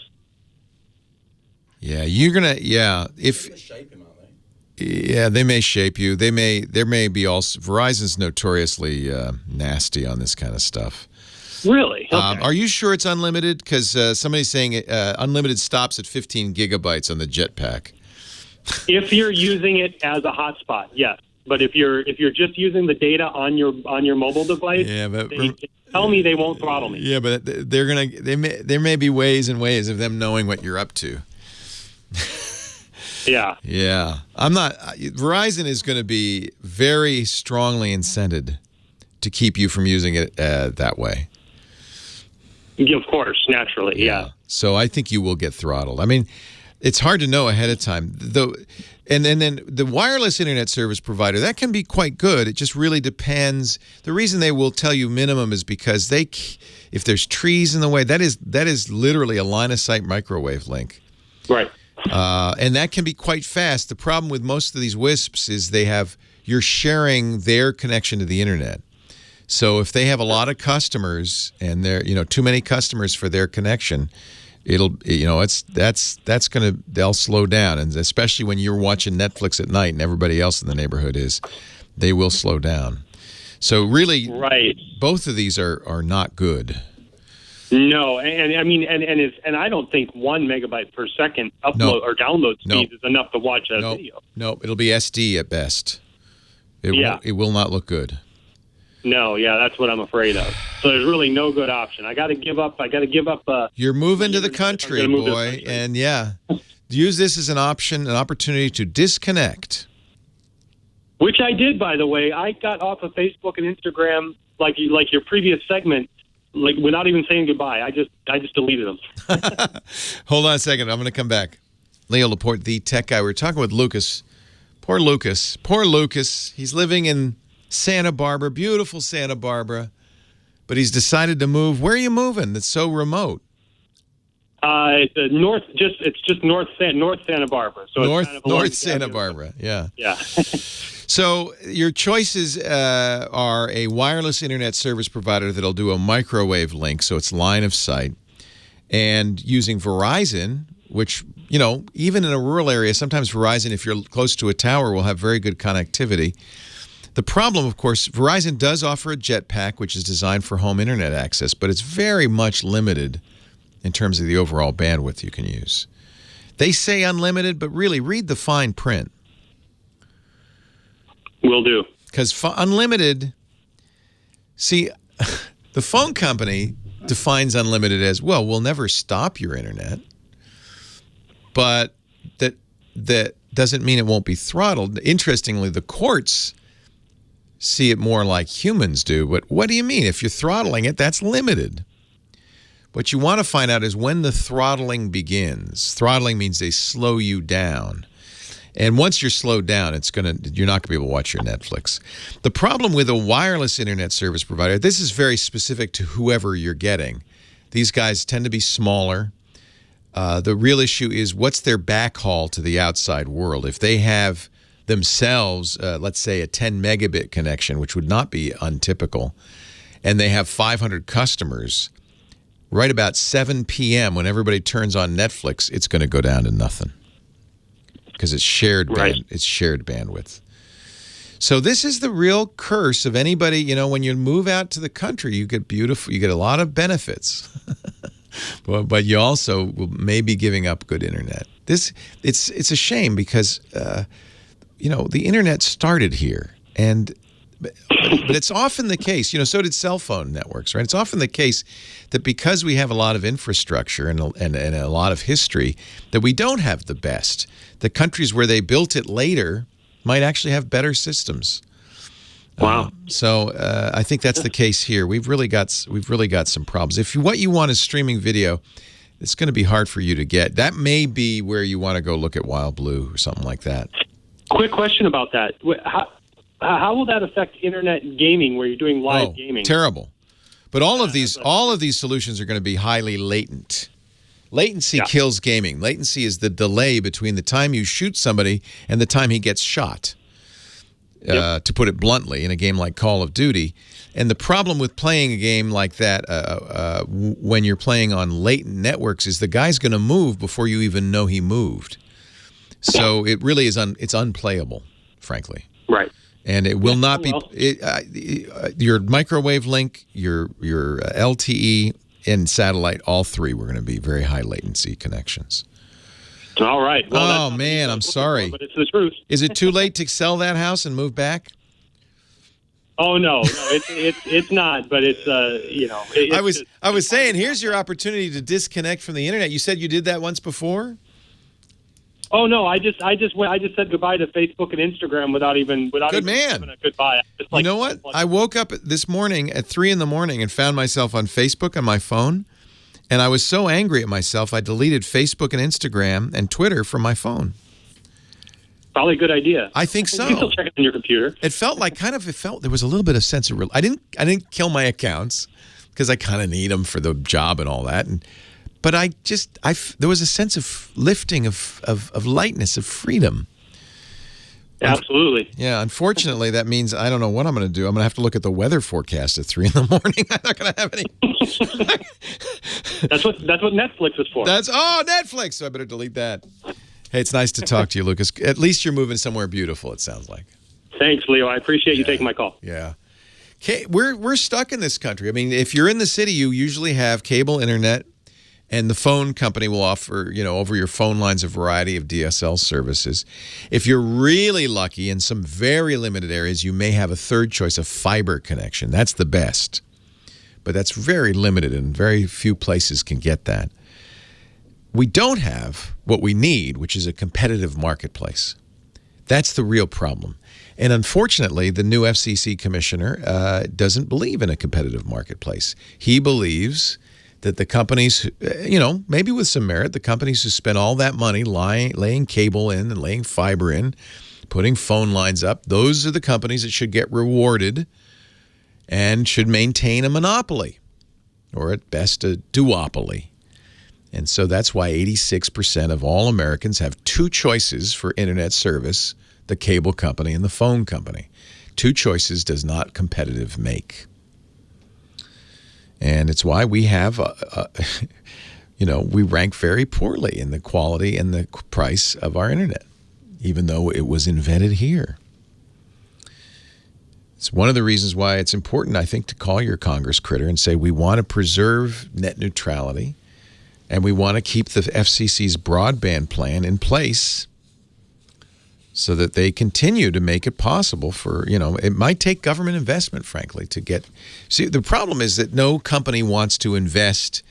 Yeah, you're gonna. Yeah, if. Yeah, they may shape you. There may be also. Verizon's notoriously nasty on this kind of stuff. Really? Okay. Are you sure it's unlimited? Because somebody's saying unlimited stops at 15 gigabytes on the Jetpack. If you're using it as a hotspot, yes. But if you're just using the data on your mobile device, they tell me they won't throttle me. Yeah, but there may be ways and ways of them knowing what you're up to. Yeah. Yeah. Verizon is going to be very strongly incented to keep you from using it that way. Of course, naturally, yeah. So I think you will get throttled. I mean, it's hard to know ahead of time. And then the wireless internet service provider, that can be quite good. It just really depends. The reason they will tell you minimum is because if there's trees in the way, that is literally a line-of-sight microwave link. Right. And that can be quite fast. The problem with most of these WISPs is you're sharing their connection to the internet. So if they have a lot of customers and they're too many customers for their connection, they'll slow down, and especially when you're watching Netflix at night and everybody else in the neighborhood is, they will slow down. So really, both of these are not good. No, and I mean, and I don't think 1 megabyte per second upload or download speed is enough to watch a video. No, it'll be SD at best. It will not look good. No, that's what I'm afraid of. So there's really no good option. I got to give up. You're moving to the country, boy, and use this as an opportunity to disconnect. Which I did, by the way. I got off of Facebook and Instagram, like your previous segment, like without even saying goodbye. I just deleted them. Hold on a second. I'm going to come back. Leo Laporte, the tech guy. We're talking with Lucas. Poor Lucas. He's living in Santa Barbara, beautiful Santa Barbara, but he's decided to move. Where are you moving? That's so remote. It's just north Santa Barbara. So North Santa Barbara. Yeah. Yeah. So your choices are a wireless internet service provider that'll do a microwave link, so it's line of sight, and using Verizon, which even in a rural area, sometimes Verizon, if you're close to a tower, will have very good connectivity. The problem, of course, Verizon does offer a Jetpack, which is designed for home internet access, but it's very much limited in terms of the overall bandwidth you can use. They say unlimited, but really read the fine print. Will do. Because unlimited, see, the phone company defines unlimited as, well, we'll never stop your internet, but that doesn't mean it won't be throttled. Interestingly, the courts see it more like humans do. But what do you mean? If you're throttling it, that's limited. What you want to find out is when the throttling begins. Throttling means they slow you down. And once you're slowed down, you're not going to be able to watch your Netflix. The problem with a wireless internet service provider, this is very specific to whoever you're getting. These guys tend to be smaller. The real issue is what's their backhaul to the outside world. If they have themselves, let's say a 10 megabit connection, which would not be untypical, and they have 500 customers, right about 7 p.m. when everybody turns on Netflix, it's going to go down to nothing because it's shared bandwidth. So this is the real curse of anybody. When you move out to the country, you get a lot of benefits, but you also may be giving up good internet. It's a shame because the internet started here, and But it's often the case, so did cell phone networks, right? It's often the case that because we have a lot of infrastructure and a lot of history, that we don't have the best. The countries where they built it later might actually have better systems. Wow. So I think that's the case here. We've really got some problems. If what you want is streaming video, it's going to be hard for you to get. That may be where you want to go look at Wild Blue or something like that. Quick question about that. How will that affect internet gaming where you're doing live gaming? Terrible. But all of these solutions are going to be highly latent. Latency kills gaming. Latency is the delay between the time you shoot somebody and the time he gets shot. To put it bluntly, in a game like Call of Duty. And the problem with playing a game like that when you're playing on latent networks is the guy's going to move before you even know he moved. So it really is it's unplayable, frankly. Right. And it will not be your microwave link, your LTE, and satellite. All three were going to be very high latency connections. All right. Well, man, I'm sorry. But it's the truth. Is it too late to sell that house and move back? Oh no, it's not. But it's I was saying, here's your opportunity to disconnect from the internet. You said you did that once before. Oh no, I just said goodbye to Facebook and Instagram without even having a goodbye. You know what? I woke up this morning at 3 a.m. and found myself on Facebook on my phone. And I was so angry at myself, I deleted Facebook and Instagram and Twitter from my phone. Probably a good idea. I think so. You can still check it on your computer. It felt like there was a little bit of sense of I didn't kill my accounts because I kind of need them for the job and all that. But there was a sense of lifting, of lightness, of freedom. Absolutely. Yeah, unfortunately, that means I don't know what I'm going to do. I'm going to have to look at the weather forecast at 3 a.m. I'm not going to have any. That's what Netflix is for. Netflix. So I better delete that. Hey, it's nice to talk to you, Lucas. At least you're moving somewhere beautiful, it sounds like. Thanks, Leo. I appreciate you taking my call. Yeah. Okay, we're stuck in this country. I mean, if you're in the city, you usually have cable internet. And the phone company will offer, over your phone lines, a variety of DSL services. If you're really lucky, in some very limited areas, you may have a third choice, a fiber connection. That's the best. But that's very limited, and very few places can get that. We don't have what we need, which is a competitive marketplace. That's the real problem. And unfortunately, the new FCC commissioner doesn't believe in a competitive marketplace. He believes that the companies, maybe with some merit, the companies who spend all that money laying cable in and laying fiber in, putting phone lines up, those are the companies that should get rewarded and should maintain a monopoly, or at best a duopoly. And so that's why 86% of all Americans have two choices for internet service, the cable company and the phone company. Two choices does not competitive make. And it's why we have, we rank very poorly in the quality and the price of our internet, even though it was invented here. It's one of the reasons why it's important, I think, to call your Congress critter and say we want to preserve net neutrality and we want to keep the FCC's broadband plan in place so that they continue to make it possible for, it might take government investment, frankly, to get. See, the problem is that no company wants to invest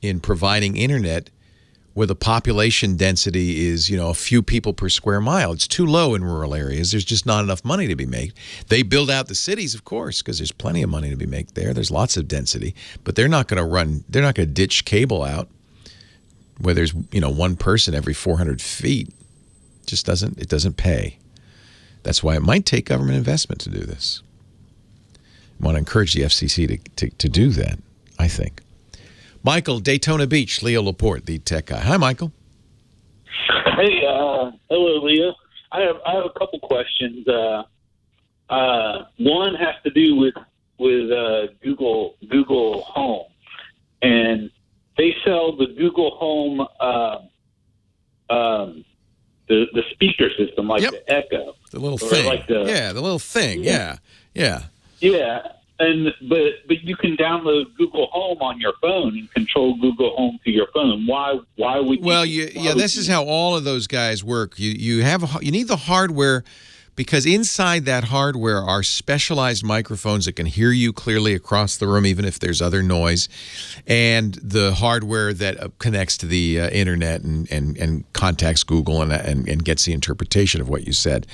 in providing internet where the population density is, a few people per square mile. It's too low in rural areas. There's just not enough money to be made. They build out the cities, of course, because there's plenty of money to be made there. There's lots of density, but they're not going to ditch cable out where there's, one person every 400 feet. It doesn't pay. That's why it might take government investment to do this. I want to encourage the FCC to do that, I think. Michael, Daytona Beach, Leo Laporte, the tech guy. Hi, Michael. Hey, hello, Leo. I have a couple questions. One has to do with Google Home, and they sell the Google Home the speaker system, like the Echo, the little thing. Like the little thing. Yeah. And but you can download Google Home on your phone and control Google Home to your phone. Why would you? Well, this is how all of those guys work. You need the hardware, because inside that hardware are specialized microphones that can hear you clearly across the room, even if there's other noise, and the hardware that connects to the internet and contacts Google and gets the interpretation of what you said.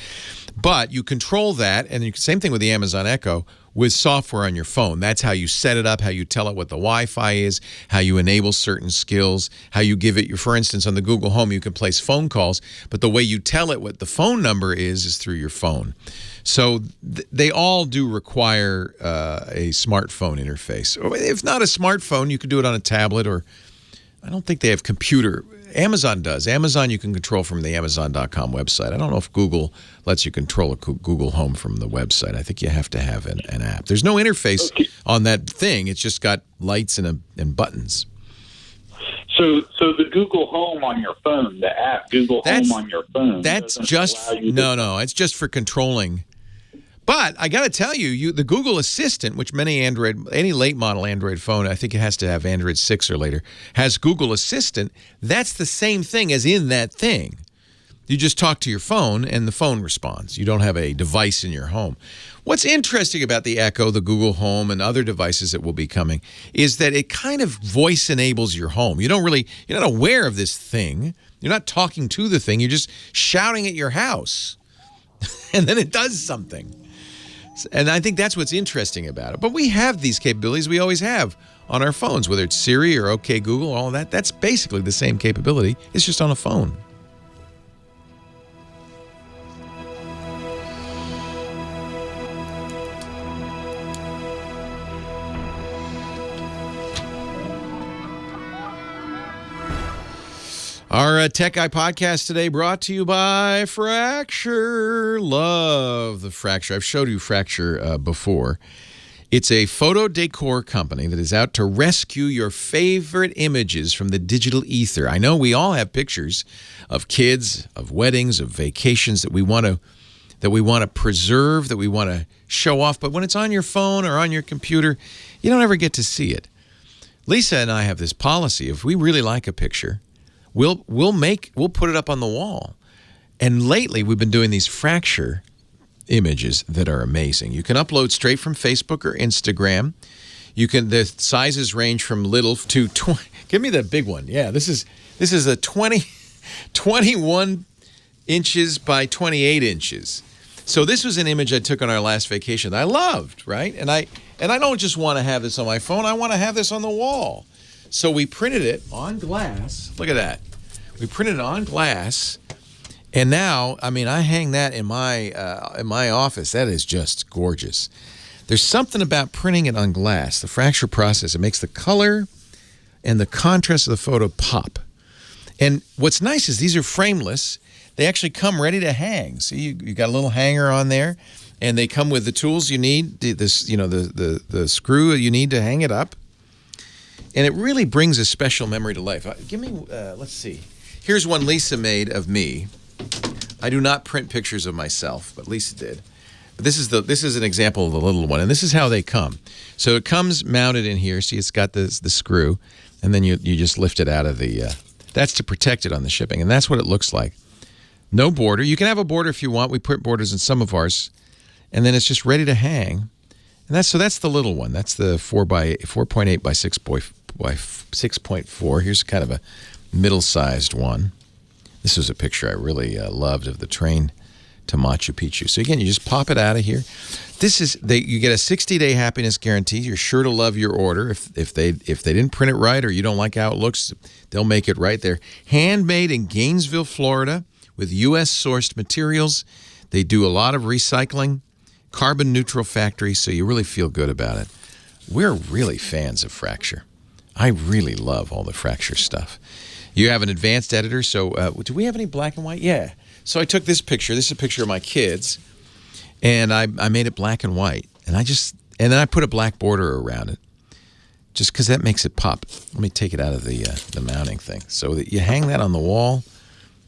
But you control that, and same thing with the Amazon Echo, with software on your phone. That's how you set it up, how you tell it what the Wi-Fi is, how you enable certain skills, how you give it for instance, on the Google Home, you can place phone calls, but the way you tell it what the phone number is through your phone. So they all do require a smartphone interface. Or if not a smartphone, you can do it on a tablet, or I don't think they have computer. Amazon does. Amazon you can control from the Amazon.com website. I don't know if Google lets you control a Google Home from the website. I think you have to have an app. There's no interface on that thing. It's just got lights and buttons. So the Google Home on your phone, the app Google Home on your phone. That's just it's just for controlling. But I got to tell you, the Google Assistant, which any late model Android phone, I think it has to have Android 6 or later, has Google Assistant. That's the same thing as in that thing. You just talk to your phone and the phone responds. You don't have a device in your home. What's interesting about the Echo, the Google Home, and other devices that will be coming is that it kind of voice enables your home. You're not aware of this thing. You're not talking to the thing. You're just shouting at your house. And then it does something. And I think that's what's interesting about it. But we have these capabilities we always have on our phones, whether it's Siri or OK Google, all of that. That's basically the same capability. It's just on a phone. Our Tech Guy podcast today brought to you by Fracture. Love the Fracture. I've showed you Fracture before. It's a photo decor company that is out to rescue your favorite images from the digital ether. I know we all have pictures of kids, of weddings, of vacations that we want to preserve, that we want to show off. But when it's on your phone or on your computer, you don't ever get to see it. Lisa and I have this policy. If we really like a picture, we'll put it up on the wall. And lately, we've been doing these Fracture images that are amazing. You can upload straight from Facebook or Instagram. The sizes range from little to 20. Give me the big one. Yeah, this is a 21 inches by 28 inches. So this was an image I took on our last vacation that I loved, right? And I don't just want to have this on my phone. I want to have this on the wall. So we printed it on glass. Look at that. We printed it on glass. And now, I hang that in my office. That is just gorgeous. There's something about printing it on glass, the Fracture process. It makes the color and the contrast of the photo pop. And what's nice is these are frameless. They actually come ready to hang. See, you got a little hanger on there, and they come with the tools you need, the screw you need to hang it up. And it really brings a special memory to life. Let's see. Here's one Lisa made of me. I do not print pictures of myself, but Lisa did. But this is an example of the little one, and this is how they come. So it comes mounted in here. See, it's got the screw, and then you just lift it out of the. That's to protect it on the shipping, and that's what it looks like. No border. You can have a border if you want. We put borders in some of ours, and then it's just ready to hang. And that's the little one. That's the 4.8 by 6.4. Here's kind of a middle-sized one. This was a picture I really loved of the train to Machu Picchu. So again, you just pop it out of here. You get a 60-day happiness guarantee. You're sure to love your order. If they didn't print it right or you don't like how it looks, they'll make it right there. Handmade in Gainesville, Florida, with U.S. sourced materials. They do a lot of recycling, carbon neutral factory, so you really feel good about it. We're really fans of Fracture. I really love all the Fracture stuff. You have an advanced editor, so do we have any black and white? Yeah. So I took this picture. This is a picture of my kids, and I made it black and white. And then I put a black border around it, just because that makes it pop. Let me take it out of the mounting thing. So that you hang that on the wall.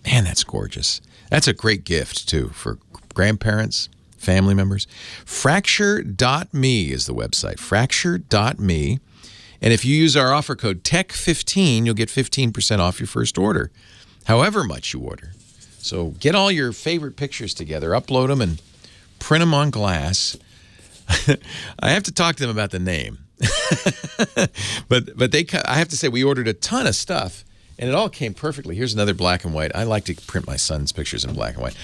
Man, that's gorgeous. That's a great gift, too, for grandparents, family members. Fracture.me is the website. Fracture.me. And if you use our offer code TECH15, you'll get 15% off your first order, however much you order. So get all your favorite pictures together, upload them, and print them on glass. I have to talk to them about the name. but I have to say, we ordered a ton of stuff, and it all came perfectly. Here's another black and white. I like to print my son's pictures in black and white.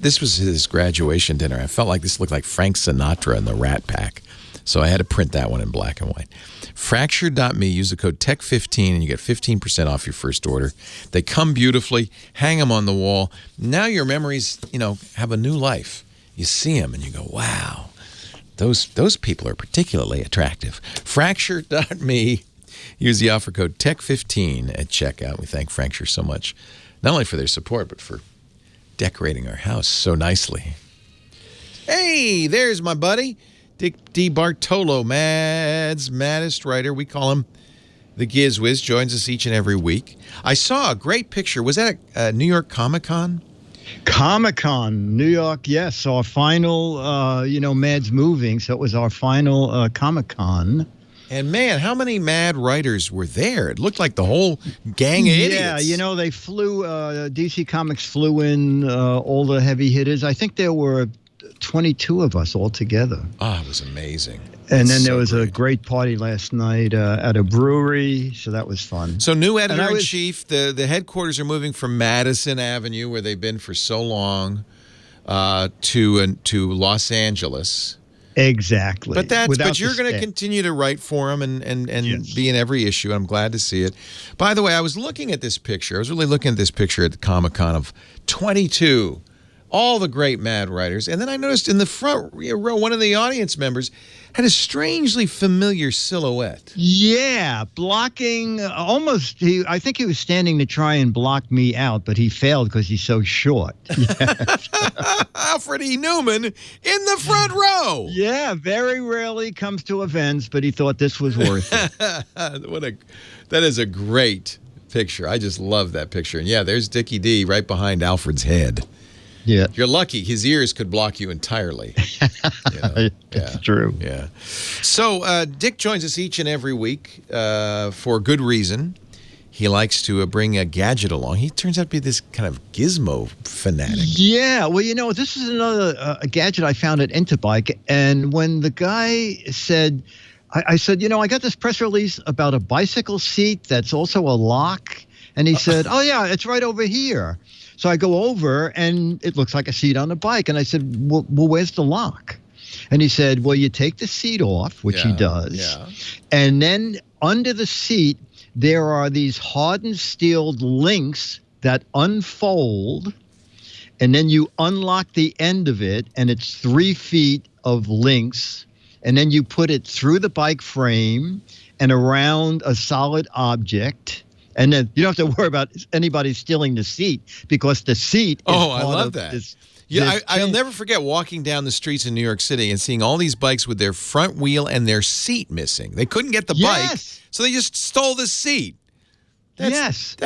This was his graduation dinner. I felt like this looked like Frank Sinatra in the Rat Pack. So I had to print that one in black and white. Fracture.me, use the code TECH15 and you get 15% off your first order. They come beautifully, hang them on the wall. Now your memories, have a new life. You see them and you go, wow, those people are particularly attractive. Fracture.me, use the offer code TECH15 at checkout. We thank Fracture so much, not only for their support, but for decorating our house so nicely. Hey, there's my buddy. Dick D. Bartolo, Mad's maddest writer. We call him the Giz Wiz. Joins us each and every week. I saw a great picture. Was that a New York Comic-Con? Comic-Con, New York, yes. Our final, Mad's moving, so it was our final Comic-Con. And, man, how many Mad writers were there? It looked like the whole gang of idiots. Yeah, they flew, DC Comics flew in all the heavy hitters. I think there were 22 of us all together. Oh, it was amazing. And then there was a great party last night at a brewery, so that was fun. So new editor-in-chief, the headquarters are moving from Madison Avenue, where they've been for so long, to Los Angeles. Exactly. But you're going to continue to write for them and yes, be in every issue. I'm glad to see it. By the way, I was looking at this picture. I was really looking at this picture at the Comic-Con of 22. All the great Mad writers. And then I noticed in the front row, one of the audience members had a strangely familiar silhouette. Yeah, blocking almost. I think he was standing to try and block me out, but he failed because he's so short. Yes. Alfred E. Newman in the front row. Yeah, very rarely comes to events, but he thought this was worth it. That is a great picture. I just love that picture. And yeah, there's Dickie D right behind Alfred's head. Yeah, you're lucky. His ears could block you entirely. That's true. Yeah. So Dick joins us each and every week for good reason. He likes to bring a gadget along. He turns out to be this kind of gizmo fanatic. Yeah. Well, this is another gadget I found at Interbike, and when the guy said, I said, I got this press release about a bicycle seat that's also a lock, and he said, oh yeah, it's right over here. So I go over, and it looks like a seat on a bike. And I said, well, where's the lock? And he said, well, you take the seat off, which he does. Yeah. And then under the seat, there are these hardened steel links that unfold. And then you unlock the end of it, and it's 3 feet of links. And then you put it through the bike frame and around a solid object. And then you don't have to worry about anybody stealing the seat because the seat is I love that. I'll never forget walking down the streets in New York City and seeing all these bikes with their front wheel and their seat missing. They couldn't get the bike, so they just stole the seat. That's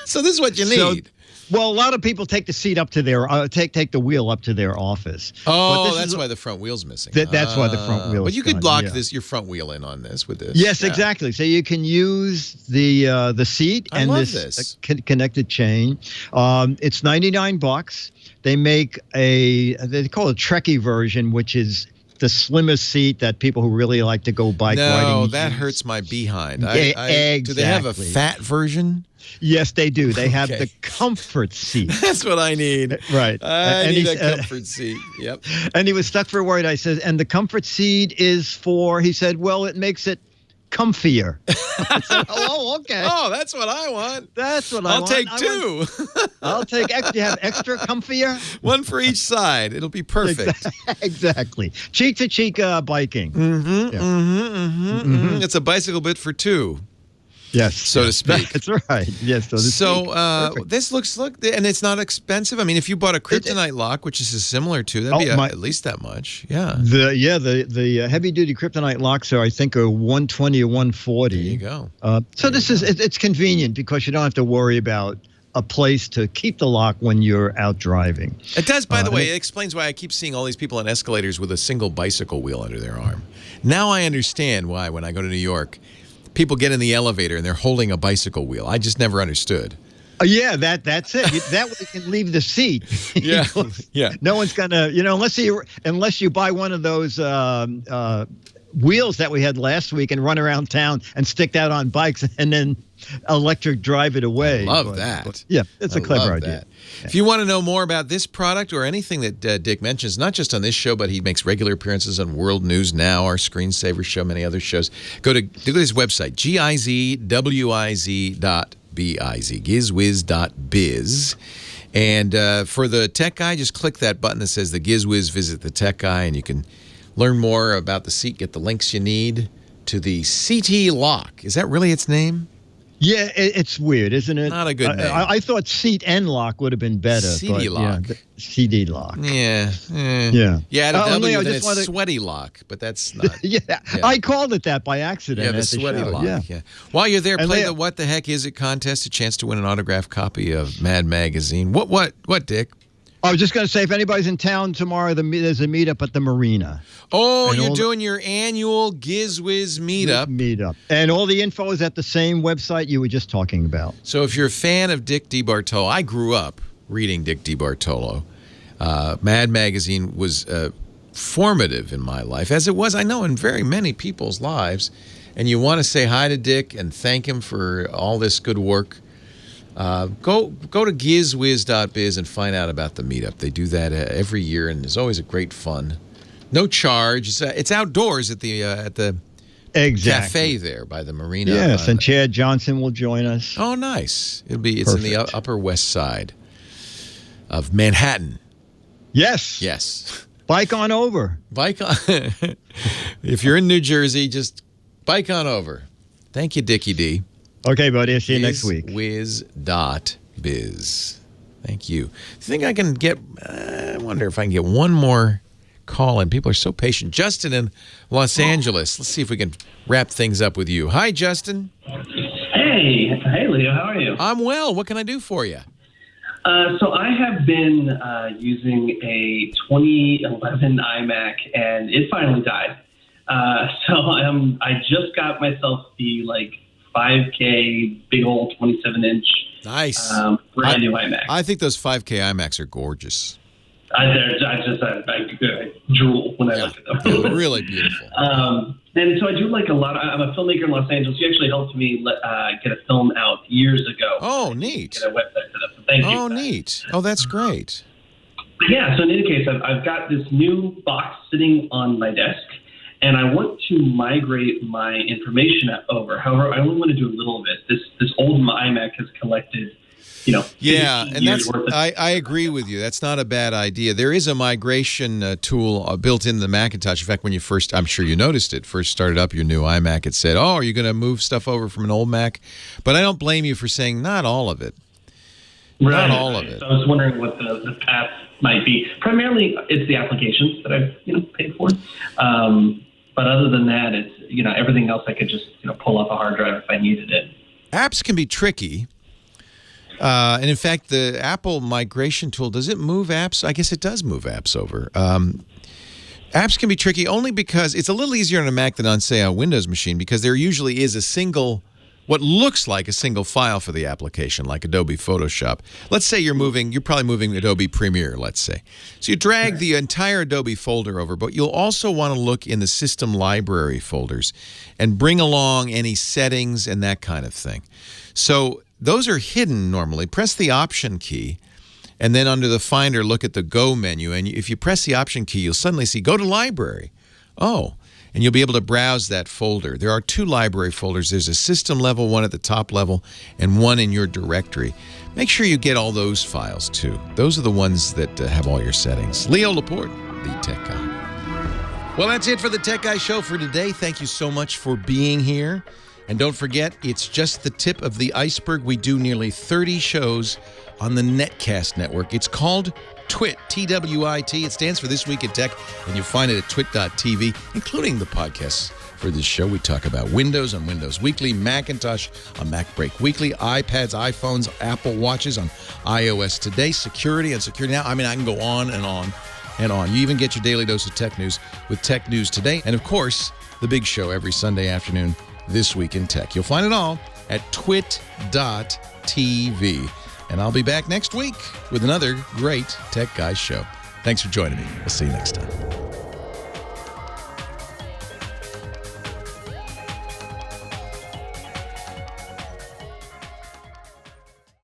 so this is what you need. Well, a lot of people take the seat up to their take the wheel up to their office. Oh, that's why the front wheel's missing. That's why the front wheel. But you could lock your front wheel in on this with this. Yes, exactly. So you can use the seat and this connected chain. It's $99. They make they call it a Trekkie version, which is the slimmest seat that people who really like to go bike riding. No, that hurts my behind. Exactly. Do they have a fat version? Yes, they do. They have the comfort seat. That's what I need. Right. I need a comfort seat. Yep. And he was stuck for a word. I said, and the comfort seat is for, he said, well, it makes it comfier. I said, oh, okay. Oh, that's what I want. That's what I want. I'll take two. I'll take extra. You have extra comfier? One for each side. It'll be perfect. Exactly. Cheek to cheek biking. It's a bicycle bit for two. Yes, so to speak. That's right. Yes, so this looks and it's not expensive. I mean, if you bought a kryptonite lock, which is similar to, that'd be at least that much. Yeah. The heavy duty kryptonite locks are, I think, are $120 or $140. There you go. So it's convenient because you don't have to worry about a place to keep the lock when you're out driving. It does, by the way. It explains why I keep seeing all these people on escalators with a single bicycle wheel under their arm. Now I understand why when I go to New York, people get in the elevator and they're holding a bicycle wheel. I just never understood. Yeah, that's it. That way you can leave the seat. Yeah, yeah. No one's gonna, unless you buy one of those wheels that we had last week and run around town and stick that on bikes and then electric drive it away. Love that. Yeah, it's a clever idea. That. If you want to know more about this product or anything that Dick mentions, not just on this show, but he makes regular appearances on World News Now, our Screensaver show, many other shows, go to his website, gizwiz.biz, and for the Tech Guy, just click that button that says the GizWiz Visit the Tech Guy, and you can learn more about the seat, get the links you need to the CT Lock. Is that really its name? Yeah, it's weird, isn't it? Not a good name. I thought Seat N Lock would have been better. CD Lock. Yeah, CD Lock. Yeah. Yeah. Yeah, at a Only W, I then just it's wanna- Sweaty Lock, but that's not. Yeah, I called it that by accident. Yeah, the at Sweaty show. Lock. Yeah. Yeah. While you're there, And play they- the What the Heck Is It contest, a chance to win an autographed copy of Mad Magazine. What, Dick? I was just going to say, if anybody's in town tomorrow, there's a meetup at the marina. Oh, And you're all the- doing your annual GizWiz meetup. And all the info is at the same website you were just talking about. So if you're a fan of Dick DeBartolo, I grew up reading Dick DeBartolo. Mad Magazine was formative in my life, as it was, I know, in very many people's lives. And you want to say hi to Dick and thank him for all this good work. Go to gizwiz.biz and find out about the meetup. They do that every year, and there's always a great fun. No charge. It's outdoors at the cafe there by the marina. Yes, and Chad Johnson will join us. Oh, nice. It's in the Upper West Side of Manhattan. Yes. Yes. Bike on over. Bike on. If you're in New Jersey, just bike on over. Thank you, Dickie D. Okay, buddy. I'll see you next week. Gizwiz.biz. Thank you. I think I can get, I wonder if I can get one more call in. People are so patient. Justin in Los Angeles. Let's see if we can wrap things up with you. Hi, Justin. Hey, Leo. How are you? I'm well. What can I do for you? So I have been using a 2011 iMac, and it finally died. So I just got myself the 5K big old 27-inch nice brand new iMac. I think those 5K iMacs are gorgeous. I drool when I look at them. Really beautiful. And so I do a lot. I'm a filmmaker in Los Angeles. You actually helped me get a film out years ago. Oh, neat. Get a website set up. So thank you. Oh, neat. Oh, that's great. But yeah, so in any case, I've got this new box sitting on my desk, and I want to migrate my information over. However, I only want to do a little of it. This old iMac has collected, yeah, 15 and years that's worth of I agree with you. That's not a bad idea. There is a migration tool built into the Macintosh. In fact, when you first, I'm sure you noticed it, first started up your new iMac, it said, "Oh, are you going to move stuff over from an old Mac?" But I don't blame you for saying not all of it. Right, not all of it. So I was wondering what the path might be. Primarily, it's the applications that I've paid for. But other than that, it's everything else I could just pull off a hard drive if I needed it. Apps can be tricky. And in fact, the Apple migration tool, does it move apps? I guess it does move apps over. Apps can be tricky only because it's a little easier on a Mac than on, say, a Windows machine, because there usually is a single, what looks like a single file for the application, like Adobe Photoshop. Let's say you're probably moving Adobe Premiere, let's say. So you drag the entire Adobe folder over, but you'll also want to look in the system library folders and bring along any settings and that kind of thing. So those are hidden normally. Press the Option key, and then under the Finder, look at the Go menu. And if you press the Option key, you'll suddenly see Go to Library. Oh, and you'll be able to browse that folder. There are two library folders. There's a system level one at the top level and one in your directory. Make sure you get all those files, too. Those are the ones that have all your settings. Leo Laporte, the Tech Guy. Well, that's it for the Tech Guy Show for today. Thank you so much for being here. And don't forget, it's just the tip of the iceberg. We do nearly 30 shows on the Netcast network. It's called TWIT, T-W-I-T. It stands for This Week in Tech, and you'll find it at twit.tv, including the podcasts for this show. We talk about Windows on Windows Weekly, Macintosh on Mac Break Weekly, iPads, iPhones, Apple Watches on iOS Today, security on Security Now. I mean, I can go on and on and on. You even get your daily dose of tech news with Tech News Today. And, of course, the big show every Sunday afternoon, This Week in Tech. You'll find it all at twit.tv. And I'll be back next week with another great Tech Guys show. Thanks for joining me. We'll see you next time.